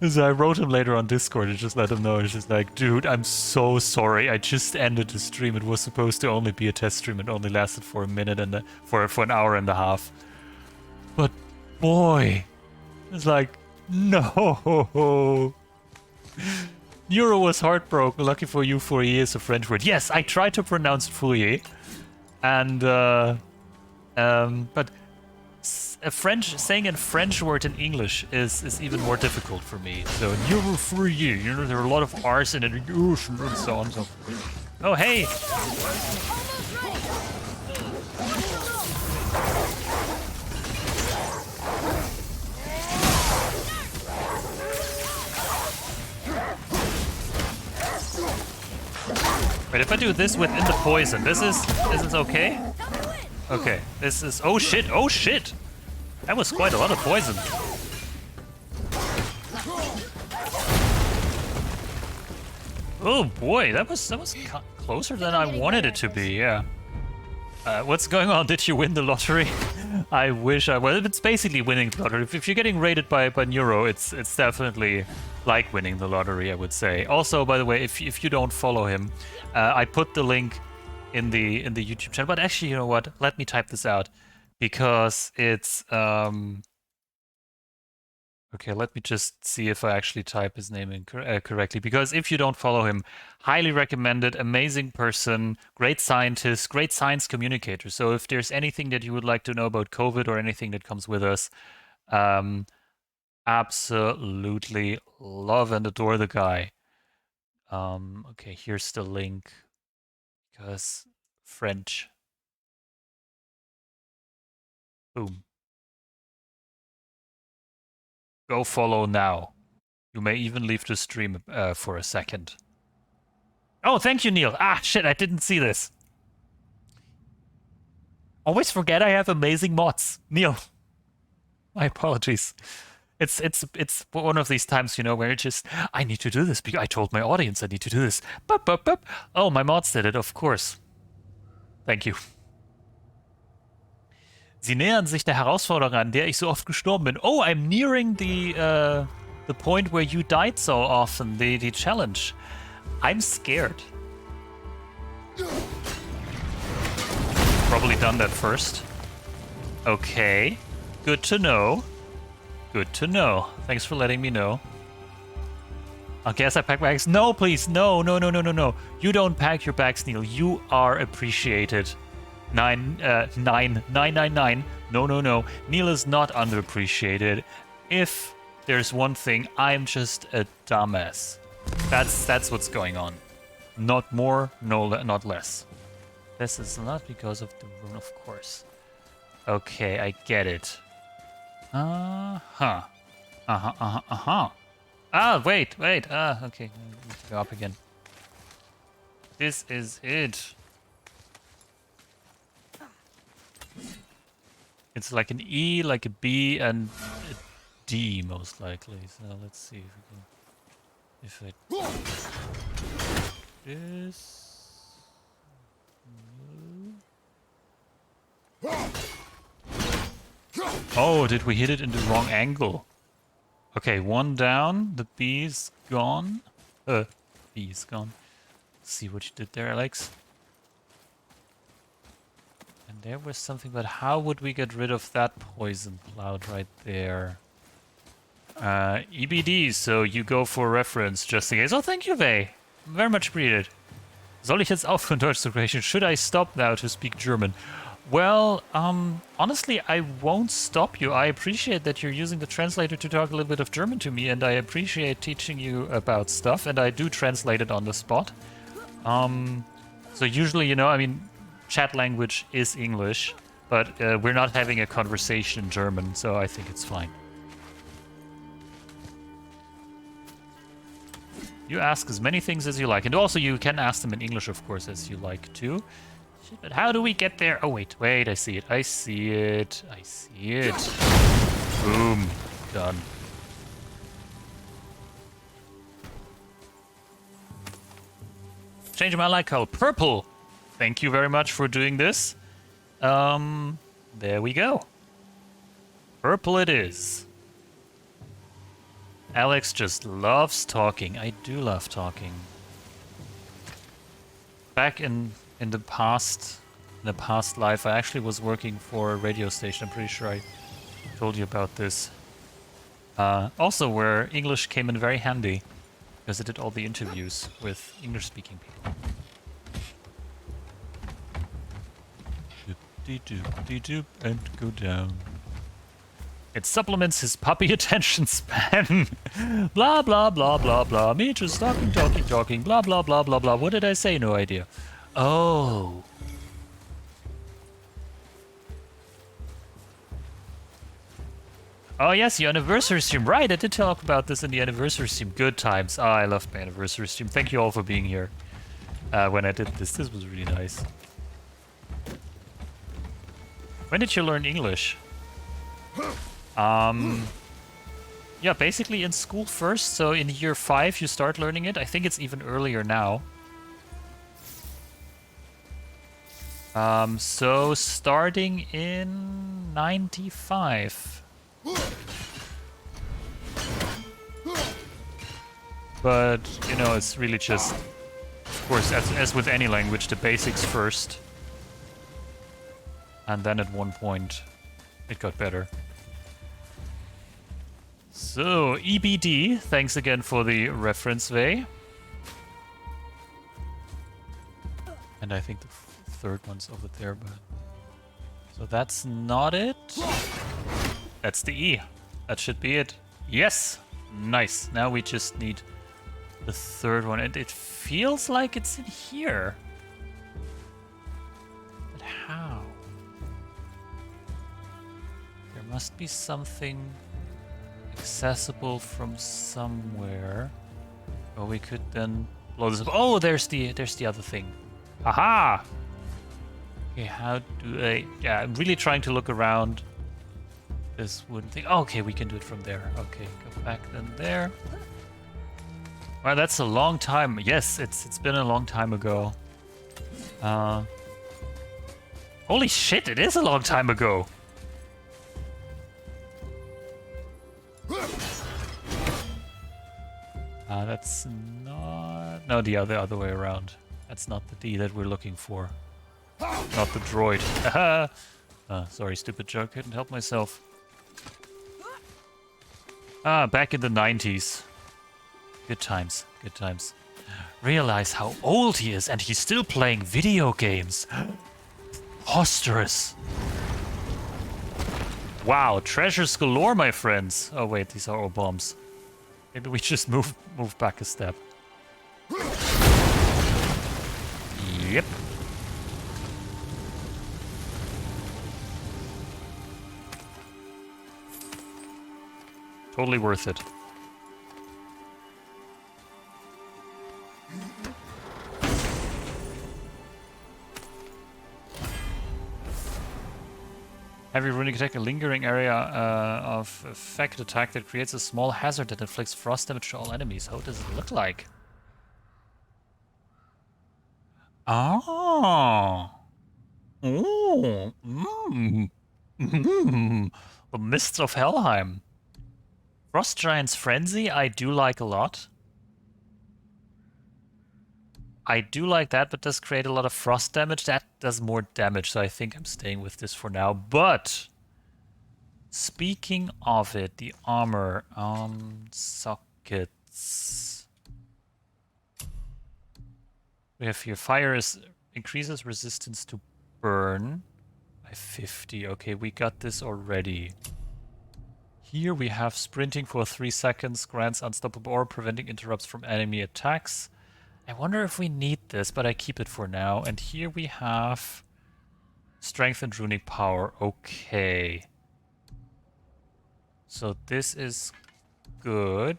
So I wrote him later on Discord and just let him know. It's just like, dude, I'm so sorry. I just ended the stream. It was supposed to only be a test stream. It only lasted for a minute and for an hour and a half. But boy, it's like, no. Neuro was heartbroken. Lucky for you, Fourier is a French word. Yes, I tried to pronounce Fourier, and but saying a French word in English is even more difficult for me. So Neuro Fourier, you know, there are a lot of R's in it, and so on. So, oh hey. Wait, if I do this within the poison, this is okay? Okay, this is... Oh shit! That was quite a lot of poison. Oh boy, that was closer than I wanted it to be, yeah. What's going on? Did you win the lottery? I wish I... Well, it's basically winning the lottery. If you're getting raided by Neuro, it's definitely like winning the lottery, I would say. Also, by the way, if you don't follow him, I put the link in the YouTube channel. But actually, you know what? Let me type this out because it's okay. Let me just see if I actually type his name in correctly. Because if you don't follow him, highly recommended. Amazing person, great scientist, great science communicator. So if there's anything that you would like to know about COVID or anything that comes with us, absolutely love and adore the guy. Okay, here's the link because French. Boom. Go follow now. You may even leave the stream for a second. Oh, thank you, Neil. Ah, shit, I didn't see this. Always forget I have amazing mods. Neil, my apologies. It's one of these times, you know, where it's just, I need to do this because I told my audience I need to do this. Bup, bup, bup. Oh, my mods did it, of course. Thank you. Sie nähern sich der Herausforderung an, der ich so oft gestorben bin. Oh, I'm nearing the point where you died so often, the challenge. I'm scared. Probably done that first. Okay, good to know. Good to know. Thanks for letting me know. I guess I pack bags. No, please. No. You don't pack your bags, Neil. You are appreciated. 999. No. Neil is not underappreciated. If there's one thing, I'm just a dumbass. That's what's going on. Not more, not less. This is not because of the rune, of course. Okay, I get it. Uh-huh. Uh-huh, uh-huh, uh-huh. Ah, wait. Ah, okay. I need to go up again. This is it. It's like an E, like a B, and a D, most likely. So let's see if we can... If I... This... Oh, did we hit it in the wrong angle? Okay, one down. The B's gone. B is gone. Let's see what you did there, Alex. And there was something, but how would we get rid of that poison cloud right there? EBD, so you go for reference just in case. Oh, thank you, Vey. Very much appreciated. Soll ich jetzt aufhören, Deutsch zu sprechen? Should I stop now to speak German? Well, honestly, I won't stop you. I appreciate that you're using the translator to talk a little bit of German to me, and I appreciate teaching you about stuff, and I do translate it on the spot. So usually, you know, I mean, chat language is English, but we're not having a conversation in German, so I think it's fine. You ask as many things as you like, and also you can ask them in English, of course, as you like too. But how do we get there? Oh, wait, I see it. I see it. Boom. Done. Changing my light color. Purple. Thank you very much for doing this. There we go. Purple it is. Alex just loves talking. I do love talking. Back in the past life, I actually was working for a radio station. I'm pretty sure I told you about this. Also, where English came in very handy, because I did all the interviews with English-speaking people. Doop-de-doop-de-doop, and go down. It supplements his puppy attention span. Blah, blah, blah, blah, blah. Me just talking, blah, blah, blah, blah, blah. What did I say? No idea. Oh. Oh, yes, your anniversary stream. Right, I did talk about this in the anniversary stream. Good times. Ah, I loved my anniversary stream. Thank you all for being here when I did this. This was really nice. When did you learn English? Yeah, basically in school first. So in year 5 you start learning it. I think it's even earlier now. So starting in 95. But, you know, it's really just, of course, as with any language, the basics first. And then at one point, it got better. So, EBD, thanks again for the reference, Vey. And I think the third one's over there, but... So that's not it. That's the E. That should be it. Yes! Nice. Now we just need the third one. And it feels like it's in here. But how? There must be something accessible from somewhere. Or we could then blow this up. Oh, there's the other thing. Aha! Okay, how do I... Yeah, I'm really trying to look around this wooden thing. Oh, okay, we can do it from there. Okay, go back then there. Well, that's a long time. Yes, it's been a long time ago. Holy shit, it is a long time ago. That's not... No, the other way around. That's not the D that we're looking for. Not the droid. Sorry, stupid joke. Couldn't help myself. Back in the 90s. Good times. Good times. Realize how old he is, and he's still playing video games. Preposterous. Wow, treasures galore, my friends. Oh wait, these are all bombs. Maybe we just move back a step. Yep. Totally worth it. Heavy runic attack, a lingering area of effect attack that creates a small hazard that inflicts frost damage to all enemies. How does it look like? Oh. Oh. The Mists of Helheim. Frost Giant's Frenzy, I do like a lot. I do like that, but does create a lot of frost damage. That does more damage, so I think I'm staying with this for now. But speaking of it, the armor sockets. We have here fire increases resistance to burn by 50. Okay, we got this already. Here we have sprinting for 3 seconds, grants unstoppable aura, preventing interrupts from enemy attacks. I wonder if we need this, but I keep it for now. And here we have strength and runic power. Okay. So this is good.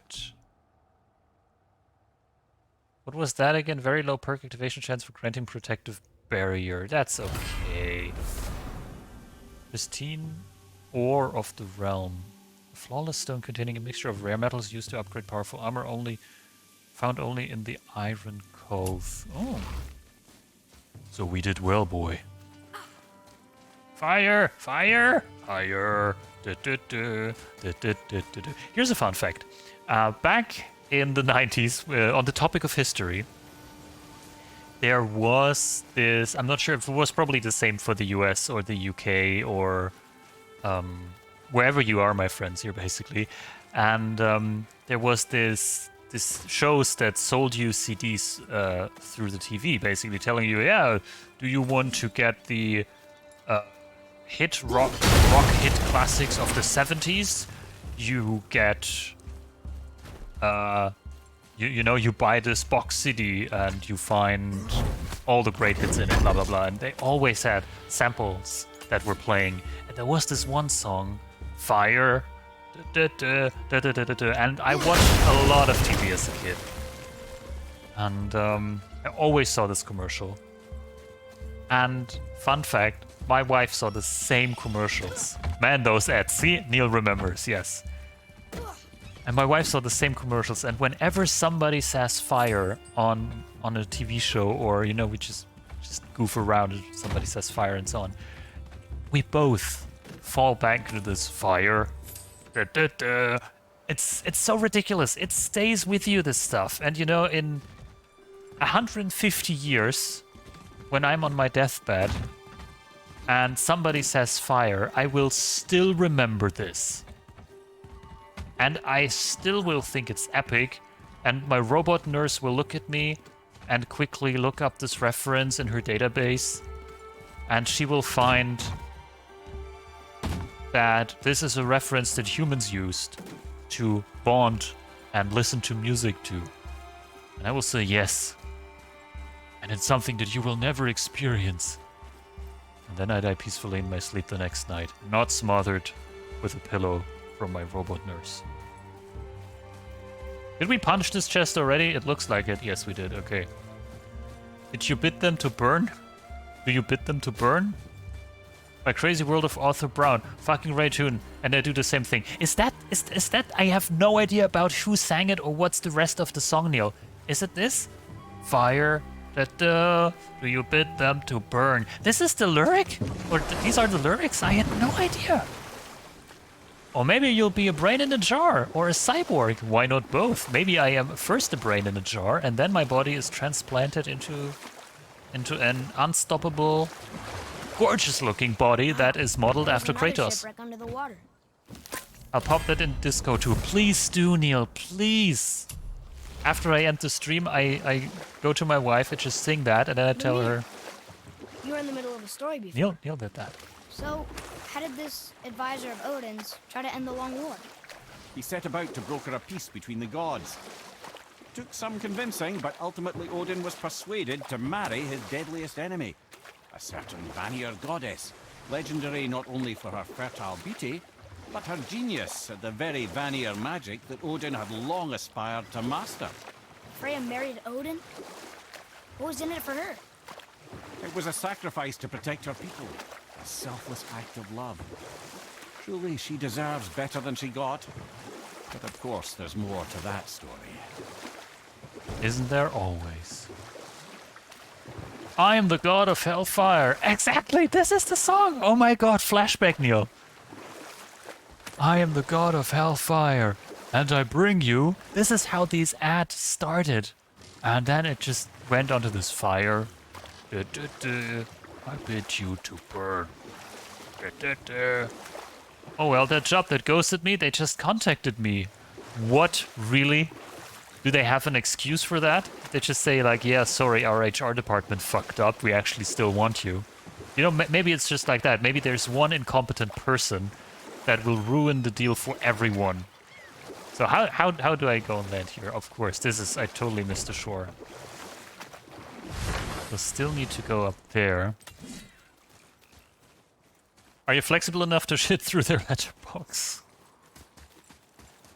What was that again? Very low perk activation chance for granting protective barrier. That's okay. Pristine ore of the realm. A flawless stone containing a mixture of rare metals used to upgrade powerful armor, found only in the Iron Cove. Oh. So we did well, boy. Fire! Fire! Fire! Here's a fun fact. Back in the 90s, on the topic of history, there was this... I'm not sure if it was probably the same for the US or the UK or wherever you are, my friends here, basically. And there was this shows that sold you CDs through the TV, basically telling you, yeah, do you want to get the rock hit classics of the 70s? You get, you buy this box CD and you find all the great hits in it, blah, blah, blah. And they always had samples that were playing. And there was this one song, Fire, and I watched a lot of TV as a kid. And I always saw this commercial. And fun fact, my wife saw the same commercials. Man, those ads. See? Neil remembers, yes. And my wife saw the same commercials, and whenever somebody says fire on a TV show, or, we just goof around and somebody says fire and so on, we both fall back into this fire. It's so ridiculous. It stays with you, this stuff. And in 150 years, when I'm on my deathbed and somebody says fire, I will still remember this. And I still will think it's epic. And my robot nurse will look at me and quickly look up this reference in her database. And she will find that this is a reference that humans used to bond and listen to music to. And I will say yes. And it's something that you will never experience. And then I die peacefully in my sleep the next night, not smothered with a pillow from my robot nurse. Did we punch this chest already? It looks like it. Yes, we did. Okay. Did you bid them to burn? Do you bid them to burn? My Crazy World of Arthur Brown, fucking Ray Tune, and I do the same thing. Is that? I have no idea about who sang it or what's the rest of the song, Neil. Is it this? Fire, do you bid them to burn? This is the lyric? Or these are the lyrics? I had no idea. Or maybe you'll be a brain in a jar, or a cyborg. Why not both? Maybe I am first a brain in a jar, and then my body is transplanted into an unstoppable, gorgeous-looking body that is modeled after Kratos. Shipwreck under the water. I'll pop that in Disco too. Please do, Neil. Please. After I end the stream, I go to my wife and just sing that, and then I tell her. You were in the middle of a story before. Neil did that. So, how did this advisor of Odin's try to end the long war? He set about to broker a peace between the gods. Took some convincing, but ultimately Odin was persuaded to marry his deadliest enemy, a certain Vanir goddess, legendary not only for her fertile beauty, but her genius at the very Vanir magic that Odin had long aspired to master. Freya married Odin? What was in it for her? It was a sacrifice to protect her people, a selfless act of love. Truly, she deserves better than she got. But of course, there's more to that story. Isn't there always? I am the god of hellfire. Exactly, this is the song. Oh my god, flashback, Neil. I am the god of hellfire, and I bring you. This is how these ads started, and then it just went onto this fire. I bid you to burn. Oh well, that job that ghosted me, they just contacted me. What, really? Do they have an excuse for that? They just say like, yeah, sorry, our HR department fucked up. We actually still want you. You know, maybe it's just like that. Maybe there's one incompetent person that will ruin the deal for everyone. So how do I go and land here? Of course, this is, I totally missed the shore. We'll still need to go up there. Are you flexible enough to shit through their letterbox?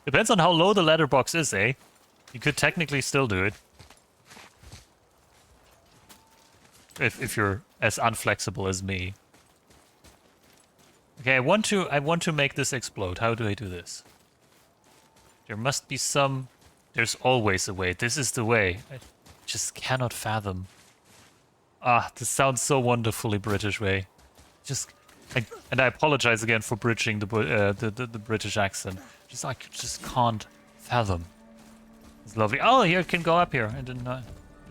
Depends on how low the letterbox is, eh? You could technically still do it. If you're as unflexible as me. Okay, I want to make this explode. How do I do this? There must be some... There's always a way. This is the way. I just cannot fathom. Ah, this sounds so wonderfully British way. And I apologize again for bridging the British accent. I just can't fathom. It's lovely. Oh, here it can go up here. I didn't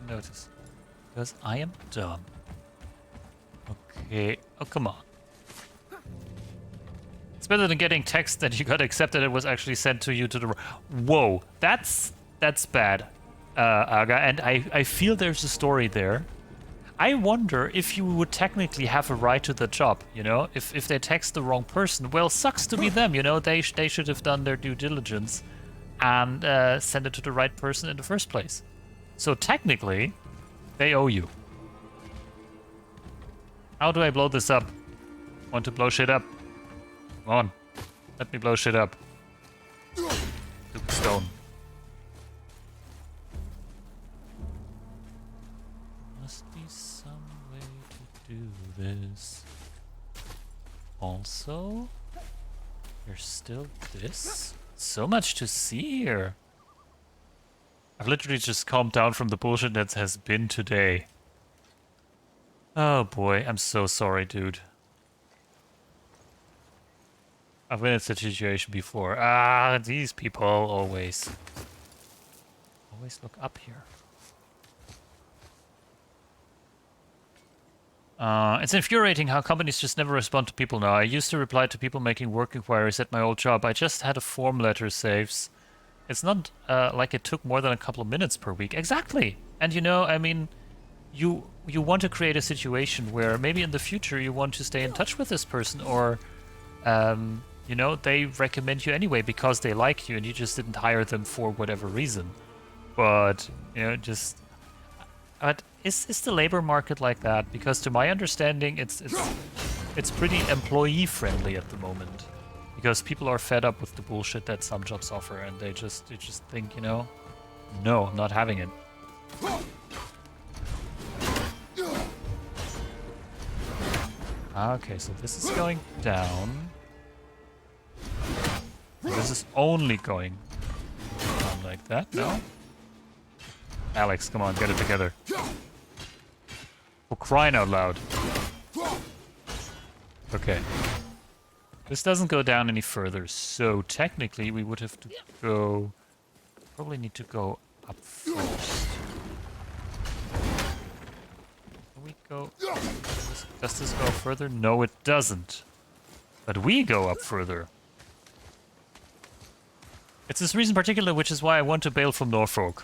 notice. Because I am dumb. Okay. Oh, come on. It's better than getting text that you got accepted. It was actually sent to you to the... Whoa. That's bad, Aga. And I feel there's a story there. I wonder if you would technically have a right to the job, you know? If they text the wrong person, well, sucks to be them, you know? They should have done their due diligence and send it to the right person in the first place. So technically, they owe you. How do I blow this up? Want to blow shit up? Come on. Let me blow shit up. Stupid stone. Must be some way to do this. Also, there's still this. So much to see here. I've literally just calmed down from the bullshit that has been today. Oh boy, I'm so sorry, dude. I've been in such a situation before. Ah, these people always look up here. It's infuriating how companies just never respond to people now. I used to reply to people making work inquiries at my old job. I just had a form letter saves. It's not like it took more than a couple of minutes per week. Exactly. And you know, I mean, you want to create a situation where maybe in the future you want to stay in touch with this person, or you know, they recommend you anyway because they like you and you just didn't hire them for whatever reason. But, you know, just... But is the labor market like that? Because to my understanding, it's pretty employee friendly at the moment. Because people are fed up with the bullshit that some jobs offer, and they just think, you know, no, I'm not having it. Okay, so this is going down. This is only going down like that, no? Alex, come on, get it together. For crying out loud. Okay. This doesn't go down any further, so technically we would have to go... Probably need to go up first. Can we go... Does this go further? No, it doesn't. But we go up further. It's this reason in particular, which is why I want to bail from Norfolk.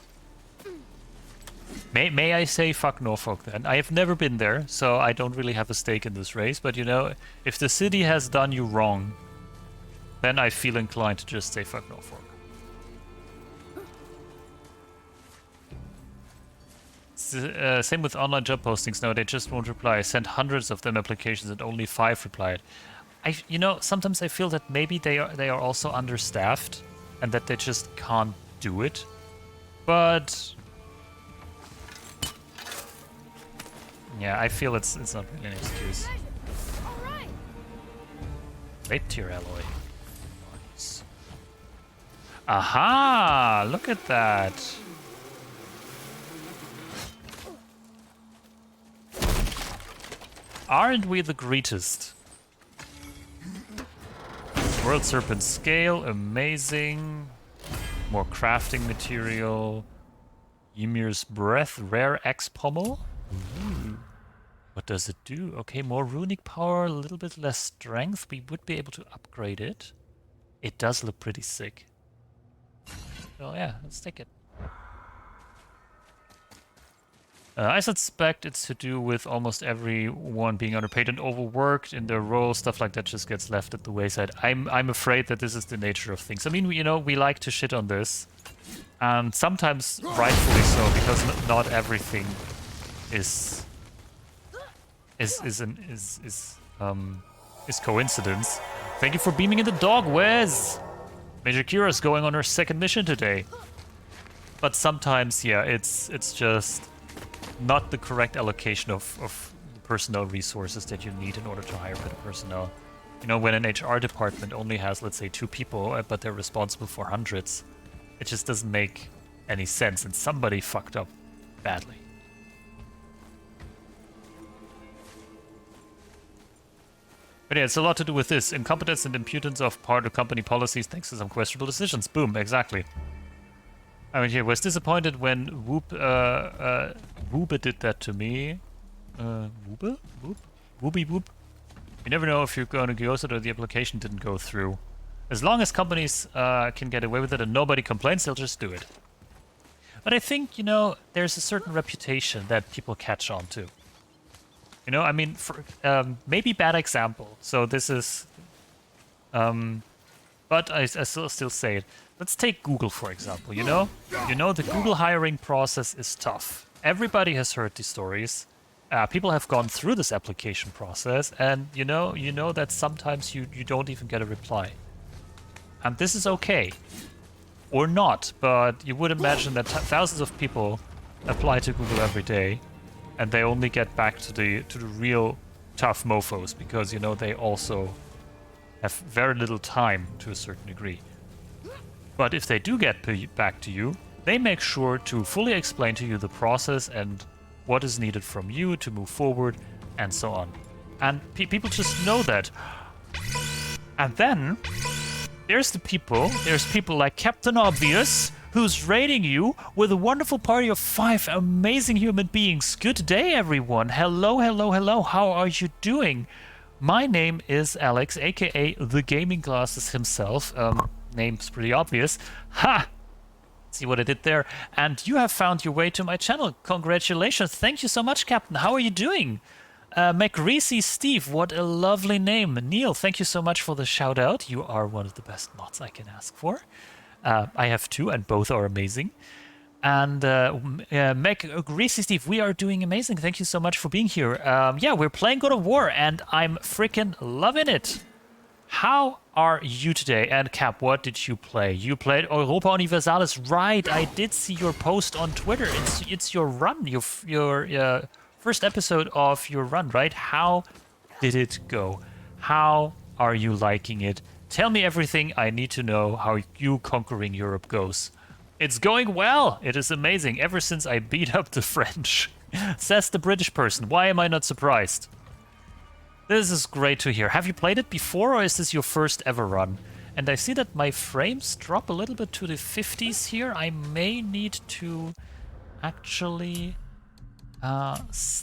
May I say fuck Norfolk then? I have never been there, so I don't really have a stake in this race. But you know, if the city has done you wrong, then I feel inclined to just say fuck Norfolk. Same with online job postings now, they just won't reply. I sent hundreds of them applications and only 5 replied. you know, sometimes I feel that maybe they are also understaffed and that they just can't do it. But yeah, I feel it's not really an excuse. Great tier alloy. Nice. Aha! Look at that. Aren't we the greatest? World Serpent Scale, amazing. More crafting material. Ymir's Breath, rare Axe Pommel. Ooh. What does it do? Okay, more runic power, a little bit less strength. We would be able to upgrade it. It does look pretty sick. So yeah, let's take it. I suspect it's to do with almost everyone being underpaid and overworked in their roles. Stuff like that just gets left at the wayside. I'm afraid that this is the nature of things. I mean, you know, we like to shit on this, and sometimes rightfully so, because not everything is coincidence. Thank you for beaming in the dog, Wes. Major Kira's going on her second mission today. But sometimes, yeah, it's just not the correct allocation of the personnel resources that you need in order to hire better personnel. You know, when an HR department only has, let's say, 2 people, but they're responsible for hundreds, it just doesn't make any sense, and somebody fucked up badly. But yeah, it's a lot to do with this. Incompetence and impudence of part of company policies thanks to some questionable decisions. Boom, exactly. I mean, here was disappointed when Wooba did that to me. Wooba? Whoop? Wooby whoop? You never know if you're going to go or the application didn't go through. As long as companies can get away with it and nobody complains, they'll just do it. But I think, you know, there's a certain reputation that people catch on to. You know, I mean, for, maybe bad example. So this is... but I still say it. Let's take Google, for example, you know? You know, the Google hiring process is tough. Everybody has heard these stories. People have gone through this application process, and you know that sometimes you don't even get a reply. And this is okay. Or not, but you would imagine that thousands of people apply to Google every day, and they only get back to the real tough mofos, because, you know, they also have very little time to a certain degree. But if they do get back to you, they make sure to fully explain to you the process and what is needed from you to move forward, and so on. And people just know that. And then there's people like Captain Obvious, who's rating you with a wonderful party of 5 amazing human beings. Good day, everyone. Hello, hello, hello. How are you doing? My name is Alex, aka the Gaming Glasses himself. Name's pretty obvious. Ha! See what I did there? And you have found your way to my channel. Congratulations. Thank you so much, Captain. How are you doing? McReesy Steve, what a lovely name. Neil, thank you so much for the shout out. You are one of the best mods I can ask for. I have 2, and both are amazing. And McReesy Steve, we are doing amazing. Thank you so much for being here. Yeah, we're playing God of War, and I'm freaking loving it. How are you today? And Cap, what did you play? You played Europa Universalis, right? I did see your post on Twitter. It's your run, your first episode of your run, right? How did it go? How are you liking it? Tell me everything I need to know how you conquering Europe goes. It's going well. It is amazing. Ever since I beat up the French, says the British person. Why am I not surprised? This is great to hear. Have you played it before, or is this your first ever run? And I see that my frames drop a little bit to the 50s here. I may need to actually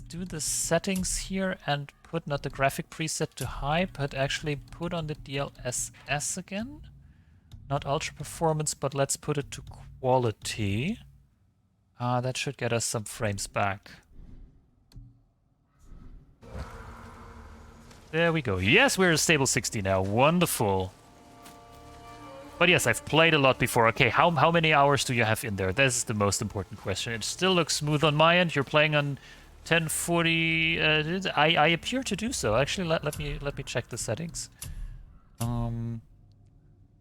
do the settings here and put not the graphic preset to high, but actually put on the DLSS again. Not ultra performance, but let's put it to quality. That should get us some frames back. There we go. Yes, we're at stable 60 now. Wonderful. But yes, I've played a lot before. Okay, how many hours do you have in there? This is the most important question. It still looks smooth on my end. You're playing on 1040. I appear to do so. Actually, let me check the settings.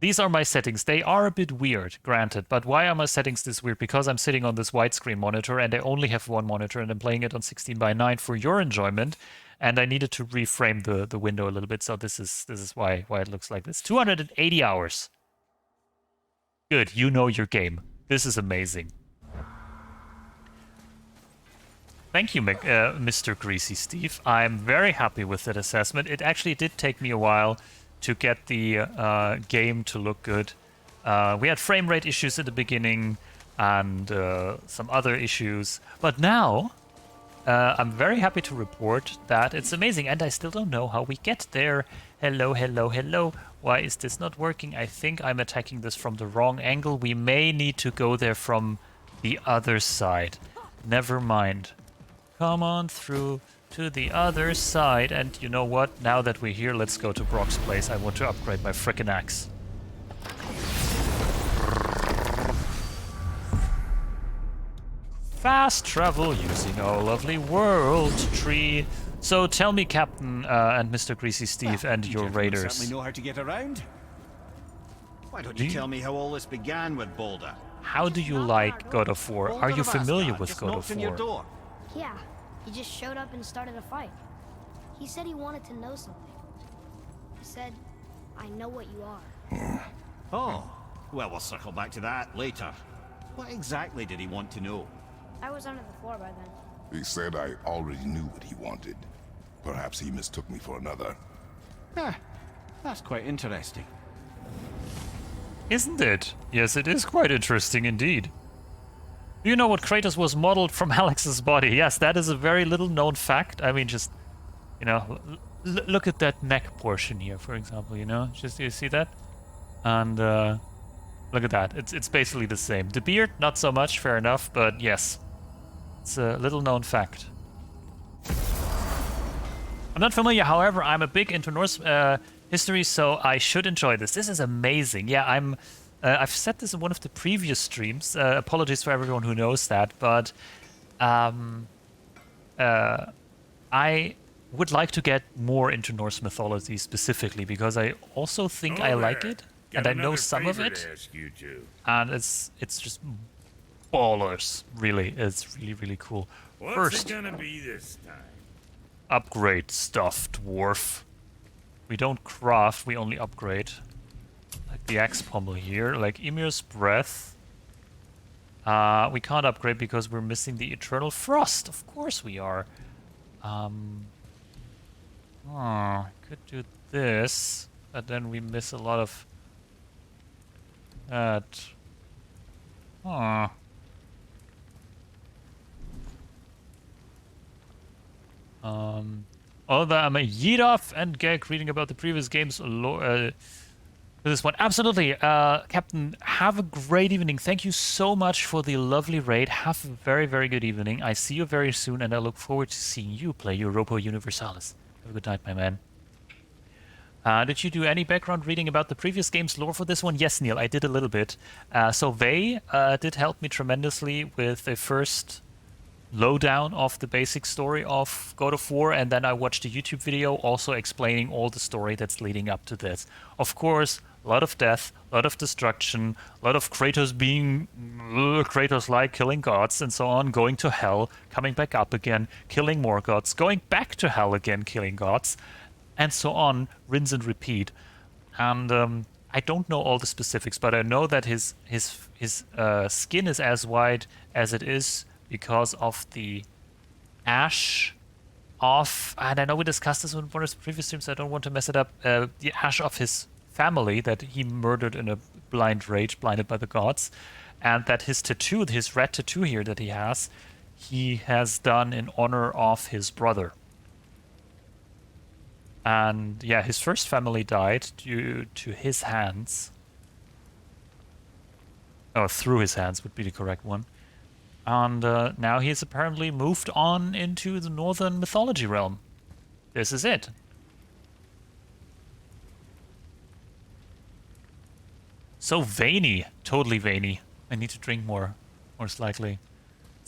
These are my settings. They are a bit weird, granted, but why are my settings this weird? Because I'm sitting on this widescreen monitor and I only have one monitor and I'm playing it on 16:9 for your enjoyment, and I needed to reframe the window a little bit, so this is why it looks like this. 280 hours. Good, you know your game. This is amazing. Thank you, Mr. Greasy Steve. I'm very happy with that assessment. It actually did take me a while to get the game to look good. We had frame rate issues at the beginning and some other issues, but now I'm very happy to report that it's amazing, and I still don't know how we get there. Hello, hello, hello. Why is this not working? I think I'm attacking this from the wrong angle. We may need to go there from the other side. Never mind. Come on through to the other side, and you know what? Now that we're here, let's go to Brock's place. I want to upgrade my frickin' axe. Fast travel using our lovely world tree. So tell me, Captain and Mr. Greasy Steve and your raiders. Certainly know how to get around. Why don't you tell me how all this began with Boulder? How do you like God of War? Are you familiar with God of War? Yeah, he just showed up and started a fight. He said he wanted to know something. He said, I know what you are. Oh, well, we'll circle back to that later. What exactly did he want to know? I was under the floor by then. He said I already knew what he wanted. Perhaps he mistook me for another. That's quite interesting. Isn't it? Yes, it is quite interesting indeed. Do you know what Kratos was modeled from Alex's body? Yes, that is a very little known fact. I mean, just, you know, look at that neck portion here, for example, you know? Just, you see that? And, look at that. It's basically the same. The beard, not so much, fair enough, but yes. It's a little known fact. I'm not familiar, however, I'm a big into Norse history, so I should enjoy this. This is amazing. Yeah, I've said this in one of the previous streams. Apologies for everyone who knows that, but I would like to get more into Norse mythology specifically, because I also think I like it, and I know some of it, and it's just ballers, really. It's really, really cool. What's it gonna be this time? Upgrade stuff, dwarf. We don't craft, we only upgrade. Like the axe pommel here, like Ymir's breath. We can't upgrade because we're missing the eternal frost. Of course we are. Could do this, but then we miss a lot of that. Although I'm a yeet off and gag reading about the previous games. This one, absolutely. Captain, have a great evening. Thank you so much for the lovely raid. Have a very, very good evening. I see you very soon, and I look forward to seeing you play Europa Universalis. Have a good night, my man. Did you do any background reading about the previous game's lore for this one? Yes, Neil, I did a little bit. So Vey did help me tremendously with the first lowdown of the basic story of God of War, and then I watched a YouTube video also explaining all the story that's leading up to this. Of course, a lot of death, a lot of destruction, a lot of Kratos being Kratos-like, killing gods and so on, going to hell, coming back up again, killing more gods, going back to hell again, killing gods, and so on, rinse and repeat. And I don't know all the specifics, but I know that his skin is as white as it is because of the ash of, and I know we discussed this in one of the previous streams, so I don't want to mess it up, the ash of his family that he murdered in a blind rage, blinded by the gods, and that his tattoo, his red tattoo here that he has done in honor of his brother. And yeah, his first family died due to his hands. Oh, through his hands would be the correct one. And now he's apparently moved on into the northern mythology realm. This is it. So veiny, totally veiny. I need to drink more, most likely.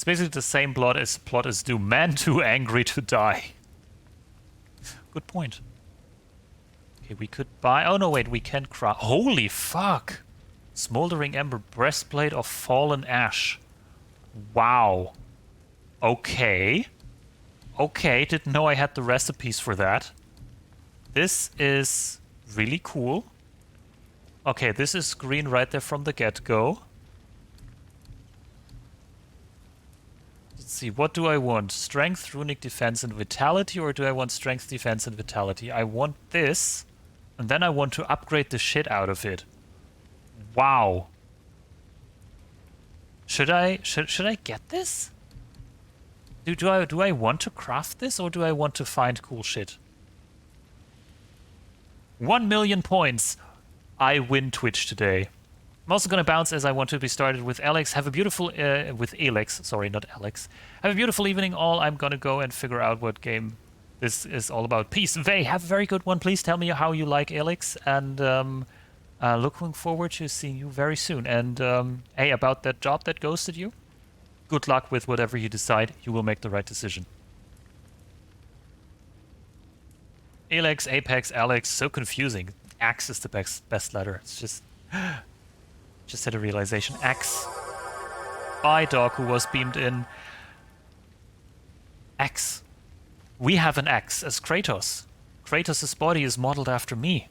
It's basically the same plot as Doom. Man too angry to die. Good point. Okay, we could buy... Oh no, wait, we can craft... Holy fuck! Smoldering Ember, Breastplate of Fallen Ash. Wow. Okay. Okay, didn't know I had the recipes for that. This is really cool. Okay, this is green right there from the get-go. Let's see, what do I want? Strength, Runic Defense, and Vitality, or do I want Strength, Defense, and Vitality? I want this, and then I want to upgrade the shit out of it. Wow. Should I get this? Do I want to craft this, or do I want to find cool shit? 1 million points. I win Twitch today. I'm also gonna bounce as I want to be started with Alex. Have a beautiful with Alex. Sorry, not Alex. Have a beautiful evening, all. I'm gonna go and figure out what game this is all about. Peace. Vey, have a very good one. Please tell me how you like Alex, and looking forward to seeing you very soon. And hey, about that job that ghosted you, good luck with whatever you decide. You will make the right decision. Alex, Apex, Alex, so confusing. Axe is the best letter. It's just had a realization. Axe. Bye, dog who was beamed in. Axe. We have an axe as Kratos. Kratos' body is modeled after me.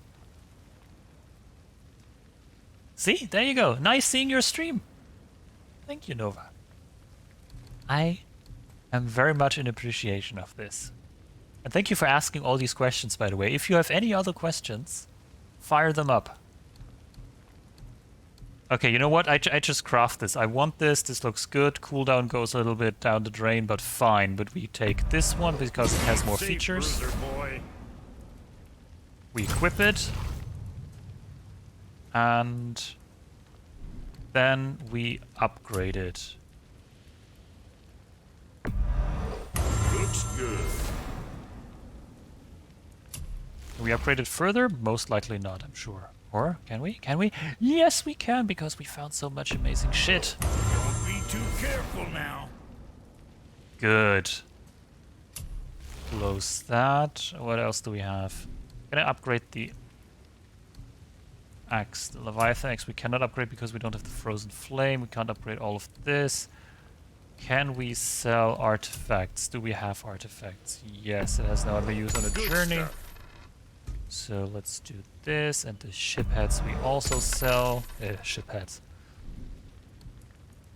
See? There you go. Nice seeing your stream. Thank you, Nova. I am very much in appreciation of this. And thank you for asking all these questions, by the way. If you have any other questions, fire them up. Okay, you know what? I just craft this. I want this. This looks good. Cooldown goes a little bit down the drain, but fine. But we take this one because it has more features. We equip it. And then we upgrade it. Looks good. Can we upgrade it further? Most likely not, I'm sure. Or can we? Can we? Yes, we can, because we found so much amazing shit. Don't be too careful now. Good. Close that. What else do we have? Can I upgrade the axe? The Leviathan axe we cannot upgrade because we don't have the Frozen Flame. We can't upgrade all of this. Can we sell artifacts? Do we have artifacts? Yes, it has no other use on a journey. So let's do this, and the ship heads we also sell. Ship heads.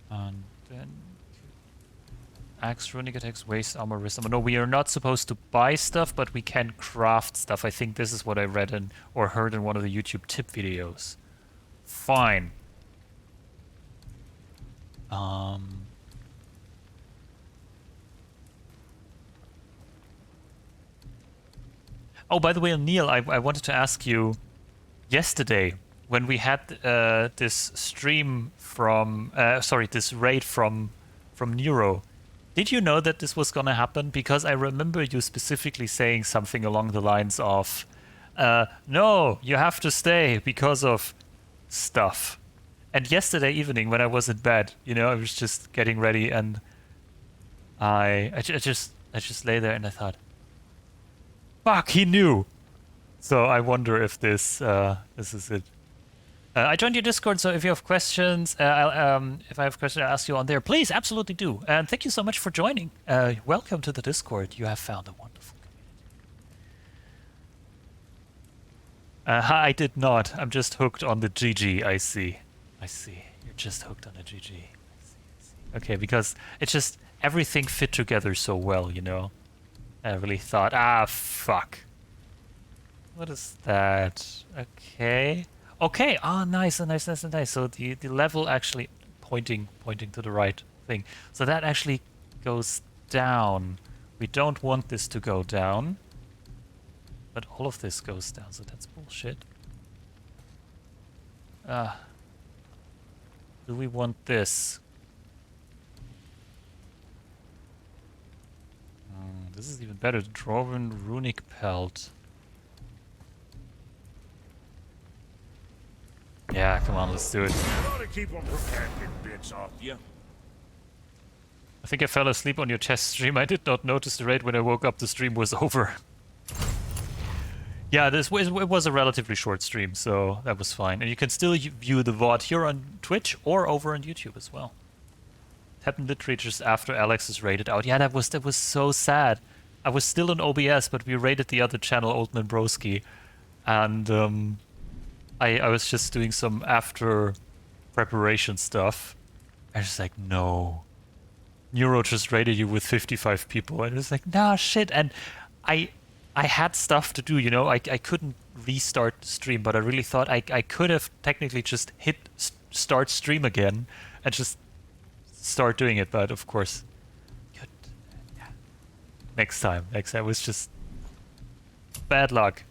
And then axe, runic attacks, waste armor, wrist armor. No, we are not supposed to buy stuff, but we can craft stuff. I think this is what I read in or heard in one of the YouTube tip videos. Fine. Oh, by the way, Neil, I wanted to ask you, yesterday, when we had this stream from, this raid from Nero, did you know that this was going to happen? Because I remember you specifically saying something along the lines of, no, you have to stay because of stuff. And yesterday evening, when I was in bed, you know, I was just getting ready, and I just lay there and I thought, fuck, he knew. So I wonder if this is it. I joined your Discord, so if you have questions, if I have questions, I'll ask you on there. Please, absolutely do. And thank you so much for joining. Welcome to the Discord. You have found a wonderful community. I did not. I'm just hooked on the GG. I see. You're just hooked on the GG. I see. Okay, because it's just everything fit together so well, you know. I really thought, fuck. What is that? Okay. Okay, nice. So the level actually pointing to the right thing. So that actually goes down. We don't want this to go down. But all of this goes down, so that's bullshit. Do we want this? This is even better. Dwarven Runic Pelt. Yeah, come on, let's do it. I ought to keep them from hacking bits off you. I think I fell asleep on your test stream. I did not notice the raid when I woke up. The stream was over. Yeah, it was a relatively short stream, so that was fine. And you can still view the VOD here on Twitch or over on YouTube as well. It happened literally just after Alex is raided out. Yeah, that was so sad. I was still on OBS, but we raided the other channel, Oldman Broski, and I was just doing some after preparation stuff. I was just like, no. Neuro just raided you with 55 people, and it was like, nah, shit. And I had stuff to do, you know. I couldn't restart the stream, but I really thought I could have technically just hit start stream again and just start doing it, but of course, yeah. Next time. It was just bad luck,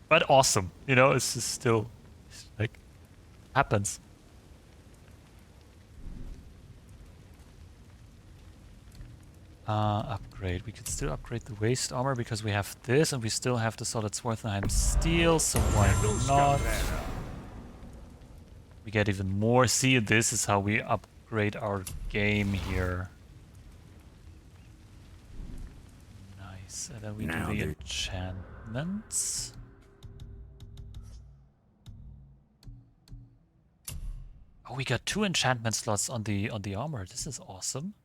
but awesome, you know. It's just still like happens. Upgrade. We could still upgrade the waist armor because we have this, and we still have the solid Swarthenheim steel, so why not? We get even more. See, this is how we upgrade our game here. Nice. And then we do the enchantments. Oh, we got 2 enchantment slots on the armor. This is awesome.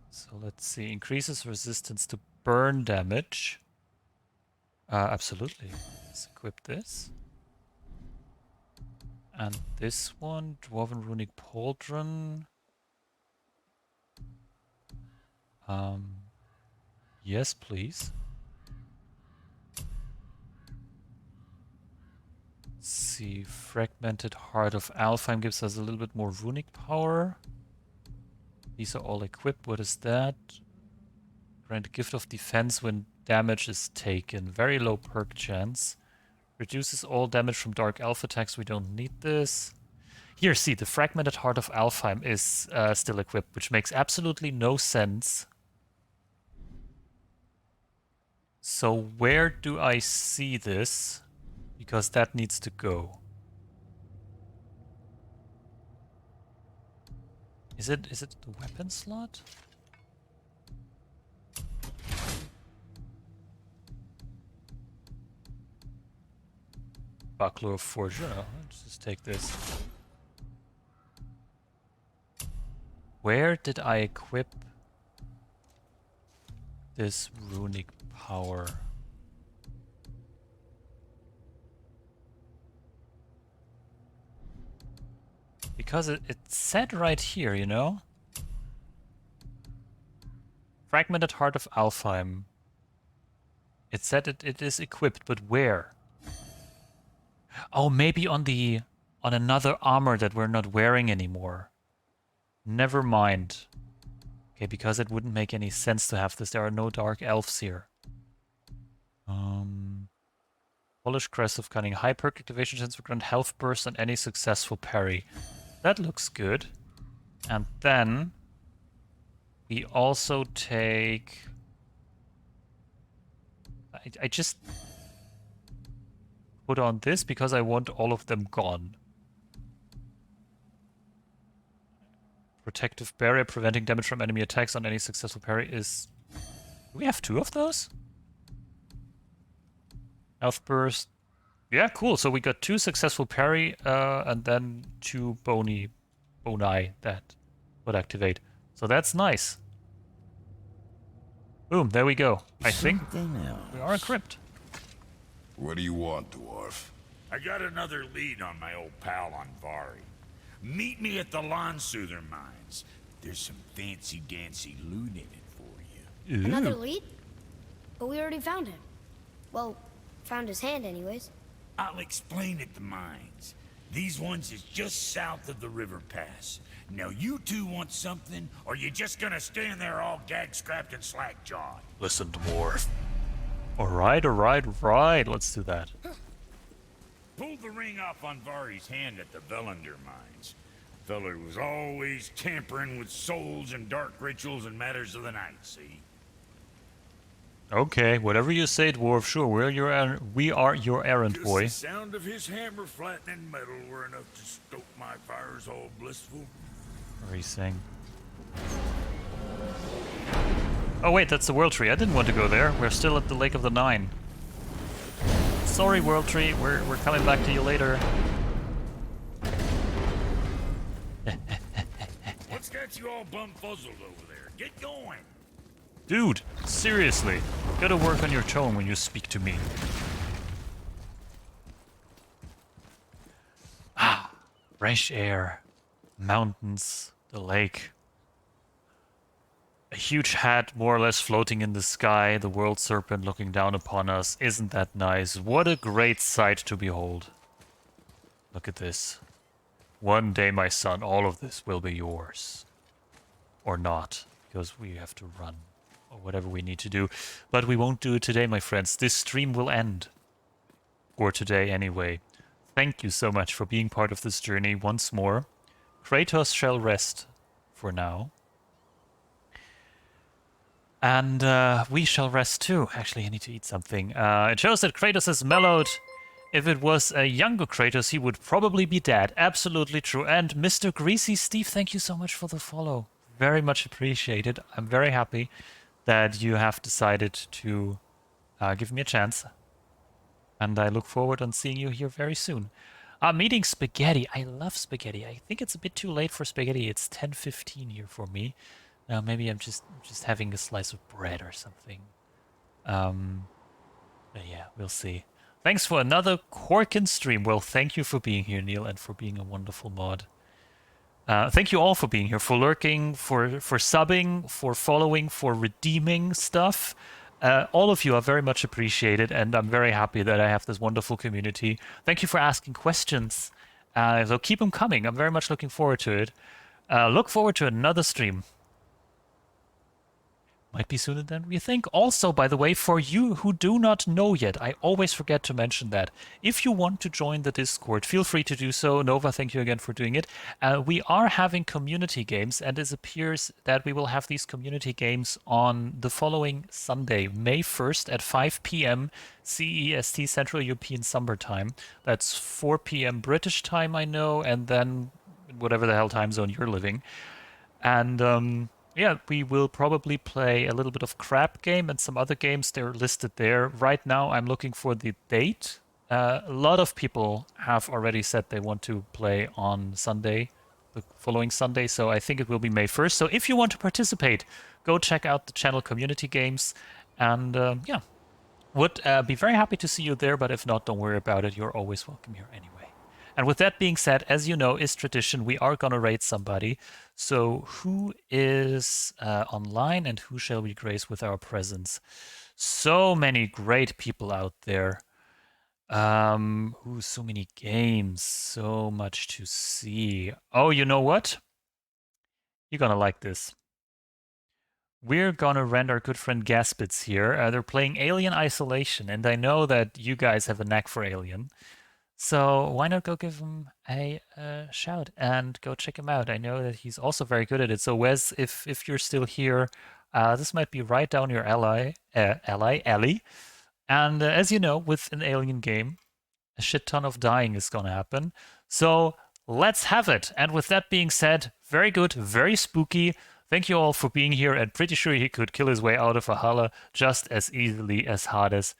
So let's see, increases resistance to burn damage. Absolutely. Let's equip this. And this one, Dwarven Runic Pauldron. Yes, please. Let's see, Fragmented Heart of Alfheim gives us a little bit more runic power. These are all equipped. What is that? Grant Gift of Defense when damage is taken. Very low perk chance. Reduces all damage from Dark Elf attacks. We don't need this. Here, see, the Fragmented Heart of Alfheim is still equipped, which makes absolutely no sense. So where do I see this? Because that needs to go. Is it the weapon slot? Buckler of Fortune. Oh, let's just take this. Where did I equip this runic power? Because it said right here, you know? Fragmented Heart of Alfheim. It said it is equipped, but where? Oh, maybe on another armor that we're not wearing anymore. Never mind. Okay, because it wouldn't make any sense to have this. There are no dark elves here. Polished Crest of Cunning. High perk activation chance for grant health burst on any successful parry. That looks good. And then we also take... I just put on this because I want all of them gone. Protective Barrier, preventing damage from enemy attacks on any successful parry is... Do we have 2 of those? Health Burst. Yeah, cool. So we got 2 successful parry, and then 2 boni that would activate. So that's nice. Boom, there we go. I think we are equipped. What do you want, dwarf? I got another lead on my old pal Anvari. Meet me at the Lawnsoother mines. There's some fancy-dancy loot in it for you. Another lead? But we already found him. Well, found his hand anyways. I'll explain at the mines. These ones is just south of the river pass. Now you 2 want something, or you just gonna stand there all gag-scrapped and slack-jawed? Listen, dwarf. Alright. Let's do that. Pulled the ring off Anvari's hand at the Velander mines. Feller was always tampering with souls and dark rituals and matters of the night, see? Okay, whatever you say, dwarf. Sure, we are your errand boy. Just the sound of his hammer flattening metal were enough to stoke my my fire's all blissful? Racing. Oh wait, that's the World Tree. I didn't want to go there. We're still at the Lake of the Nine. Sorry, World Tree. We're coming back to you later. What's got you all bumfuzzled over there? Get going! Dude, seriously. Gotta work on your tone when you speak to me. Ah, fresh air. Mountains. The lake. A huge hat more or less floating in the sky. The world serpent looking down upon us. Isn't that nice? What a great sight to behold. Look at this. One day, my son, all of this will be yours. Or not, because we have to run. Or whatever we need to do. But we won't do it today, my friends. This stream will end. Or today, anyway. Thank you so much for being part of this journey once more. Kratos shall rest for now. And we shall rest too. Actually, I need to eat something. It shows that Kratos is mellowed. If it was a younger Kratos, he would probably be dead. Absolutely true. And Mr. Greasy Steve, thank you so much for the follow. Very much appreciated. I'm very happy that you have decided to give me a chance. And I look forward on seeing you here very soon. I'm eating spaghetti. I love spaghetti. I think it's a bit too late for spaghetti. It's 10:15 here for me. Now maybe I'm just having a slice of bread or something. But yeah, we'll see. Thanks for another Corkin stream. Well, thank you for being here, Neil, and for being a wonderful mod. Thank you all for being here, for lurking, for subbing, for following, for redeeming stuff. All of you are very much appreciated, and I'm very happy that I have this wonderful community. Thank you for asking questions. So keep them coming. I'm very much looking forward to it. Look forward to another stream. Might be sooner than we think. Also, by the way, for you who do not know yet, I always forget to mention that. If you want to join the Discord, feel free to do so. Nova, thank you again for doing it. We are having community games, and it appears that we will have these community games on the following Sunday, May 1st at 5 p.m. CEST, Central European Summer Time. That's 4 p.m. British time, I know, and then whatever the hell time zone you're living. And yeah, we will probably play a little bit of Crab Game and some other games. They're listed there. Right now, I'm looking for the date. A lot of people have already said they want to play on Sunday, the following Sunday, so I think it will be May 1st. So if you want to participate, go check out the channel Community Games. And yeah, would be very happy to see you there, but if not, don't worry about it. You're always welcome here anyway. And with that being said, as you know, is tradition, we are going to raid somebody. So who is online and who shall we grace with our presence? So many great people out there. So many games, so much to see. Oh, you know what? You're going to like this. We're going to rent our good friend Gaspitz here. They're playing Alien Isolation, and I know that you guys have a knack for Alien. So why not go give him a shout and go check him out? I know that he's also very good at it. So Wes, if you're still here, this might be right down your alley. And as you know, with an Alien game, a shit ton of dying is going to happen. So let's have it. And with that being said, very good, very spooky. Thank you all for being here. And pretty sure he could kill his way out of Valhalla just as easily as Hades.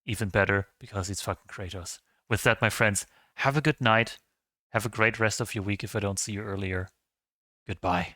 Even better, because he's fucking Kratos. With that, my friends, have a good night. Have a great rest of your week if I don't see you earlier. Goodbye.